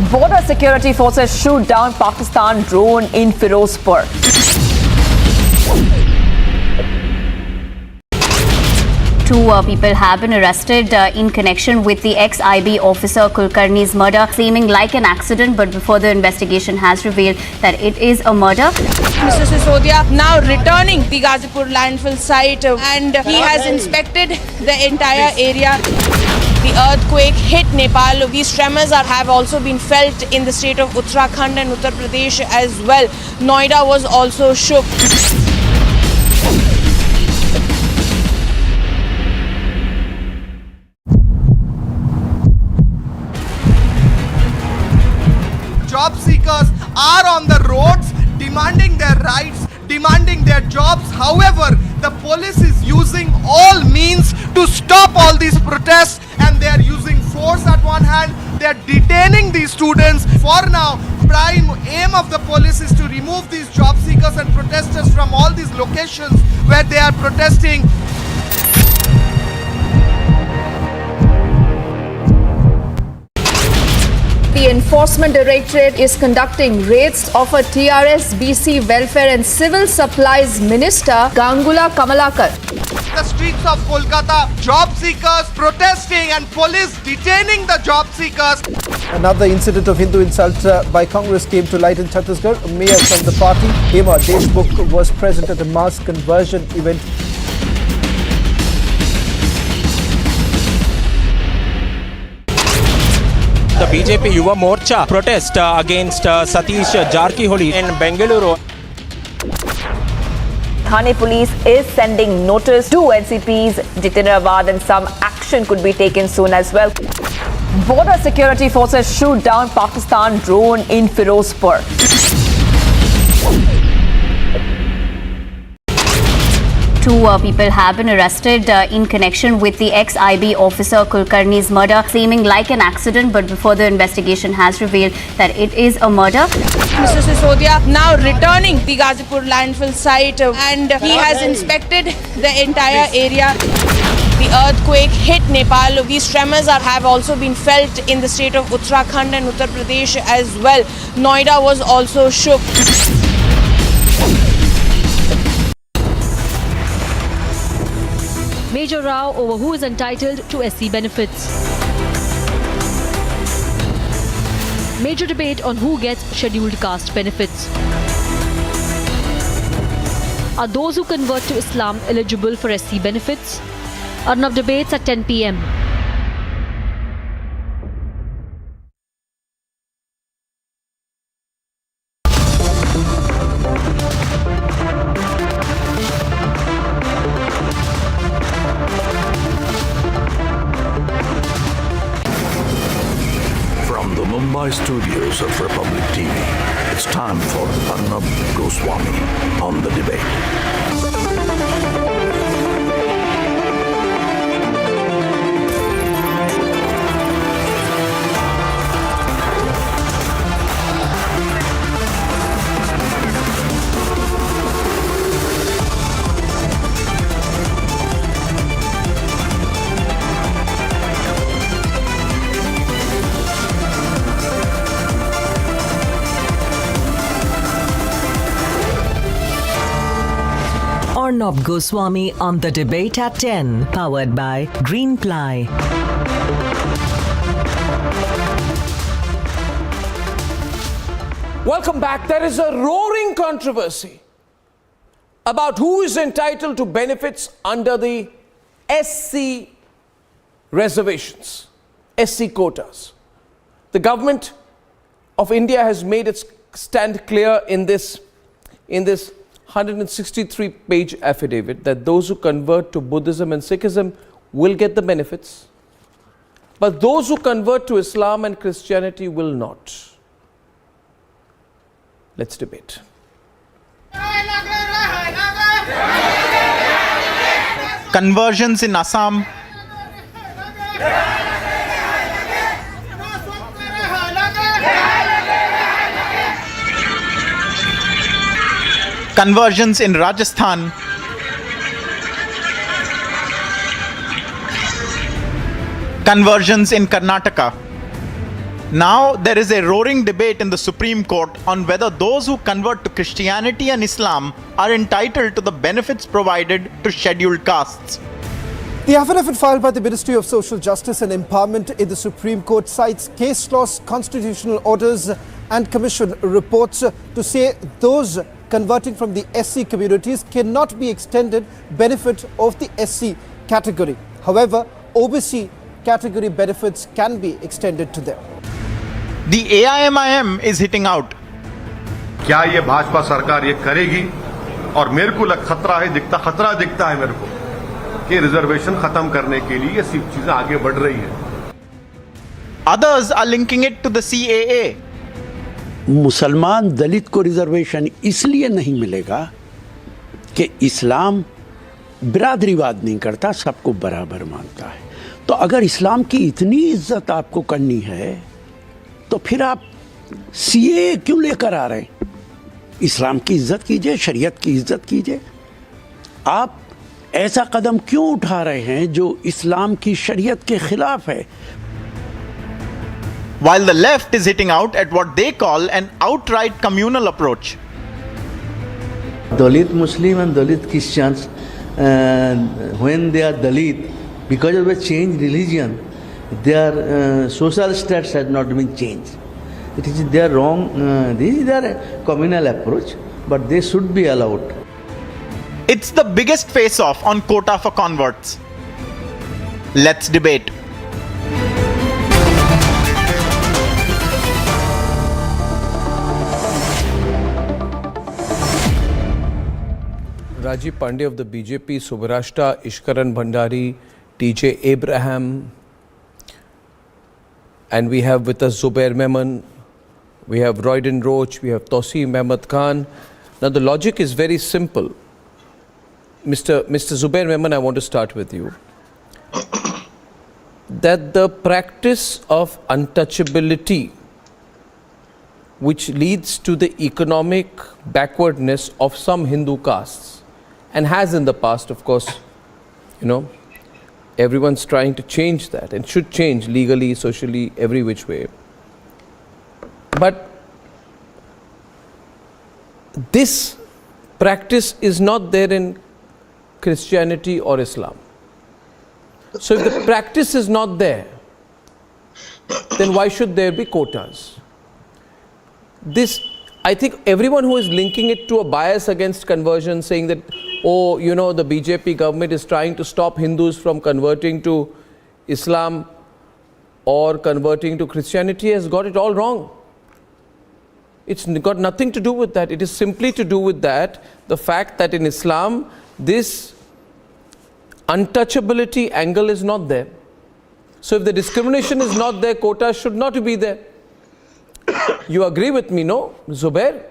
Border security forces shoot down Pakistan drone in Firozpur. Two people have been arrested in connection with the ex-IB officer Kulkarni's murder, seeming like an accident, but before the investigation has revealed that it is a murder. Mr. Sisodia now returning the Ghazipur landfill site and he has inspected the entire area. The earthquake hit Nepal. These tremors have also been felt in the state of Uttarakhand and Uttar Pradesh as well. Noida was also shook. Job seekers are on the roads demanding their rights, demanding their jobs. However, the police is using all means to stop all these protests, and they are using force at one hand. They are detaining these students. For now, prime aim of the police is to remove these job seekers and protesters from all these locations where they are protesting. The Enforcement Directorate is conducting raids of a TRS BC Welfare and Civil Supplies Minister, Gangula Kamalakar. The streets of Kolkata, job seekers protesting and police detaining the job seekers. Another incident of Hindu insult by Congress came to light in Chhattisgarh. A mayor from the party, Hema Deshmukh, was present at a mass conversion event. The BJP Yuva Morcha protest against Satish Jarkiholi in Bengaluru. Thane police is sending notice to NCPs Jitendra Awad and some action could be taken soon as well. Border security forces shoot down Pakistan drone in Firozpur. Two people have been arrested in connection with the ex-IB officer Kulkarni's murder, seeming like an accident, but before the investigation has revealed that it is a murder. Mr. Sisodia now returning the Ghazipur landfill site and he has inspected the entire area. The earthquake hit Nepal. These tremors have also been felt in the state of Uttarakhand and Uttar Pradesh as well. Noida was also shook. Major row over who is entitled to SC benefits. Major debate on who gets scheduled caste benefits. Are those who convert to Islam eligible for SC benefits? Arnav debates at 10 p.m. Mumbai studios of Republic TV, it's time for Arnab Goswami on the debate. Arnab Goswami on the debate at 10, powered by Greenply. Welcome back. There is a roaring controversy about who is entitled to benefits under the SC reservations, SC quotas. The government of India has made its stand clear in this 163-page affidavit that those who convert to Buddhism and Sikhism will get the benefits, but those who convert to Islam and Christianity will not. Let's debate. Conversions in Assam. conversions in Rajasthan, conversions in Karnataka. Now there is a roaring debate in the Supreme Court on whether those who convert to Christianity and Islam are entitled to the benefits provided to scheduled castes. The affidavit filed by the Ministry of Social Justice and Empowerment in the Supreme Court cites case laws, constitutional orders and commission reports to say those converting from the SC communities cannot be extended benefit of the SC category. However, OBC category benefits can be extended to them. The AIMIM is hitting out. क्या ये भाजपा सरकार ये करेगी? और मेरे को खतरा दिखता है मेरे को कि रिजर्वेशन खत्म करने के लिए ये सब चीजें आगे बढ़ रही है. Others are linking it to the CAA. मुसलमान दलित को रिजर्वेशन इसलिए नहीं मिलेगा कि इस्लाम बिरादरीवाद नहीं करता, सबको बराबर मानता है. तो अगर इस्लाम की इतनी इज्जत आपको करनी है तो फिर आप सीएए क्यों लेकर आ रहे हैं? इस्लाम की इज्जत कीजिए, शरीयत की इज्जत कीजिए. आप ऐसा कदम क्यों उठा रहे हैं जो इस्लाम की शरीयत के खिलाफ है? While the left is hitting out at what they call an outright communal approach. Dalit Muslim and Dalit Christians, when they are Dalit, because of the changed religion, their social status has not been changed. It is their wrong, this is their communal approach, but they should be allowed. It's the biggest face-off on quota for converts. Let's debate. Rajiv Pandey of the BJP, Subhrashta, Ishkaran Bhandari, TJ Abraham, and we have with us Zubair Memon, we have Royden Roach, we have Tosim Ahmed Khan. Now the logic is very simple. Mr. Zubair Memon, I want to start with you. That the practice of untouchability, which leads to the economic backwardness of some Hindu castes, and has in the past, of course, everyone's trying to change that and should change legally, socially, every which way. But this practice is not there in Christianity or Islam. So if the practice is not there, then why should there be quotas? I think everyone who is linking it to a bias against conversion, saying that, the BJP government is trying to stop Hindus from converting to Islam or converting to Christianity, has got it all wrong. It's got nothing to do with that. It is simply to do with that, the fact that in Islam, this untouchability angle is not there. So if the discrimination is not there, quotas should not be there. You agree with me, no, Zubair?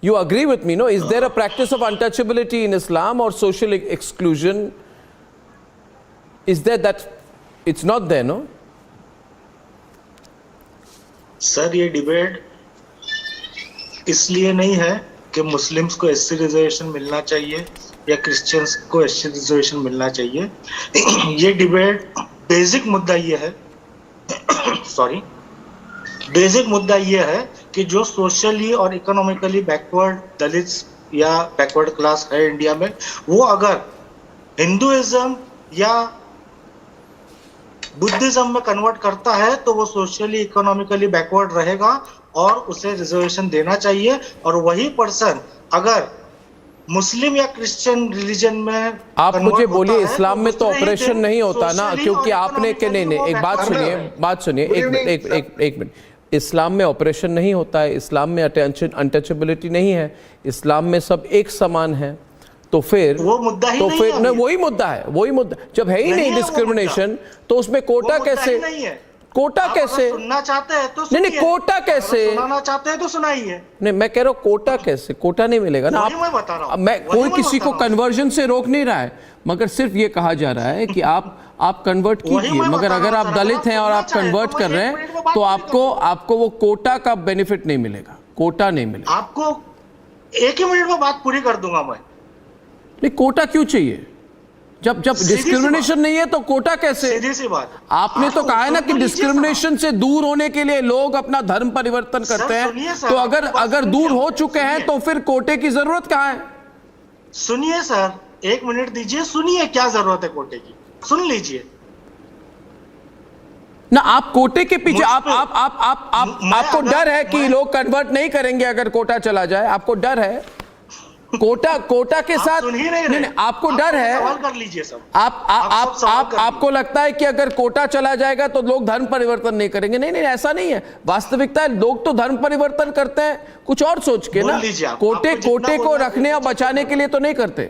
You agree with me, no? Is there a practice of untouchability in Islam or social exclusion? Is there that? It's not there, no? Sir ये debate इसलिए नहीं है कि Muslims को SC reservation मिलना चाहिए या Christians को एससी रिजर्वेशन मिलना चाहिए. ये डिबेट बेसिक मुद्दा ये है बेसिक मुद्दा ये है कि जो सोशली और इकोनॉमिकली बैकवर्ड दलित्स या बैकवर्ड क्लास है इंडिया में, वो अगर हिंदुइज्म या बुद्धिज्म में कन्वर्ट करता है तो वो सोशली इकोनॉमिकली बैकवर्ड रहेगा और उसे रिजर्वेशन देना चाहिए. और वही पर्सन अगर मुस्लिम या क्रिश्चियन रिलीजन में आप मुझे बोलिए, इस्लाम में तो ऑपरेशन नहीं होता ना, क्योंकि आपने के नहीं एक बात सुनिए एक मिनट. इस्लाम में ऑपरेशन नहीं होता है, इस्लाम में अनटचेबिलिटी नहीं है, इस्लाम में सब एक समान है. तो फिर वो मुद्दा ही वही मुद्दा जब है ही नहीं डिस्क्रिमिनेशन, तो उसमें कोटा कैसे? कोटा कैसे सुनना चाहते हैं तो नहीं कोटा कैसे सुनाना चाहते हैं तो सुनाइए. नहीं, मैं कह रहा हूँ कोटा कैसे? कोटा नहीं मिलेगा ना. मैं कोई किसी को कन्वर्जन से रोक नहीं रहा है, मगर सिर्फ ये कहा जा रहा है कि आप कन्वर्ट कीजिए, मगर अगर आप दलित हैं और आप कन्वर्ट कर रहे हैं तो आपको वो कोटा का बेनिफिट नहीं मिलेगा. कोटा नहीं मिलेगा. आपको एक ही मिनट में बात पूरी कर दूंगा मैं। नहीं, कोटा क्यों चाहिए? जब डिस्क्रिमिनेशन नहीं है तो कोटा कैसे? सीधी सी बात। आपने तो कहा है ना कि डिस्क्रिमिनेशन से दूर होने के लिए लोग अपना धर्म परिवर्तन करते हैं, तो अगर दूर हो चुके हैं तो फिर कोटे की जरूरत कहाँ है? सुनिए सर, एक मिनट दीजिए, सुनिए क्या जरूरत है कोटे की, सुन लीजिए ना। आप कोटे के पीछे आपको डर है कि लोग कन्वर्ट नहीं करेंगे अगर कोटा चला जाए? आपको डर है? कोटा के साथ नहीं, आपको डर है? सवाल कर लीजिए सब। आपको लगता है कि अगर कोटा चला जाएगा तो लोग धर्म परिवर्तन नहीं करेंगे? नहीं, ऐसा नहीं है। वास्तविकता है लोग तो धर्म परिवर्तन करते हैं कुछ और सोच के ना। कोटे को रखने और बचाने के लिए तो नहीं करते।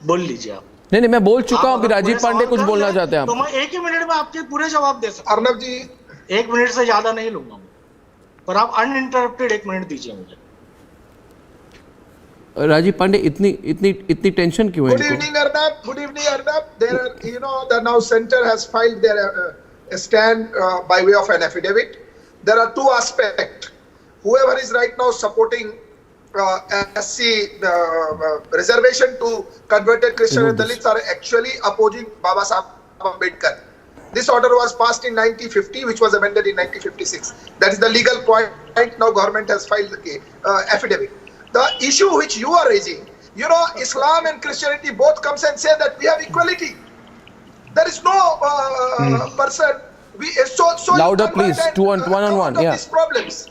बोल लीजिए आप। नहीं, मैं बोल चुका हूं कि राजीव पांडे कुछ बोलना चाहते हैं आप। तो मैं एक ही मिनट में आपके पूरे जवाब दे सकता हूं। अर्नब जी, 1 मिनट से ज्यादा नहीं लूंगा मैं, पर आप अनइंटरप्टेड 1 मिनट दीजिए मुझे। राजीव पांडे, इतनी टेंशन क्यों है? Good evening, Arnab. There are, the now center has filed their stand by way of an affidavit. There are two aspects. Whoever is right now supporting SC reservation to converted Christian and Dalits are actually opposing Baba Sahib Ambedkar. This order was passed in 1950, which was amended in 1956. That is the legal point. Now government has filed the affidavit. The issue which you are raising, Islam and Christianity both comes and say that we have equality. There is no person. Louder, please. One on one. Yeah. These problems.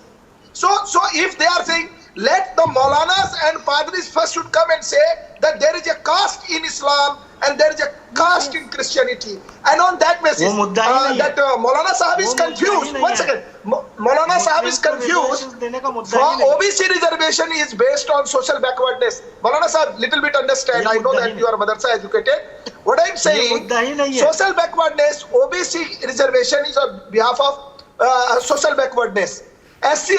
So if they are saying, let the Maulanas and Padris first should come and say that there is a caste in Islam and there is a caste in Christianity, and on that basis, that Maulana Sahib is confused. One second, Maulana Sahib is confused. For OBC reservation is based on social backwardness. Maulana Sahib, little bit understand. I know that you are madrasa educated. What I am saying, social backwardness, OBC reservation is on behalf of social backwardness. SC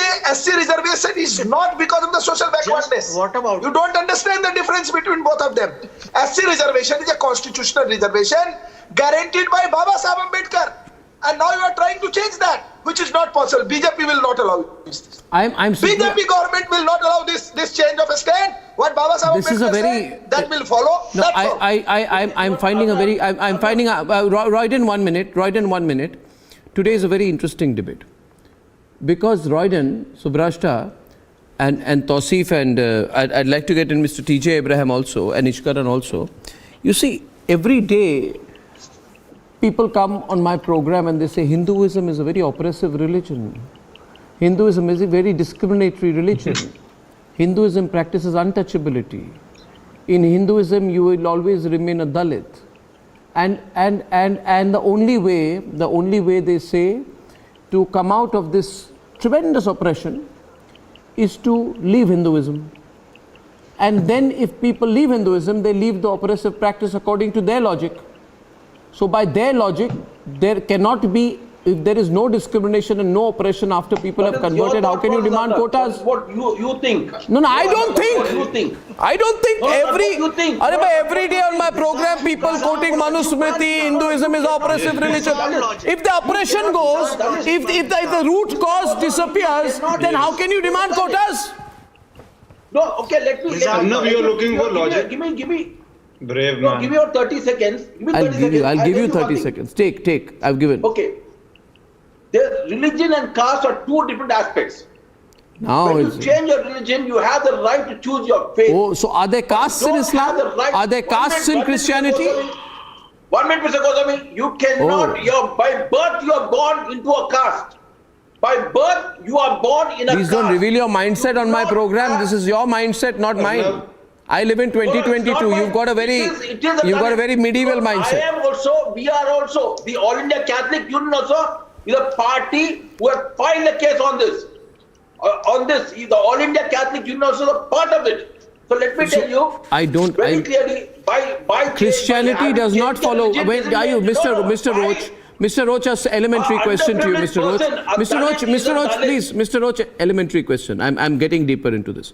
reservation is not because of the social backwardness. What about? You don't understand the difference between both of them. SC reservation is a constitutional reservation guaranteed by Baba Sahib Ambedkar, and now you are trying to change that, which is not possible. BJP will not allow this. BJP government will not allow this change of a stand. What Baba Sahib Ambedkar said, that will follow. No, I'm finding a very. I'm finding a. Royden, 1 minute. Royden, 1 minute. Today is a very interesting debate. Because Royden, Subrashta and Tausif and I'd like to get in Mr. T.J. Abraham also and Ishkaran also. You see, every day people come on my program and they say Hinduism is a very oppressive religion. Hinduism is a very discriminatory religion. Hinduism practices untouchability. In Hinduism you will always remain a Dalit. And the only way they say to come out of this tremendous oppression is to leave Hinduism. And then if people leave Hinduism, they leave the oppressive practice according to their logic. So by their logic, there cannot be, if there is no discrimination and no oppression after people have converted, how can you demand quotas? What you think? No, I don't think. What you think? I don't think you think? every day on my program people quoting Manusmriti, Hinduism is oppressive religion. If the oppression goes, if the root cause disappears, then how can you demand quotas? No, okay, let me. Arnab, you are looking for logic. Give me. Brave man. Give me your 30 seconds. I'll give you 30 seconds. Take. I've given. Okay. Religion and caste are two different aspects. Now when you change your religion, you have the right to choose your faith. Oh, so are there castes in Islam? Are there castes in Christianity? 1 minute, Mr. Goswami. You cannot, by birth you are born into a caste. By birth you are born in a caste. Please don't reveal your mindset on my program. This is your mindset, not mine. I live in 2022. You've got a very medieval mindset. We are also, the All India Catholic Union also is a party who has filed a case on this. The All India Catholic Union also is a part of it. So let me tell you very clearly, by Christianity does not follow. When are you, Mr. Roach? Mr. Roach, has elementary question to you, Mr. Roach. Mr. Roach, please, Mr. Roach, elementary question. I'm getting deeper into this.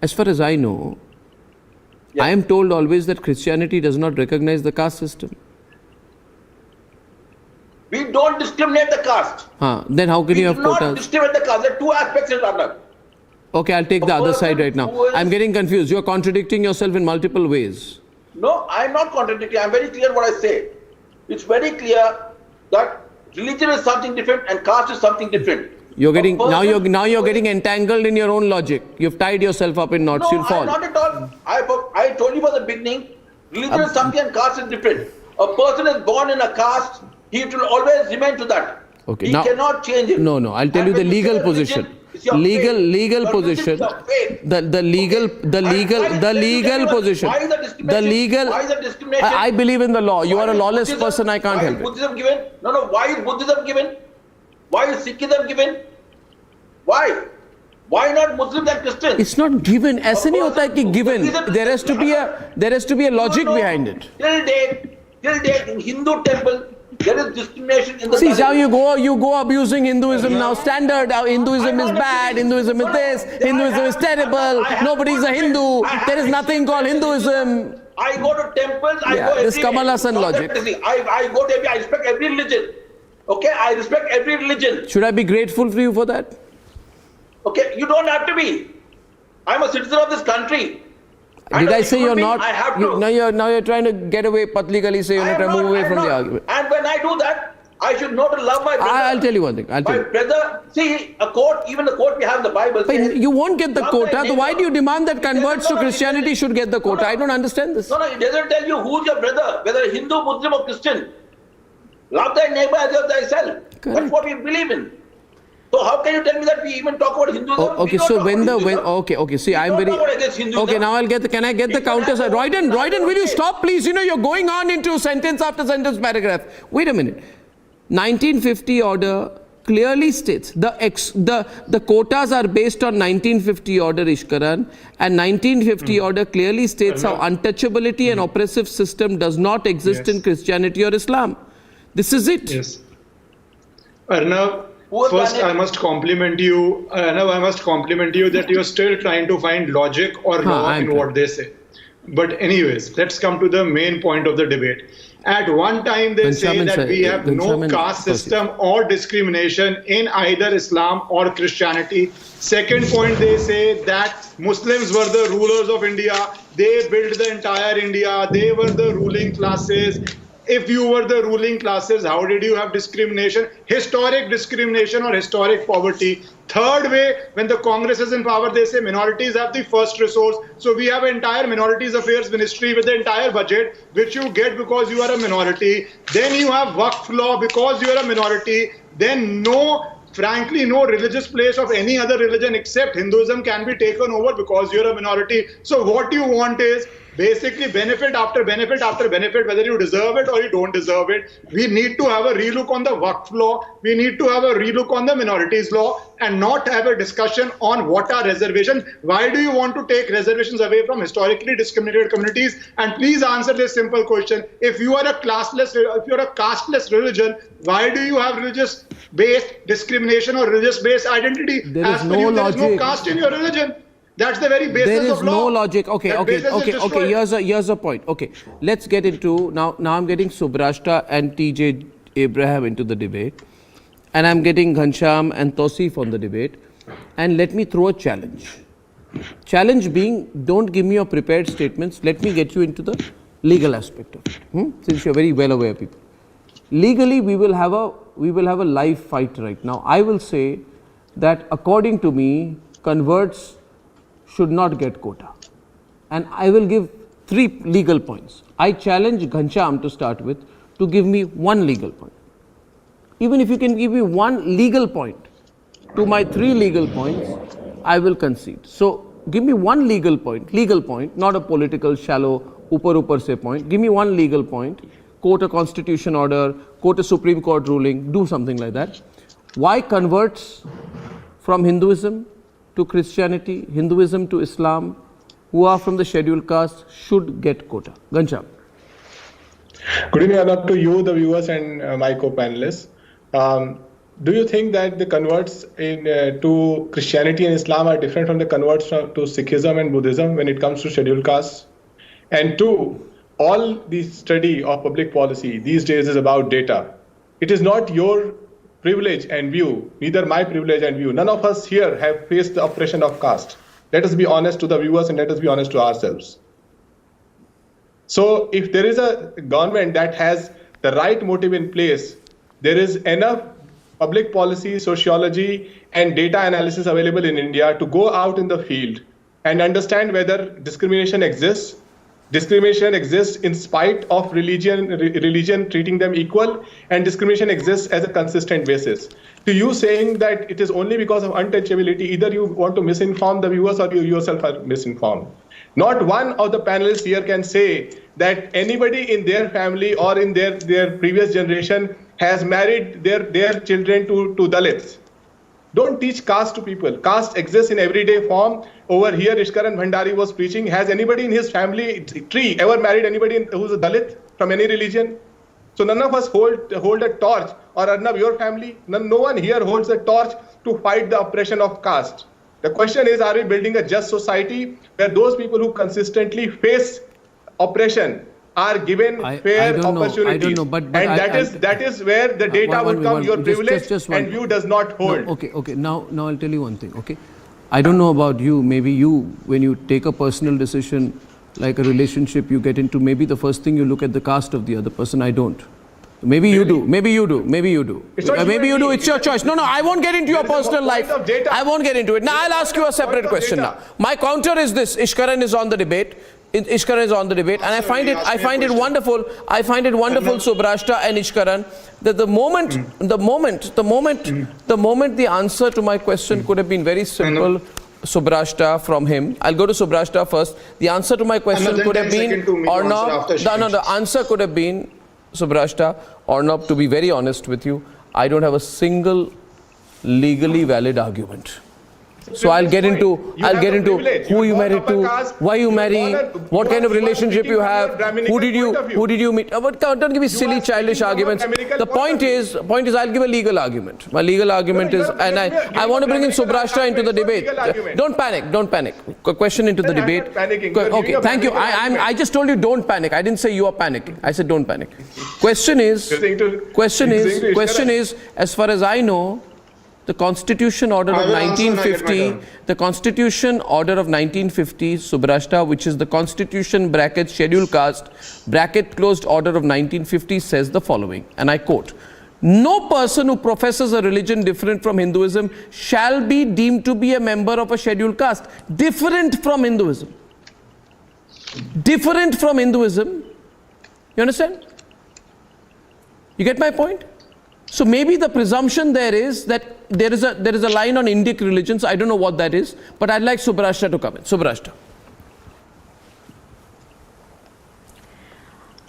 As far as I know, I am told always that Christianity does not recognize the caste system. We don't discriminate the caste. Then how can you have quotas? We do not discriminate the caste. There are two aspects in Rana. Okay, I'll take the other side right now. I'm getting confused. You're contradicting yourself in multiple ways. No, I'm not contradicting. I'm very clear what I say. It's very clear that religion is something different and caste is something different. You're getting now you're getting entangled in your own logic. You've tied yourself up in knots. You'll fall. Not at all. I told you from the beginning, religion is something and caste is different. A person is born in a caste, he will always remain to that. Okay, he now, cannot change it. No, I'll tell you the legal position. Legal position. The legal position. Why is the discrimination? Why is the discrimination? I believe in the law. You are a lawless person. I can't help it. Why is Buddhism given? No. Why is Buddhism given? Why is Sikhism given? Why? Why not Muslims and Christians? It's not given. ऐसे नहीं होता है कि given. There has to be a logic behind it. Till date in Hindu temple there is discrimination in the. See, now you go abusing Hinduism now. Standard. Hinduism is bad. Hinduism is this. Hinduism is terrible. Nobody's a Hindu. There is nothing called Hinduism. I go to temples. I go this Kamal Hassan logic. I go to I respect every religion. Okay, I respect every religion. Should I be grateful for you for that? Okay, you don't have to be. I'm a citizen of this country. Did I say you're not? I have to. Now you're trying to get away, patli gali say you're not trying to move away from the argument. And when I do that, I should know to love my brother. I'll tell you one thing. My brother, see, a quote, even the quote we have in the Bible says, you won't get the quota. So why do you demand that converts to Christianity should get the quota? I don't understand this. No, it doesn't tell you who's your brother, whether Hindu, Muslim or Christian. Love thy neighbor as thyself. That's what we believe in. So how can you tell me that we even talk about Hinduism? Okay, so okay. See, I'm very okay. Now can I get the counter side? Royden, will you stop, please? You're going on into sentence after sentence paragraph. Wait a minute. 1950 order clearly states the quotas are based on 1950 order, Ishkaran, and 1950 order clearly states how untouchability and oppressive system does not exist in Christianity or Islam. This is it. Yes. Arnav, first I must compliment you. I must compliment you that you are still trying to find logic or law in what they say. But anyways, let's come to the main point of the debate. At one time they say that we have no caste system or discrimination in either Islam or Christianity. Second point, they say that Muslims were the rulers of India. They built the entire India. They were the ruling classes. If you were the ruling classes, how did you have discrimination? Historic discrimination or historic poverty. Third way, when the Congress is in power, they say minorities have the first resource. So we have an entire minorities affairs ministry with the entire budget, which you get because you are a minority. Then you have Waqf law because you are a minority. Then frankly, no religious place of any other religion except Hinduism can be taken over because you're a minority. So what you want is basically benefit after benefit after benefit, whether you deserve it or you don't deserve it. We need to have a relook on the Waqf law. We need to have a relook on the minorities law and not have a discussion on what are reservations. Why do you want to take reservations away from historically discriminated communities? And please answer this simple question. If you are a casteless religion, why do you have religious-based discrimination or religious-based identity? There is no logic. There is no caste in your religion. That's the very basis of law. There is no logic. Okay. Here's a point. Okay, let's get into now. I'm getting Subrashta and TJ Abraham into the debate, and I'm getting Ghansham and Tausif on the debate. And let me throw a challenge. Challenge being, don't give me your prepared statements. Let me get you into the legal aspect of it. Since you're very well aware, people. Legally, we will have a live fight right now. I will say that according to me, converts should not get quota. And I will give 3 legal points. I challenge Ghansham to start with to give me 1 legal point. Even if you can give me 1 legal point to my 3 legal points, I will concede. So give me 1 legal point, not a political, shallow, upar se point. Give me 1 legal point, quote a constitution order, quote a Supreme Court ruling, do something like that. Why converts from Hinduism to Christianity, Hinduism to Islam, who are from the scheduled caste, should get quota? Ghansham. Good evening, Anand, to you, the viewers, and my co-panelists. Do you think that the converts to Christianity and Islam are different from the converts to Sikhism and Buddhism when it comes to scheduled castes? And 2, all the study of public policy these days is about data. It is not your privilege and view, neither my privilege and view, none of us here have faced the oppression of caste. Let us be honest to the viewers and let us be honest to ourselves. So if there is a government that has the right motive in place, there is enough public policy, sociology, and data analysis available in India to go out in the field and understand whether discrimination exists. Discrimination exists in spite of religion treating them equal, and discrimination exists as a consistent basis. To you saying that it is only because of untouchability, either you want to misinform the viewers or you yourself are misinformed. Not one of the panelists here can say that anybody in their family or in their previous generation has married their children to Dalits. Don't teach caste to people. Caste exists in everyday form. Over here, Ishkaran Bhandari was preaching. Has anybody in his family tree ever married anybody who's a Dalit from any religion? So none of us hold a torch, or Arnab, your family, no one here holds a torch to fight the oppression of caste. The question is, are we building a just society where those people who consistently face oppression are given fair opportunities? I don't know, but that is where the data would come. Your privilege and view does not hold. No, okay. Now I'll tell you one thing. Okay, I don't know about you. Maybe you, when you take a personal decision, like a relationship you get into, maybe the first thing you look at the caste of the other person. I don't. Maybe you do. Maybe you do. Maybe you do. Maybe you do. It's your choice. No, I won't get into your personal life. I won't get into it. Now I'll ask you a separate question. Now my counter is this: Ishkaran is on the debate. Ishkaran is on the debate, and I find it wonderful. I find it wonderful, Subrashta and Ishkaran, that the moment the answer to my question could have been very simple, Subrashta, from him. I'll go to Subrashta first. The answer to my question could have been Arnab. The answer could have been, Subrashta, Arnab, to be very honest with you, I don't have a single legally valid argument. So I'll get into who you married to, why you marry, what kind of relationship you have, who did you meet. But don't give me silly childish arguments. The point is I'll give a legal argument. My legal argument is, and I want to bring in Subrashta into the debate. Don't panic. Question into the debate. Okay, thank you. I just told you don't panic. I didn't say you are panicking. I said don't panic. Question is, as far as I know, the Constitution Order of 1950, Subrashta, which is the Constitution bracket Scheduled Caste bracket closed order of 1950, says the following, and I quote: "No person who professes a religion different from Hinduism shall be deemed to be a member of a scheduled caste." Different from Hinduism. Different from Hinduism. You understand? You get my point? So maybe the presumption there is that there is a line on Indic religions. I don't know what that is, but I'd like Subrashta to come in. Subrashta.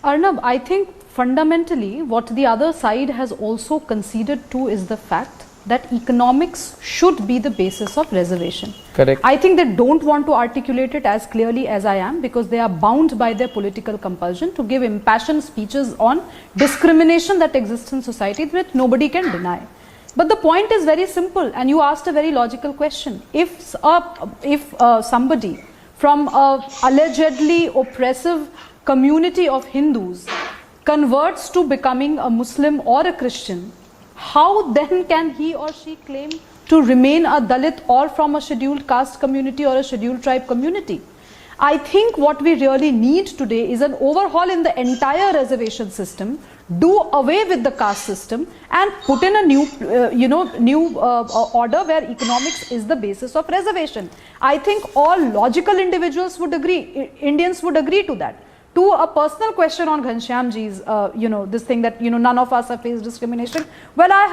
Arnab, I think fundamentally what the other side has also conceded to is the fact that economics should be the basis of reservation. Correct. I think they don't want to articulate it as clearly as I am, because they are bound by their political compulsion to give impassioned speeches on discrimination that exists in society, which nobody can deny. But the point is very simple, and you asked a very logical question. If somebody from a allegedly oppressive community of Hindus converts to becoming a Muslim or a Christian, how then can he or she claim to remain a Dalit or from a scheduled caste community or a scheduled tribe community? I think what we really need today is an overhaul in the entire reservation system, do away with the caste system and put in a new order where economics is the basis of reservation. I think all logical individuals would agree, Indians would agree to that. To a personal question on Ghanshyamji's, this thing that, none of us have faced discrimination. Well, I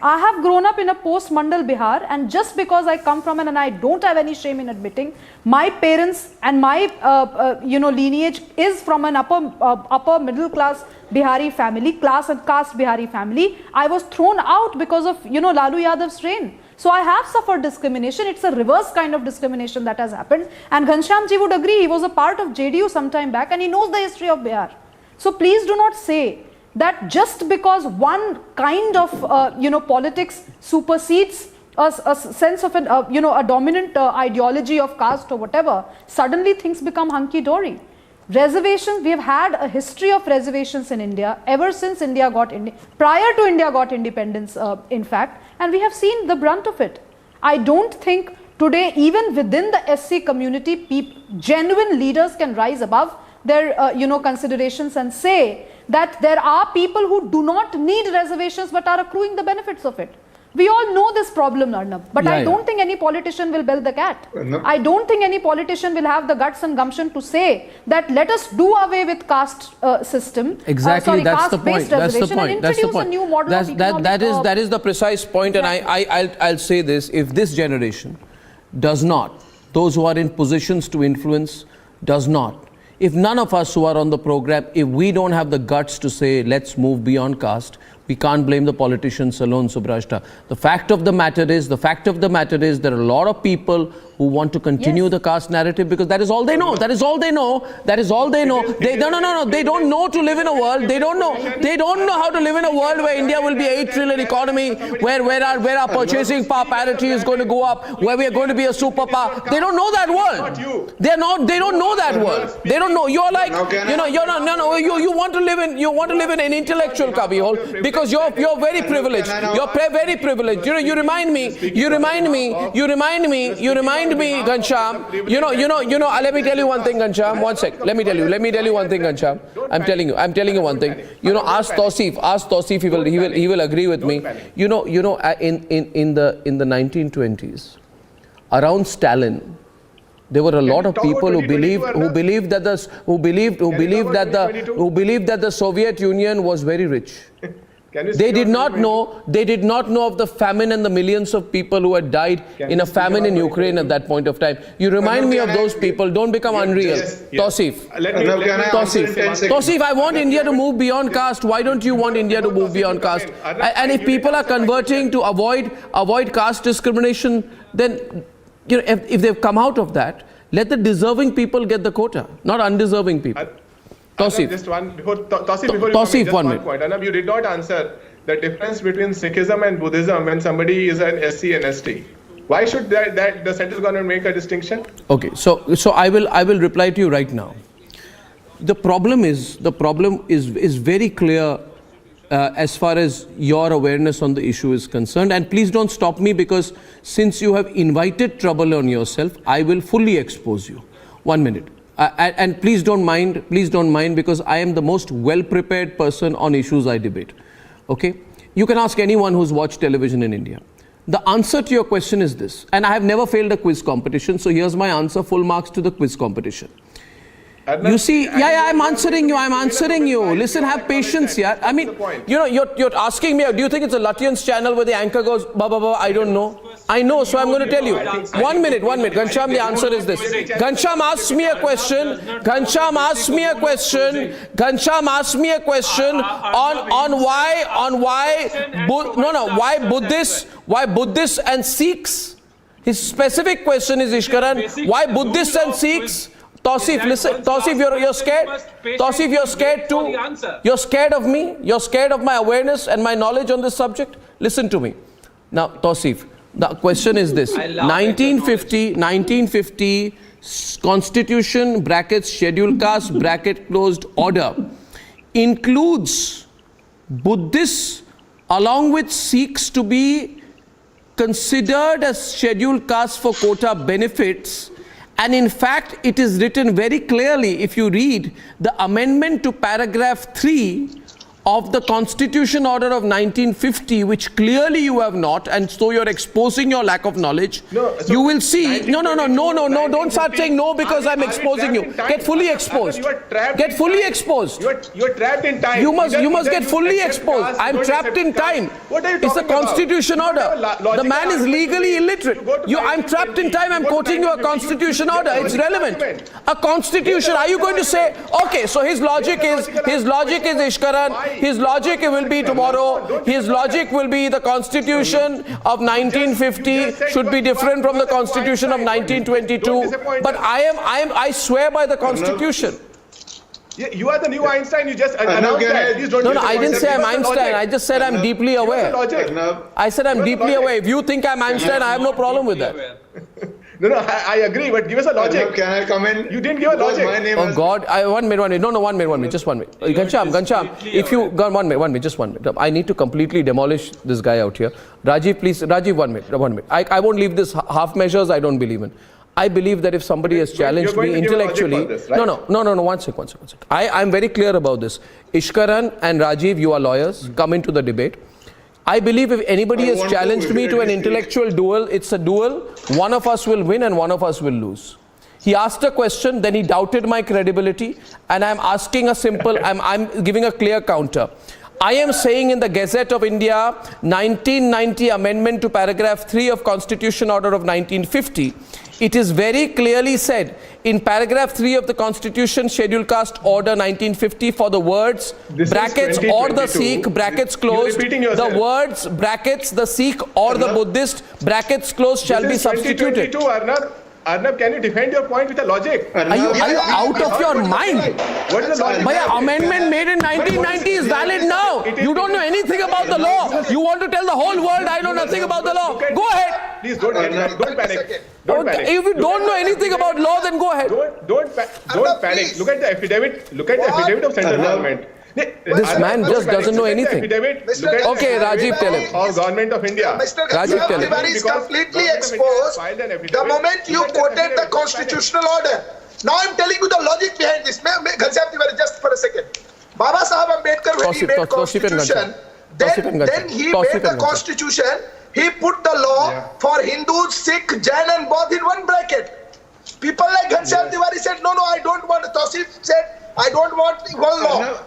have grown up in a post-Mandal Bihar, and just because I come from and I don't have any shame in admitting, my parents and my, lineage is from an upper middle class Bihari family, class and caste Bihari family. I was thrown out because of, Lalu Yadav's reign. So I have suffered discrimination. It's a reverse kind of discrimination that has happened. And Ghanshyamji would agree. He was a part of JDU some time back and he knows the history of Bihar. So please do not say that just because one kind of, politics supersedes a sense of, a dominant ideology of caste or whatever, suddenly things become hunky-dory. Reservations, we have had a history of reservations in India ever since India got prior to India got independence, in fact, and we have seen the brunt of it. I don't think today, even within the SC community, genuine leaders can rise above their considerations and say that there are people who do not need reservations but are accruing the benefits of it. We all know this problem, Arnab, but I don't think any politician will bell the cat. I don't think any politician will have the guts and gumption to say that let us do away with caste system. Exactly, that's the point. That's the point. That's the point. A new model that is the precise point. Exactly. And I'll say this: if this generation does not, those who are in positions to influence, does not. If none of us who are on the program, if we don't have the guts to say, let's move beyond caste, we can't blame the politicians alone, Subrashta. The fact of the matter is, there are a lot of people who want to continue the caste narrative because that is all they know. That is all they know. They don't know to live in a world. They don't know how to live in a world where India will be 8 trillion economy, where our purchasing power parity is going to go up, where we are going to be a superpower. They don't know that world. They don't know that world. They don't know. You're like, you want to live in an intellectual cubbyhole because you're very privileged. You're very privileged. You remind me, Ghanshyam. Let me tell you one thing, Ghanshyam. One sec. Let me tell you one thing, Ghanshyam. I'm telling you one thing. Ask Tausif, he will agree with me. In the 1920s, around Stalin, there were a lot of people who believed that the Soviet Union was very rich. They did not know of the famine and the millions of people who had died in a famine in Ukraine at that point of time. You remind me of those people. Don't become unreal. Tausif, I want India to move beyond caste. Why don't you want India to move beyond caste? And if people are converting to avoid caste discrimination, then if they've come out of that, let the deserving people get the quota, not undeserving people. Tausif. Just one before you come, one point. Anab, you did not answer the difference between Sikhism and Buddhism when somebody is an SC and ST. Why should the central government make a distinction? Okay, so I will reply to you right now. The problem is very clear as far as your awareness on the issue is concerned, and please don't stop me because since you have invited trouble on yourself, I will fully expose you. 1 minute. And please don't mind because I am the most well-prepared person on issues I debate. Okay? You can ask anyone who's watched television in India. The answer to your question is this, and I have never failed a quiz competition, so here's my answer, full marks to the quiz competition. You see, I'm answering you. Listen, have patience, yeah. I mean, you're asking me, do you think it's a Lutyens channel where the anchor goes, I don't know. I know, so I'm going to tell you. 1 minute. Ghanshyam, the answer is this. Ghanshyam asked me a question why Buddhists and Sikhs. His specific question is, Ishkaran, why Buddhists and Sikhs? Tausif, listen. Tausif, you're scared? Tausif, you're scared too? You're scared of me? You're scared of my awareness and my knowledge on this subject? Listen to me. Now, Tausif, the question is this. 1950 Constitution, brackets, scheduled caste, bracket closed, order, includes Buddhists along with Sikhs to be considered as scheduled caste for quota benefits. And in fact, it is written very clearly, if you read the amendment to paragraph 3 of the Constitution Order of 1950, which clearly you have not, and so you're exposing your lack of knowledge. You will see. No, don't start saying no because I'm exposing you. Get fully exposed. Get fully exposed. You're trapped in time. You must get fully exposed. I'm trapped in time. It's a Constitution order. The man is legally illiterate. I'm trapped in time. I'm quoting you a Constitution order. It's relevant. A Constitution. Are you going to say, okay, so his logic is Ishkaran. His logic will be tomorrow. His logic will be the Constitution of 1950 should be different from the Constitution of 1922. But I swear by the Constitution. You are the new Einstein. You just announced that. No, I didn't say I'm Einstein. I just said I'm deeply aware. I said I'm deeply aware. If you think I'm Einstein, I have no problem with that. No, I agree, but give us a logic. Can I come in? You didn't give a logic. My name Oh God! 1 minute. No, 1 minute. Just 1 minute. Ghanshyam, if you got 1 minute, just 1 minute. I need to completely demolish this guy out here. Rajiv, please. Rajiv, 1 minute. I won't leave this half measures. I don't believe in. I believe that if somebody has challenged me intellectually, this, right? No. One second. I'm very clear about this. Ishkaran and Rajiv, you are lawyers. Come into the debate. I believe if anybody has challenged me to an intellectual duel, it's a duel. One of us will win and one of us will lose. He asked a question, then he doubted my credibility, and I'm asking a simple, I'm giving a clear counter. I am saying in the Gazette of India, 1990 amendment to paragraph 3 of Constitution Order of 1950, it is very clearly said in paragraph 3 of the Constitution Schedule Caste Order 1950 for the words brackets or the Sikh brackets closed, the words brackets the Sikh or the Buddhist brackets closed shall be substituted. Arnab, can you defend your point with a logic? Are you out of your mind? What is the logic? Bhaiya, amendment made in 1990 is valid now. You don't know anything about the law. You want to tell the whole world I know nothing about the law. Go ahead. Please don't panic. Don't panic. If you don't know anything about law, then go ahead. Don't panic. Look at the affidavit. Look at the affidavit of central government. This man just doesn't know anything. Okay, Rajiv, tell him. Of Government of India. Mr. Rajiv, tell him. Tiwari is completely exposed the moment you quoted the constitutional order. Now I'm telling you the logic behind this. Ghanshyam Tiwari, just for a second. Baba Saheb Ambedkar, when he made constitution, then he made the constitution, he put the law for Hindus, Sikh, Jain and Bodh in one bracket. People like Ghanshyam Tiwari said, no, I don't want. Tausif said, I don't want one law.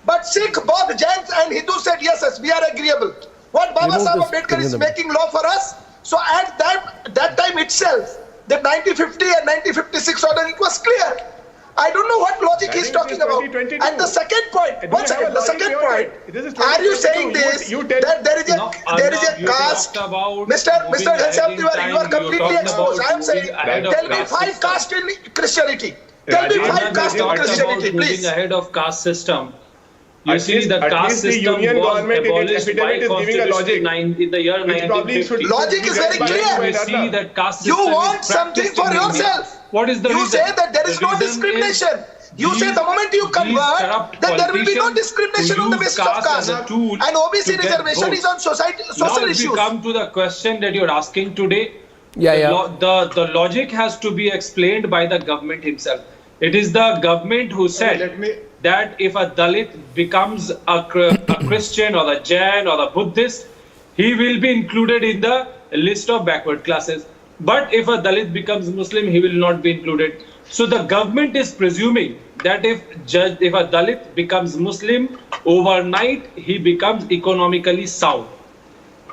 But Sikh, Bodh, Jains and Hindus said, yes, we are agreeable. What Baba Saheb Ambedkar is making law for us. So at that time itself, the 1950 and 1956 order, it was clear. I don't know what logic he's talking about. And the second point, one second, the second point, are you saying this, that there is a caste, Mr. Ghanshyam Tiwari, you are completely exposed. I am saying, tell me 5 castes in Christianity. Tell me 5 castes in Christianity, please. Ahead of caste system. You see, the caste system was abolished by Constitution in the year 1950. Logic is very clear. You see that caste system you want something for yourself. What is the reason? You say that there is no discrimination. You say the moment you convert, then there will be no discrimination on the basis of caste. And OBC reservation is on social issues. Now if we come to the question that you're asking today, the logic has to be explained by the government himself. It is the government who said that if a Dalit becomes a Christian or the Jain or the Buddhist, he will be included in the list of backward classes. But if a Dalit becomes Muslim, he will not be included. So the government is presuming that if a Dalit becomes Muslim, overnight he becomes economically sound.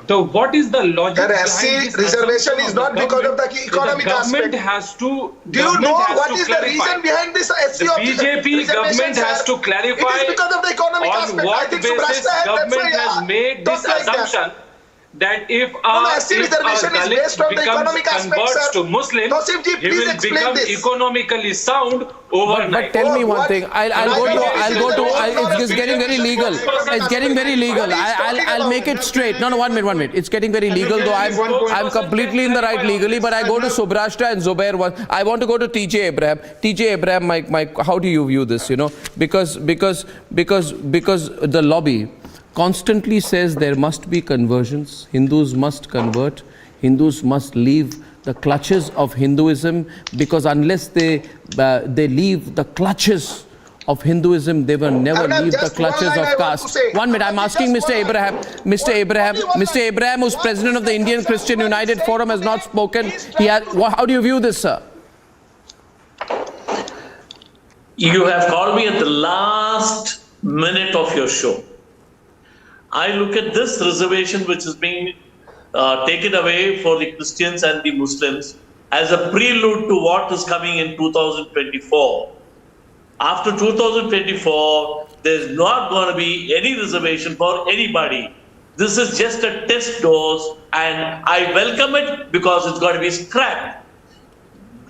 So what is the logic behind this? Reservation is not because of the economic aspect. Government has to. Do you know what is the reason behind this? The BJP government has to clarify it is because of the economic on what basis government has made this assumption that if a Dalit converts to Muslim, he will become economically sound overnight. But tell me one thing. It's getting very legal. It's getting very legal. I'll make it straight. No, 1 minute. It's getting very legal, though I'm completely in the right legally. But I go to Subrashta and Zubair. I want to go to TJ Abraham. TJ Abraham, how do you view this? You know, because the lobby constantly says there must be conversions. Hindus must convert. Hindus must leave the clutches of Hinduism, because unless they leave the clutches of Hinduism, they will never leave the clutches of caste. 1 minute, I'm asking Mr. Abraham, who's president of the Indian Christian United Forum, has not spoken. How do you view this, sir? You have called me at the last minute of your show. I look at this reservation which is being taken away for the Christians and the Muslims as a prelude to what is coming in 2024. After 2024, there's not going to be any reservation for anybody. This is just a test dose, and I welcome it because it's going to be scrapped.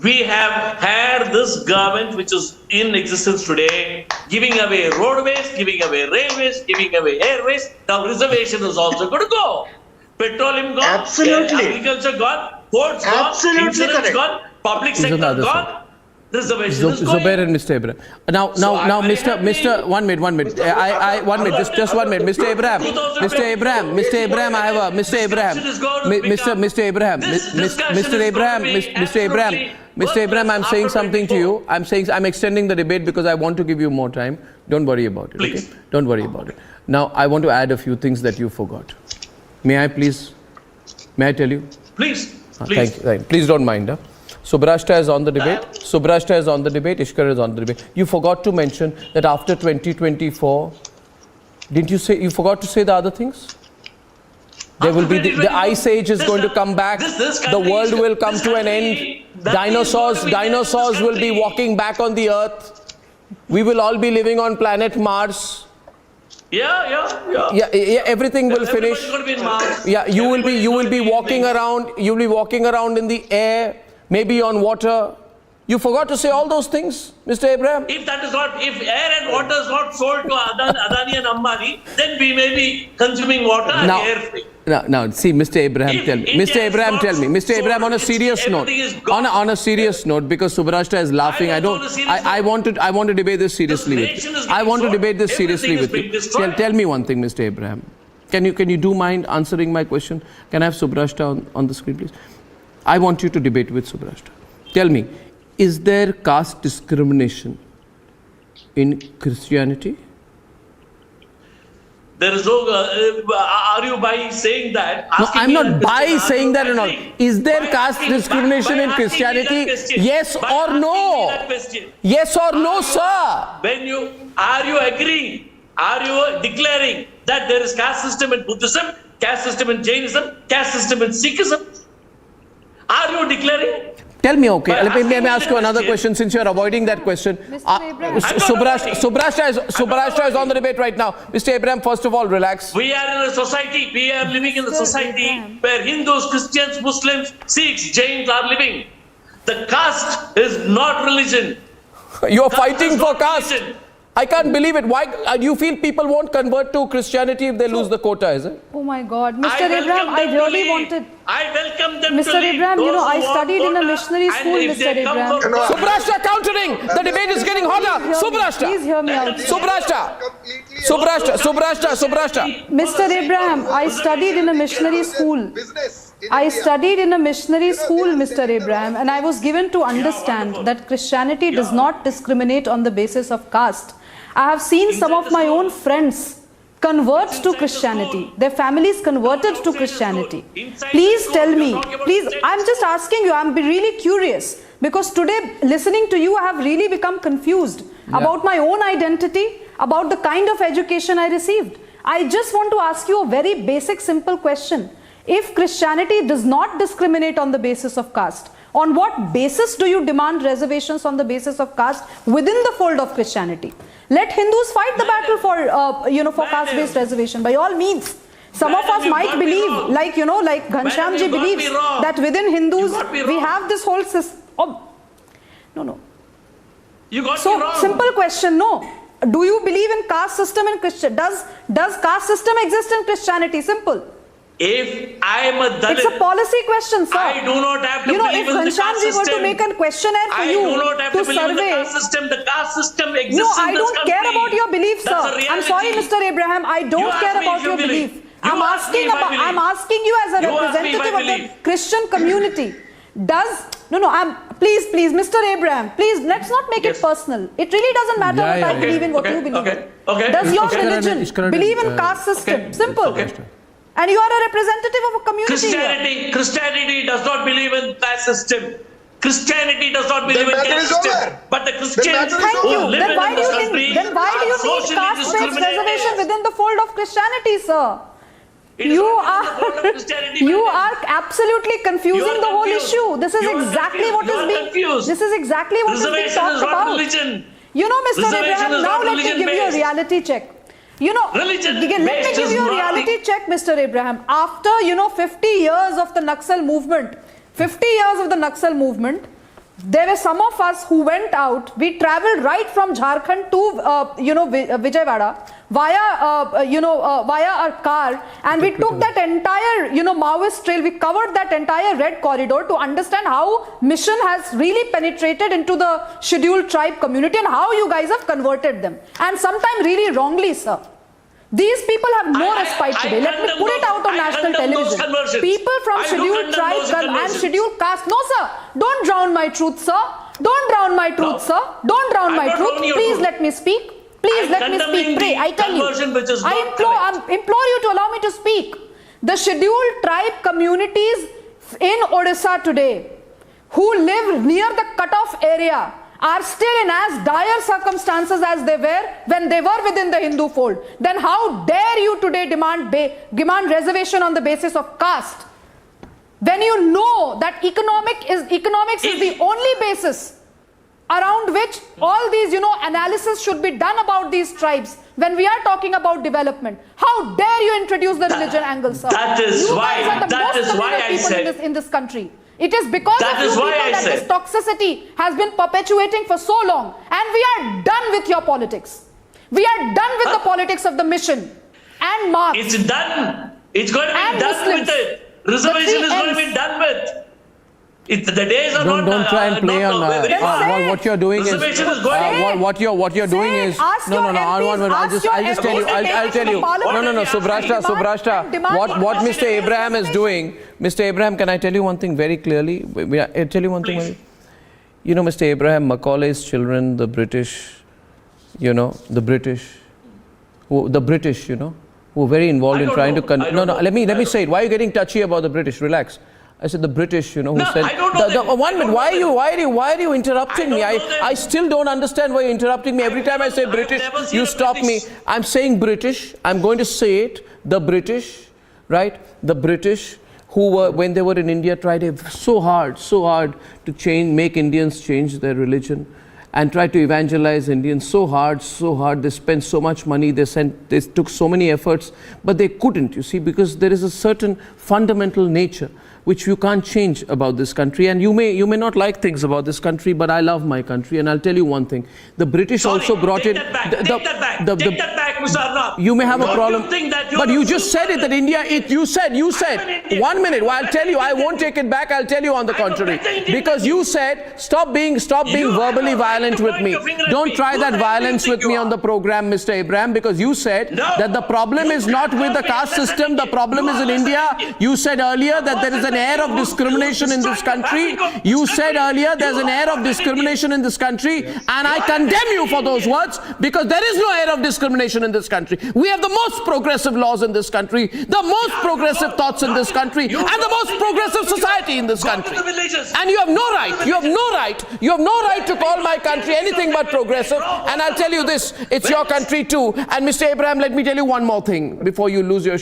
We have had this government which is in existence today, giving away roadways, giving away railways, giving away airways. Now reservation is also going to go. Petroleum gone, agriculture gone, Courts gone, Absolutely insurance correct. gone, public He's on the sector other gone. side. Reservation is going. Zubair and Mr. Abraham. Now, Mr. 1 minute. 1 minute. 1 minute. Just 1 minute. Mr. Abraham. I have a Mr. Abraham. Mr. Abraham, I'm saying something to you. I'm extending the debate because I want to give you more time. Don't worry about it. Please. Okay? Don't worry about it. Now, I want to add a few things that you forgot. May I tell you? Please. Thank you. Please don't mind. Huh? Subrashta is on the debate. Ishkar is on the debate. You forgot to mention that after 2024, didn't you say, you forgot to say the other things? There will be the ice age is going to come back. The world will come to an end. Dinosaurs will be walking back on the earth. We will all be living on planet Mars. Yeah, everything will finish. Yeah, you will be walking around. You'll be walking around in the air, maybe on water. You forgot to say all those things, Mr. Abraham. If air and water is not sold to Adani and Ambani, then we may be consuming water and air free. Now, see, Mr. Abraham, tell me. Mr. Abraham, on a serious note. On a serious note, because Subrashta is laughing, I want to debate this seriously with you. I want to debate this seriously with you. Tell me one thing, Mr. Abraham. Can you do mind answering my question? Can I have Subrashta on the screen, please? I want you to debate with Subrashta. Tell me, is there caste discrimination in Christianity? There is no. Are you by saying that? No, I'm not by saying that and all. Is there caste discrimination in Christianity? Yes or no? Yes or no, sir? Are you agreeing? Are you declaring that there is caste system in Buddhism, caste system in Jainism, caste system in Sikhism? Are you declaring? Tell me, okay. Let me ask you another question since you're avoiding that question. Subrashta is on the debate right now. Mr. Abraham, first of all, relax. We are in a society, we are living in a society where Hindus, Christians, Muslims, Sikhs, Jains are living. The caste is not religion. You're fighting for caste. I can't believe it. Why do you feel people won't convert to Christianity if they lose the quota, is it? Oh my God. Mr. Abraham, I really wanted... I welcome them Mr. Abraham, I studied in a missionary school, Mr. Abraham. Subrashta countering! The debate is getting hotter! Subrashta! Please hear me out. Subrashta! Mr. Abraham, I studied in a missionary school. Mr. Abraham, and I was given to understand that Christianity does not discriminate on the basis of caste. I have seen some of my own friends convert to Christianity. Their families converted to Christianity. Please tell me, I'm just asking you, I'm really curious. Because today, listening to you, I have really become confused about my own identity, about the kind of education I received. I just want to ask you a very basic, simple question. If Christianity does not discriminate on the basis of caste, on what basis do you demand reservations on the basis of caste within the fold of Christianity? Let Hindus fight the battle for caste-based reservation by all means. Some of us might believe, like Ghanshyamji believes that within Hindus we have this whole system. No. You got me wrong. Simple question, no. Do you believe in caste system in Christian? Does caste system exist in Christianity? Simple. If I am a Dalit, it's a policy question, sir. I do not have to believe in the caste system. If Ghanshyamji were to make a questionnaire for you I do not have to believe survey, in the caste system. The caste system exists no, in I this don't country. care about your belief, sir. I'm sorry, Mr. Abraham. I don't care about your belief. I'm asking you as a representative of the Christian community. Please, Mr. Abraham, please, let's not make it personal. It really doesn't matter what I believe in, what you believe in. Does your religion believe in caste system? Simple. And you are a representative of a community. Christianity does not believe in caste system. Christianity does not believe in caste system. But the Christians who live in this country then why do you need caste-based reservation within the fold of Christianity, sir? You are absolutely confusing the whole issue. This is exactly what is being talked about. You know, Mr. Abraham, now let me give you a reality check. Let me give you a reality check, Mr. Abraham. After, 50 years of the Naxal movement, There were some of us who went out. We traveled right from Jharkhand to Vijayawada via our car, and we took that entire Maoist trail. We covered that entire red corridor to understand how mission has really penetrated into the scheduled tribe community and how you guys have converted them, and sometimes really wrongly, sir. These people have no respite today. Let me put it out on national television. People from scheduled tribes and scheduled caste. No, sir. Don't drown my truth, sir. Don't drown my truth, sir. Don't drown my truth. Please let me speak. Please let me speak. Pray. I tell you. I implore you to allow me to speak. The scheduled tribe communities in Odisha today who live near the cutoff area are still in as dire circumstances as they were when they were within the Hindu fold. Then how dare you today demand reservation on the basis of caste, when you know that economics is the only basis around which all these analysis should be done about these tribes when we are talking about development? How dare you introduce the religion angle, sir? That is why I said in this country. It is because of you people that this toxicity has been perpetuating for so long, and we are done with your politics. We are done with the politics of the mission and marks. It's done. It's going to be done with it. Reservation is going to be done with. The days are not. Don't try and play on what you're doing is. What you're doing is. No. I'll just tell you. I'll tell you. No. Subrashta. What Mr. Abraham is doing. Mr. Abraham, can I tell you one thing very clearly? I'll tell you one thing. Mr. Abraham, Macaulay's children, the British, the British, who were very involved in trying to. Let me say it. Why are you getting touchy about the British? Relax. I said the British, who said. One minute. Why are you interrupting me? I still don't understand why you're interrupting me. Every time I say British, you stop me. I'm saying British. I'm going to say it. The British, right? The British, who were, when they were in India, tried so hard to make Indians change their religion and try to evangelize Indians so hard. They spent so much money, they took so many efforts, but they couldn't, you see, because there is a certain fundamental nature which you can't change about this country. And you may not like things about this country, but I love my country, and I'll tell you one thing. The British also brought in... Take that back, Mr. Arnab. You may have a problem, but you just said it, that India... You said... 1 minute, well, I'll tell you, I won't take it back, I'll tell you on the contrary. Because you said, stop being verbally violent with me. Don't try that violence with me on the program, Mr. Abraham, because you said that the problem is not with the caste system, the problem is in India. You said earlier that there is an air of discrimination in this country. You said earlier there's an air of discrimination in this country, and I condemn you for those words, because there is no air of discrimination in this country. We have the most progressive laws in this country, the most progressive thoughts in this country, and the most progressive society in this country. And you have no right, you have no right to call my country anything but progressive. And I'll tell you this, it's your country too. And Mr. Abraham, let me tell you one more thing before you lose your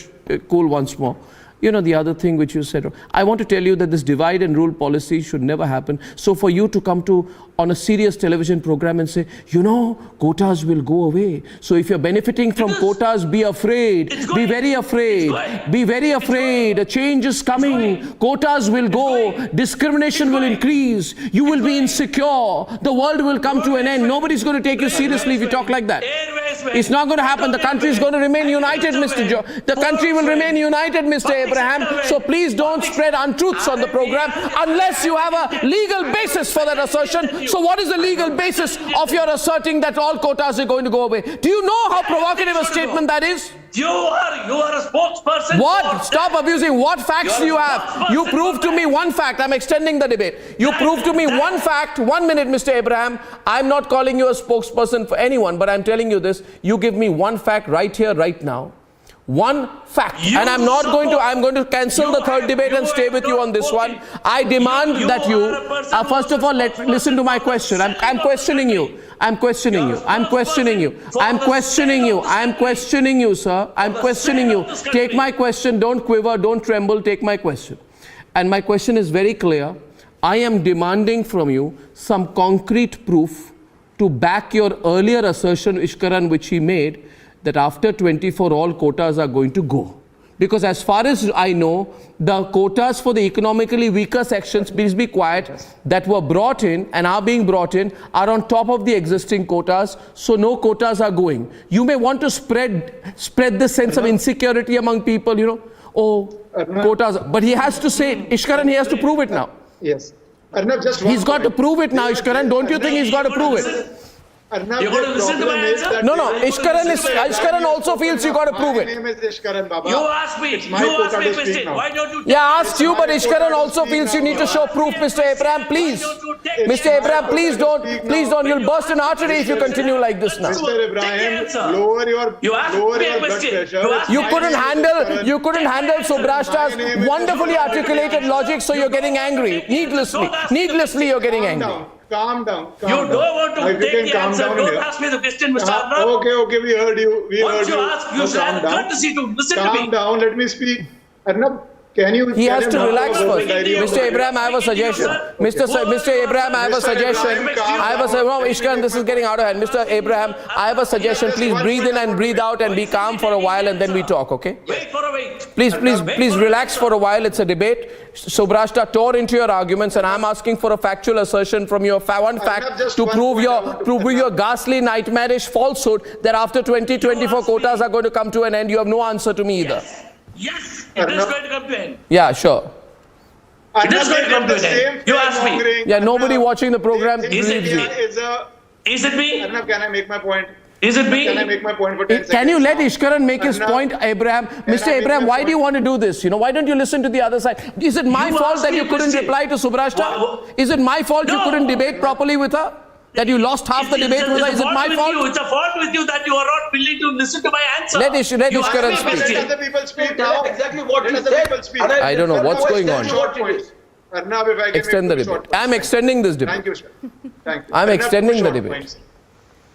cool once more. The other thing which you said, I want to tell you that this divide and rule policy should never happen. So for you to come on a serious television program and say, quotas will go away. So if you're benefiting from quotas, be afraid. Be very afraid. Be very afraid. A change is coming. Quotas will go. Discrimination will increase. You will be insecure. The world will come to an end. Nobody's going to take you seriously if you talk like that. It's not going to happen. The country is going to remain united, Mr. Joe. The country will remain united, Mr. Abraham. So please don't spread untruths on the program unless you have a legal basis for that assertion. So what is the legal basis of your asserting that all quotas are going to go away? Do you know how provocative a statement that is? You are a spokesperson. What? Stop abusing. What facts do you have? You prove to me one fact. I'm extending the debate. You prove to me one fact. 1 minute, Mr. Abraham. I'm not calling you a spokesperson for anyone, but I'm telling you this. You give me one fact right here, right now. One fact. And I'm going to cancel the third debate and stay with you on this one. I demand that you, first of all, listen to my question. I'm questioning you. I'm questioning you, sir. I'm questioning you. Take my question. Don't quiver. Don't tremble. Take my question. And my question is very clear. I am demanding from you some concrete proof to back your earlier assertion, Ishkaran, which he made, that after 24 all quotas are going to go. Because as far as I know, the quotas for the economically weaker sections, please be quiet, that were brought in and are being brought in are on top of the existing quotas, so no quotas are going. You may want to spread this sense of insecurity among people, you know, oh, quotas, but he has to say it. Ishkaran, he has to prove it now. Yes. Arnab, just he's got to prove it now, Ishkaran. Don't you think he's got to prove it? Arnab, you're going to listen to my answer? No, Ishkaran also feels you got to prove it. My name is Ishkaran, Baba. You asked me. You asked me a question. Why don't you? Yeah, I asked you, but Ishkaran also feels you need to show proof, Mr. Abraham, please. Mr. Abraham, please don't. You'll burst an artery if you continue like this now. Mr. Ibrahim, lower your blood pressure. You couldn't handle Subrashta's wonderfully articulated logic, so you're getting angry. Needlessly you're getting angry. Calm down. You don't want to take the answer. Don't ask me the question, Mr. Arnab. Okay, we heard you. Once you ask, you should have courtesy to listen to me. Calm down, let me speak. Arnab, can you... He has to relax first. Mr. Abraham, I have a suggestion. Mr. Abraham, I have a suggestion. No, Ishkan, this is getting out of hand. Mr. Abraham, I have a suggestion. Please breathe in and breathe out and be calm for a while and then we talk, okay? Please relax for a while. It's a debate. Subrashta tore into your arguments and I'm asking for a factual assertion from your one fact to prove your ghastly nightmarish falsehood that after 2024 quotas are going to come to an end. You have no answer to me either. Yes, it is going to come to an end. Yeah, sure. It is going to come to an end. You asked me. Yeah, nobody watching the program believes you. Is it me? Arnab, can I make my point? Is it me? Can I make my point for 10 seconds? Can you let Ishkaran make his point, Abraham? Mr. Abraham, why do you want to do this? You know, why don't you listen to the other side? Is it my fault that you couldn't reply to Subrashta? Is it my fault you couldn't debate properly with her? That you lost half the debate with her? Is it my fault? It's a fault with you that you are not willing to listen to my answer. Let Ishkaran speak. Let other people speak now. Exactly what you said. I don't know what's going on. Arnab, if I can extend the debate. I'm extending this debate. Thank you, sir. Thank you. I'm extending the debate.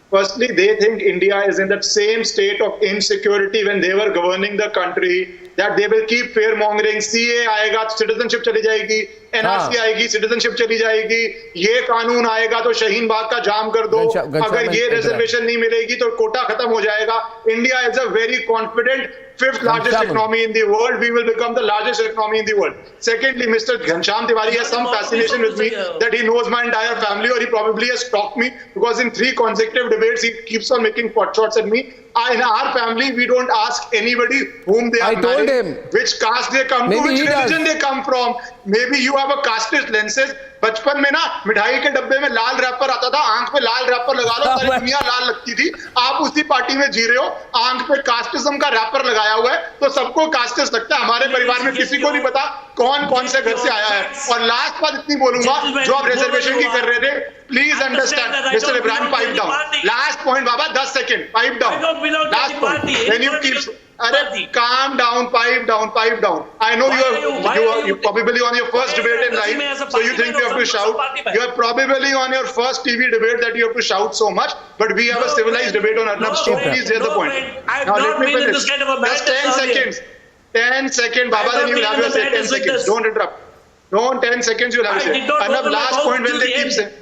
Firstly, they think India is in that same state of insecurity when they were governing the country, that they will keep fear-mongering, CA आएगा, citizenship चली जाएगी, NRC आएगी, citizenship चली जाएगी, ये कानून आएगा तो शहीन बाग का जाम कर दो, अगर ये reservation नहीं मिलेगी तो कोटा खत्म हो जाएगा. India is a very confident fifth largest economy in the world. We will become the largest economy in the world. Secondly, Mr. Ghanshyam Tiwari has some fascination with me that he knows my entire family, or he probably has stalked me, because in 3 consecutive debates he keeps on making pot shots at me. In our family, we don't ask anybody whom they are married, which caste they come to, which religion they come from. Maybe you have a casteist lenses. बचपन में ना मिठाई के डब्बे में लाल wrapper आता था, आंख पे लाल रैपर लगा लो, सारी दुनिया लाल लगती थी. आप उसी पार्टी में जी रहे हो, आंख पे कास्टिज्म का रैपर लगाया हुआ है, तो सबको कास्टिस्ट लगता है. हमारे परिवार में किसी को नहीं पता कौन कौन से घर से आया है. और लास्ट बात इतनी बोलूंगा, जो आप रिजर्वेशन की कर रहे थे, please understand, mister Ibrahim, pipe down. Last point Baba, 10 second, pipe down. Last point, when you keep, calm down, pipe down. I know you're probably on your first debate in life, so you think you have to shout. You are probably on your first TV debate that you have to shout so much, but we have a civilized debate on Arnab Street. Please hear the point. Now let me finish. Just 10 seconds. 10 seconds, Baba, then you will have your say. 10 seconds. Don't interrupt. Don't 10 seconds, you will have your say. Arnab, last point when they keep saying,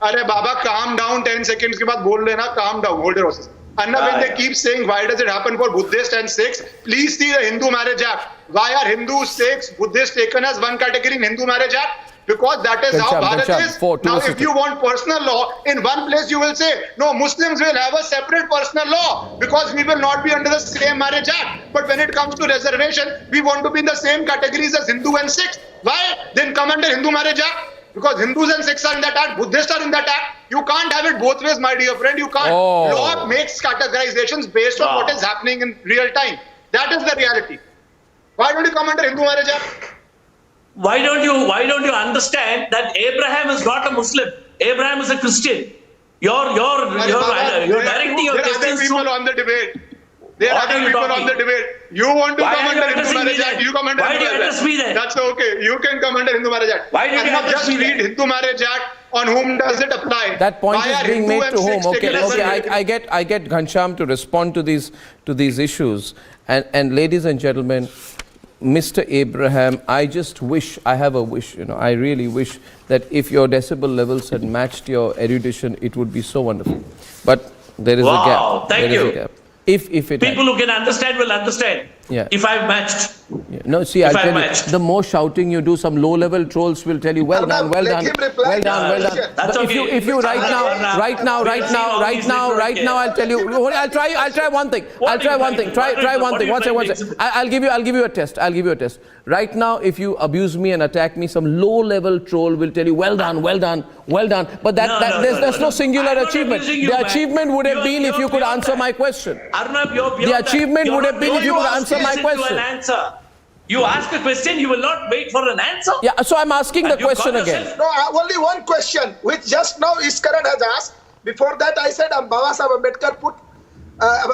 Arey Baba, calm down, 10 seconds के बाद बोल लेना, calm down, hold your horses. And when they keep saying, why does it happen for Buddhists and Sikhs? Please see the Hindu Marriage Act. Why are Hindus, Sikhs, Buddhists taken as one category in Hindu Marriage Act? Because that is how Bharat is. Now, if you want personal law, in one place you will say, no, Muslims will have a separate personal law because we will not be under the same Marriage Act. But when it comes to reservation, we want to be in the same categories as Hindu and Sikhs. Why? Then come under Hindu Marriage Act. Because Hindus and Sikhs are in that act, Buddhists are in that act. You can't have it both ways, my dear friend. You can't. Law makes categorizations based on what is happening in real time. That is the reality. Why don't you come under Hindu Marriage Act? Why don't you understand that Abraham is not a Muslim? Abraham is a Christian. You're directing your questions to people on the debate. There are other people on the debate. You want to come under Hindu Marriage Act, you come under Hindu Marriage Act. That's okay. You can come under Hindu Marriage Act. Why did you just read Hindu Marriage Act? On whom does it apply? That point is being made to whom? Okay. I get Ghanshyam to respond to these issues. And ladies and gentlemen, Mr. Abraham, I just wish, I have a wish, I really wish that if your decibel levels had matched your erudition, it would be so wonderful. But there is a gap. Thank you. If it people who can understand will understand. if I've matched. No, see, I'll tell you, the more shouting you do, some low-level trolls will tell you, well done, well done, well done, well done. That's okay. If you right now, I'll tell you, I'll try one thing. Try one thing. One second. I'll give you a test. Right now, if you abuse me and attack me, some low-level troll will tell you, well done. But there's no singular achievement. The achievement would have been if you could answer my question. The achievement would have been if you could answer my question. You ask a question, you will not wait for an answer. Yeah, so I'm asking the question again. No, only one question, which just now Iskaran has asked. Before that, I said Baba Sahib Ambedkar put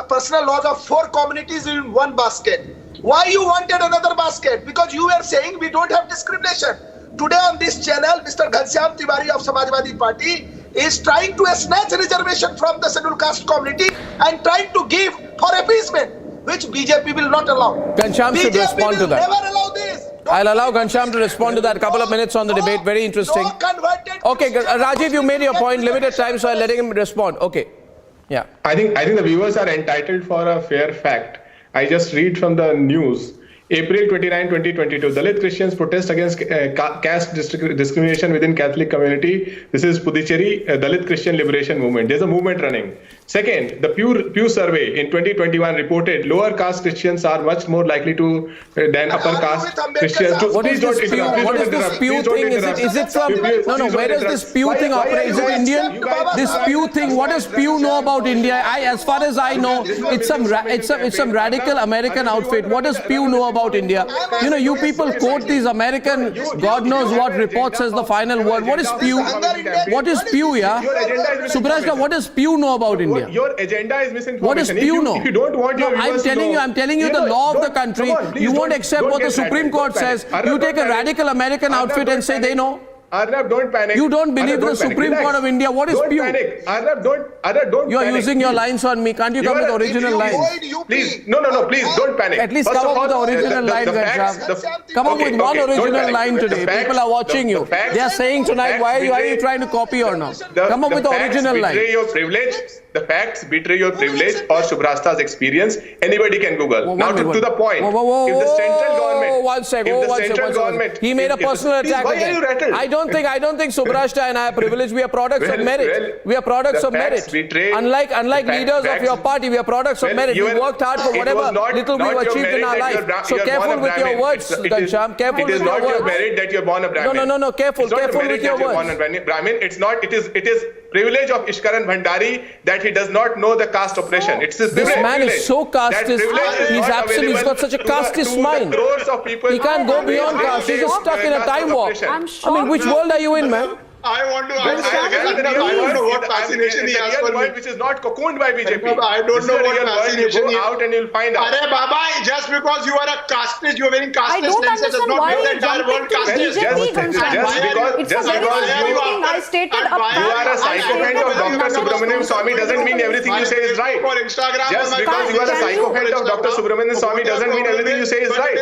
personal laws of 4 communities in one basket. Why you wanted another basket? Because you were saying we don't have discrimination. Today on this channel, Mr. Ghanshyam Tiwari of Samajwadi Party is trying to snatch reservation from the scheduled caste community and trying to give for appeasement, which BJP will not allow. Ghanshyam should respond to that. Never allow this. I'll allow Ghanshyam to respond to that. A couple of minutes on the debate. Very interesting. Okay, Rajiv, you made your point. Limited time, so I'm letting him respond. Okay. Yeah. I think the viewers are entitled for a fair fact. I just read from the news. April 29, 2022, Dalit Christians protest against caste discrimination within Catholic community. This is Puducherry Dalit Christian Liberation Movement. There's a movement running. Second, the Pew survey in 2021 reported lower caste Christians are much more likely to than upper caste Christians. What is this Pew thing? Is it from? No. Where does this Pew thing operate? Is it Indian? This Pew thing. What does Pew know about India? As far as I know, it's some radical American outfit. What does Pew know about India? You know, you people quote these American, God knows what reports as the final word. What is Pew? What is Pew? Yeah, Subrashka, what does Pew know about India? Your agenda is misinformation. What does Pew know? If you don't want your I'm telling you the law of the country. You won't accept what the Supreme Court says. You take a radical American outfit and say they know. Arnab, don't panic. You don't believe the Supreme Court of India. What is Pew? Arnab, don't You are panic. using your lines on me. Can't you come with original lines? Please, no, please don't panic. At least come up with the original lines, come up with one original line today. People are watching you. They are saying tonight, why are you trying to copy or not? Come up with the original line. The facts betray your privilege or Subhrasta's experience. Anybody can Google. Now to the point. If the central government, one second. He made a personal attack again. I don't think Subhrashta and I are privileged. We are products of merit. We are products of merit. Unlike leaders of your party, we are products of merit. We worked hard for whatever little we've achieved in our life. So careful with your words, Ghanshyam. Careful with your words. It is not your merit that you're born a Brahmin. No. Careful with your words. Brahmin, it's not. It is privilege of Ishkaran Bhandari that he does not know the caste oppression. It's his privilege. This man is so casteist. He's got such a casteist mind. He can't go beyond caste. He's just stuck in a time warp. I mean, which world are you in, man? I want to know what fascination he has for me. Which is not cocooned by BJP. I don't know what fascination he has. Go out and you'll find out. Arey Baba, just because you are a casteist, you are wearing casteist lenses does not make the entire world casteist. Just because you are a sycophant of Dr. Subramanian Swamy doesn't mean everything you say is right. Just because you are a sycophant of Dr. Subramanian Swamy doesn't mean everything you say is right.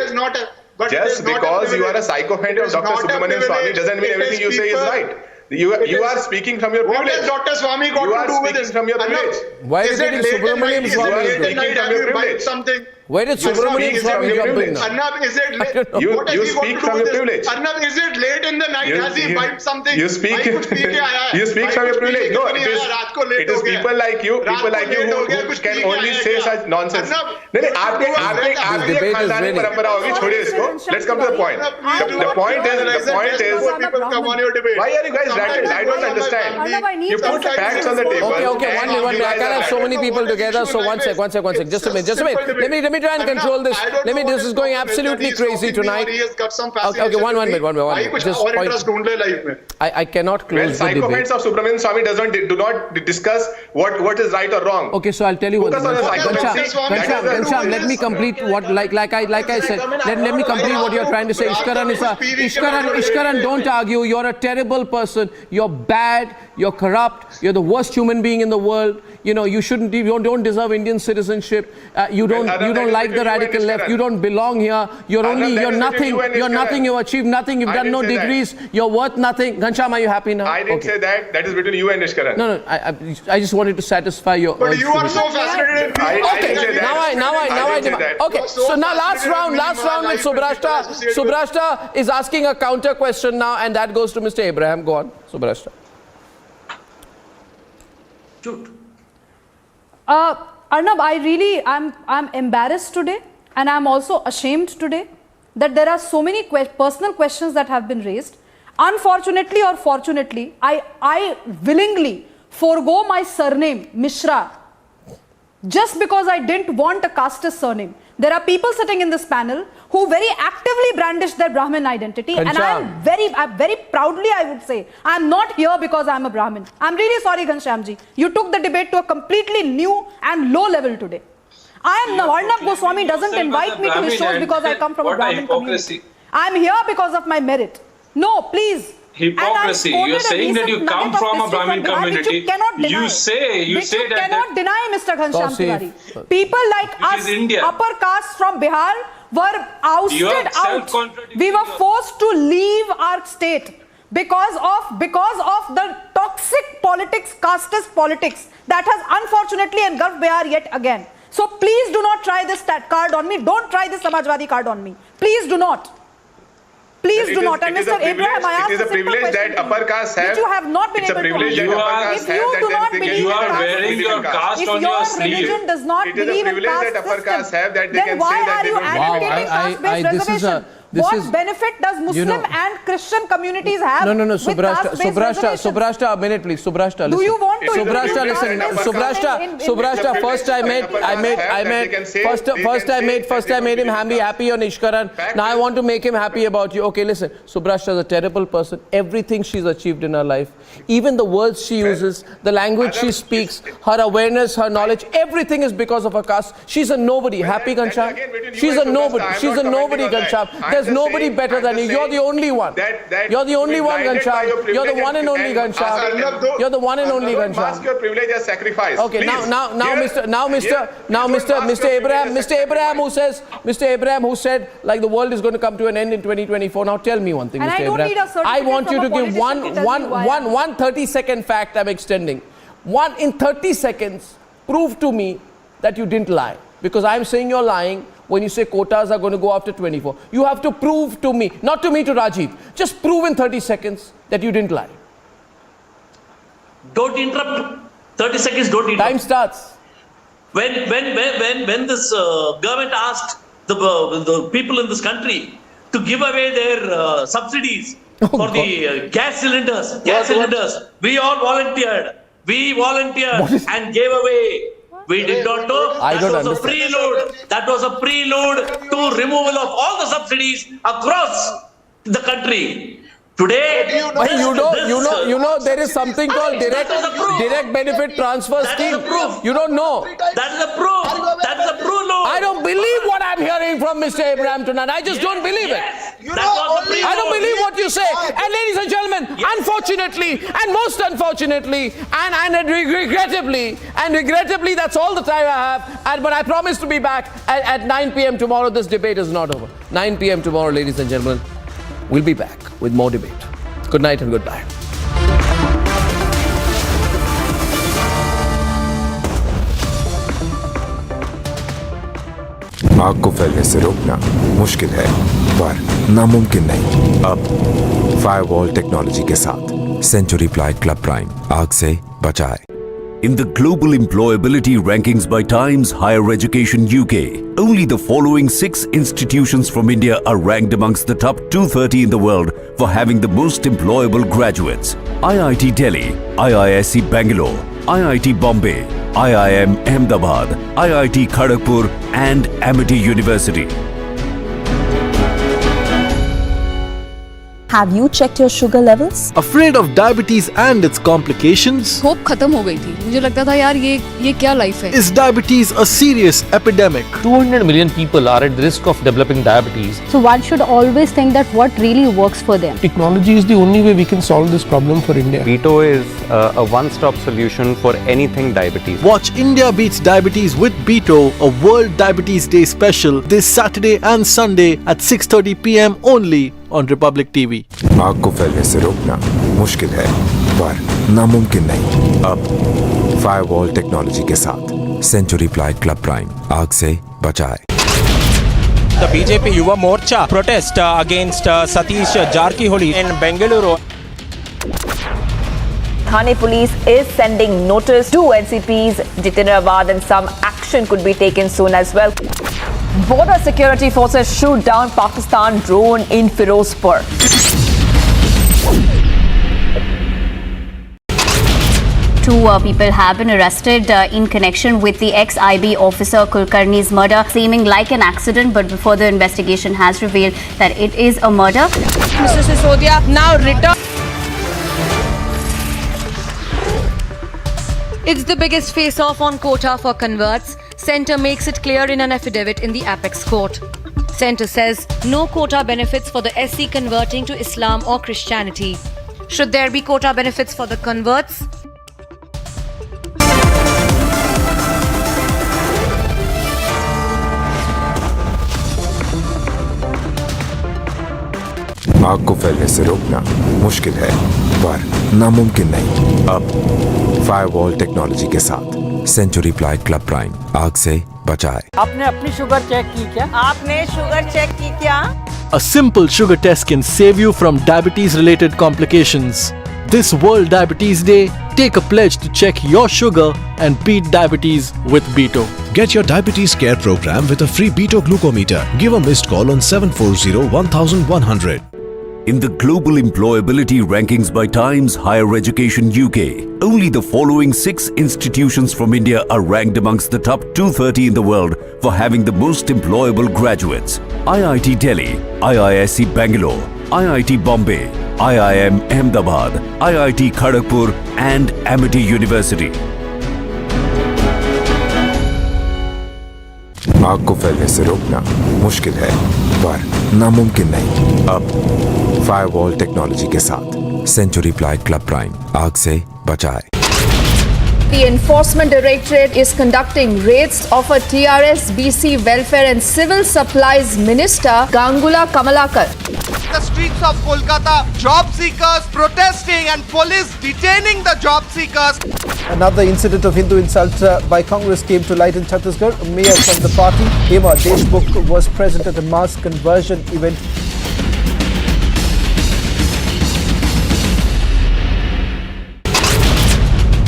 Just because you are a sycophant of Dr. Subramanian Swamy doesn't mean everything you say is right. You are speaking from your privilege. What has Dr. Swamy got to do with this? From your privilege. Why is it Subramanian Swamy? Something. Where did Subramanian Swamy jump in now? Arnab, is it late? You speak from your privilege. Arnab, is it late in the night? Has he vibed something? You speak from your privilege. No, it is people like you who can only say such nonsense. Let's come to the point. The point is, why are you guys rattled? I don't understand. You put facts on the table. Okay, one minute. I can't have so many people together. So one sec. Just a minute. Let me try and control this. This is going absolutely crazy tonight. Okay, one minute. Just point. I cannot close the debate. Sycophants of Subramanian Swamy do not discuss what is right or wrong. Okay, so I'll tell you one thing. Ghanshyam, let me complete what, like I said, let me complete what you're trying to say. Ishkaran, don't argue. You're a terrible person. You're bad. You're corrupt. You're the worst human being in the world. you shouldn't, you don't deserve Indian citizenship. You don't like the radical left. You don't belong here. You're nothing. You're nothing. You've achieved nothing. You've done no degrees. You're worth nothing. Ghanshyam, are you happy now? I didn't say that. That is between you and Nishkaran. No. I just wanted to satisfy your. But you are so fascinated. Okay. Now I demand. Okay. So now last round with Subrashta. Subrashta is asking a counter question now, and that goes to Mr. Abraham. Go on, Subrashta. Arnab, I'm embarrassed today, and I'm also ashamed today that there are so many personal questions that have been raised. Unfortunately or fortunately, I willingly forego my surname, Mishra, just because I didn't want a casteist surname. There are people sitting in this panel who very actively brandish their Brahmin identity, and I'm very proudly, I would say, I'm not here because I'm a Brahmin. I'm really sorry, Ghanshyamji. You took the debate to a completely new and low level today. Arnab Goswami doesn't invite me to his shows because I come from a Brahmin community. I'm here because of my merit. No, please. Hypocrisy. You're saying that you come from a Brahmin community. You say that. You cannot deny, Mr. Ghanshyam Tiwari. People like us, upper caste from Bihar, were ousted out. We were forced to leave our state because of the toxic politics, casteist politics that has unfortunately engulfed Bihar yet again. So please do not try this card on me. Don't try this Samajwadi card on me. Please do not. Please do not. And Mr. Abraham, I asked a simple question that upper caste have. Which you have not been able to answer. If you do not believe you are wearing your caste on your sleeve. If your religion does not believe in caste system, then why are you advocating caste-based reservation? What benefit does Muslim and Christian communities have? No, Subrashta, a minute, please. Subrashta, listen. Do you want to? Subrashta, listen. Subrashta, first I made him happy on Ishkaran. Now I want to make him happy about you. Okay, listen. Subrashta is a terrible person. Everything she's achieved in her life, even the words she uses, the language she speaks, her awareness, her knowledge, everything is because of her caste. She's a nobody. Happy, Ghanshyam? She's a nobody. She's a nobody, Ghanshyam. There's nobody better than you. You're the only one. You're the only one, Ghanshyam. You're the one and only Ghanshyam. You're the one and only Ghanshyam. Ask your privilege as sacrifice. Okay, Mr. Abraham who said like the world is going to come to an end in 2024. Now tell me one thing, Mr. Abraham. I want you to give one 30-second fact I'm extending. In 30 seconds, prove to me that you didn't lie. Because I'm saying you're lying when you say quotas are going to go after 24. You have to prove to me, not to me, to Rajiv. Just prove in 30 seconds that you didn't lie. Don't interrupt. 30 seconds, don't interrupt. Time starts. When this government asked the people in this country to give away their subsidies for the gas cylinders, we all volunteered. We volunteered and gave away. We did not know. That was a prelude to removal of all the subsidies across the country. Today, you know there is something called direct benefit transfer scheme. You don't know. That is the proof. That is the proof. I don't believe what I'm hearing from Mr. Abraham tonight. I just don't believe it. I don't believe what you say. And ladies and gentlemen, unfortunately and most unfortunately and regrettably, that's all the time I have. But I promise to be back at 9 p.m. tomorrow. This debate is not over. 9 p.m. tomorrow, ladies and gentlemen. We'll be back with more debate. Good night and goodbye. आग को फैलने से रोकना मुश्किल है पर नामुमकिन नहीं। अब फायरवॉल टेक्नोलॉजी के साथ सेंचुरी प्लाइड क्लब प्राइम आग से बचाए। In the global employability rankings by Times Higher Education UK, only the following 6 institutions from India are ranked amongst the top 230 in the world for having the most employable graduates. IIT Delhi, IISc Bangalore, IIT Bombay, IIM Ahmedabad, IIT Kharagpur and Amity University. Have you checked your sugar levels? Afraid of diabetes and its complications? Hope खत्म हो गई थी. मुझे लगता था यार ये क्या लाइफ है. Is diabetes a serious epidemic? 200 million people are at the risk of developing diabetes. So one should always think that what really works for them. Technology is the only way we can solve this problem for India. Beto is a one-stop solution for anything diabetes. Watch India Beats Diabetes with Beto, a World Diabetes Day special this Saturday and Sunday at 6:30 p.m. only on Republic TV. आग को फैलने से रोकना मुश्किल है पर नामुमकिन नहीं। अब फायरवॉल टेक्नोलॉजी के साथ सेंचुरी प्लाइड क्लब प्राइम आग से बचाए। The BJP Yuva Morcha protest against Satish Jarkiholi in Bengaluru. Thane police is sending notice to NCPs Jitendrabad and some action could be taken soon as well. Border security forces shoot down Pakistan drone in Firozpur. Two people have been arrested in connection with the ex-IB officer Kulkarni's murder, seeming like an accident, but further investigation has revealed that it is a murder. Mr. Sisodia now return. It's the biggest face-off on quota for converts. Centre makes it clear in an affidavit in the Apex Court. Centre says no quota benefits for the SC converting to Islam or Christianity. Should there be quota benefits for the converts? आग को फैलने से रोकना मुश्किल है पर नामुमकिन नहीं। अब फायरवॉल टेक्नोलॉजी के साथ सेंचुरी प्लाइड क्लब प्राइम आग से बचाए। आपने अपनी शुगर चेक की क्या? आपने शुगर चेक की क्या? A simple sugar test can save you from diabetes-related complications. This World Diabetes Day, take a pledge to check your sugar and beat diabetes with Beto. Get your diabetes care program with a free Beto glucometer. Give a missed call on 740-1100. In the global employability rankings by Times Higher Education UK, only the following 6 institutions from India are ranked amongst the top 230 in the world for having the most employable graduates. IIT Delhi, IISc Bangalore, IIT Bombay, IIM Ahmedabad, IIT Kharagpur and Amity University. आग को फैलने से रोकना मुश्किल है पर नामुमकिन नहीं। अब फायरवॉल टेक्नोलॉजी के साथ सेंचुरी प्लाइड क्लब प्राइम आग से बचाए। The Enforcement Directorate is conducting raids of a TRS BC Welfare and Civil Supplies Minister Gangula Kamalakar. The streets of Kolkata, job seekers protesting and police detaining the job seekers. Another incident of Hindu insult by Congress came to light in Chhattisgarh. A mayor from the party, Hema Deshmukh, was present at a mass conversion event.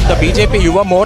The BJP Yuva Morcha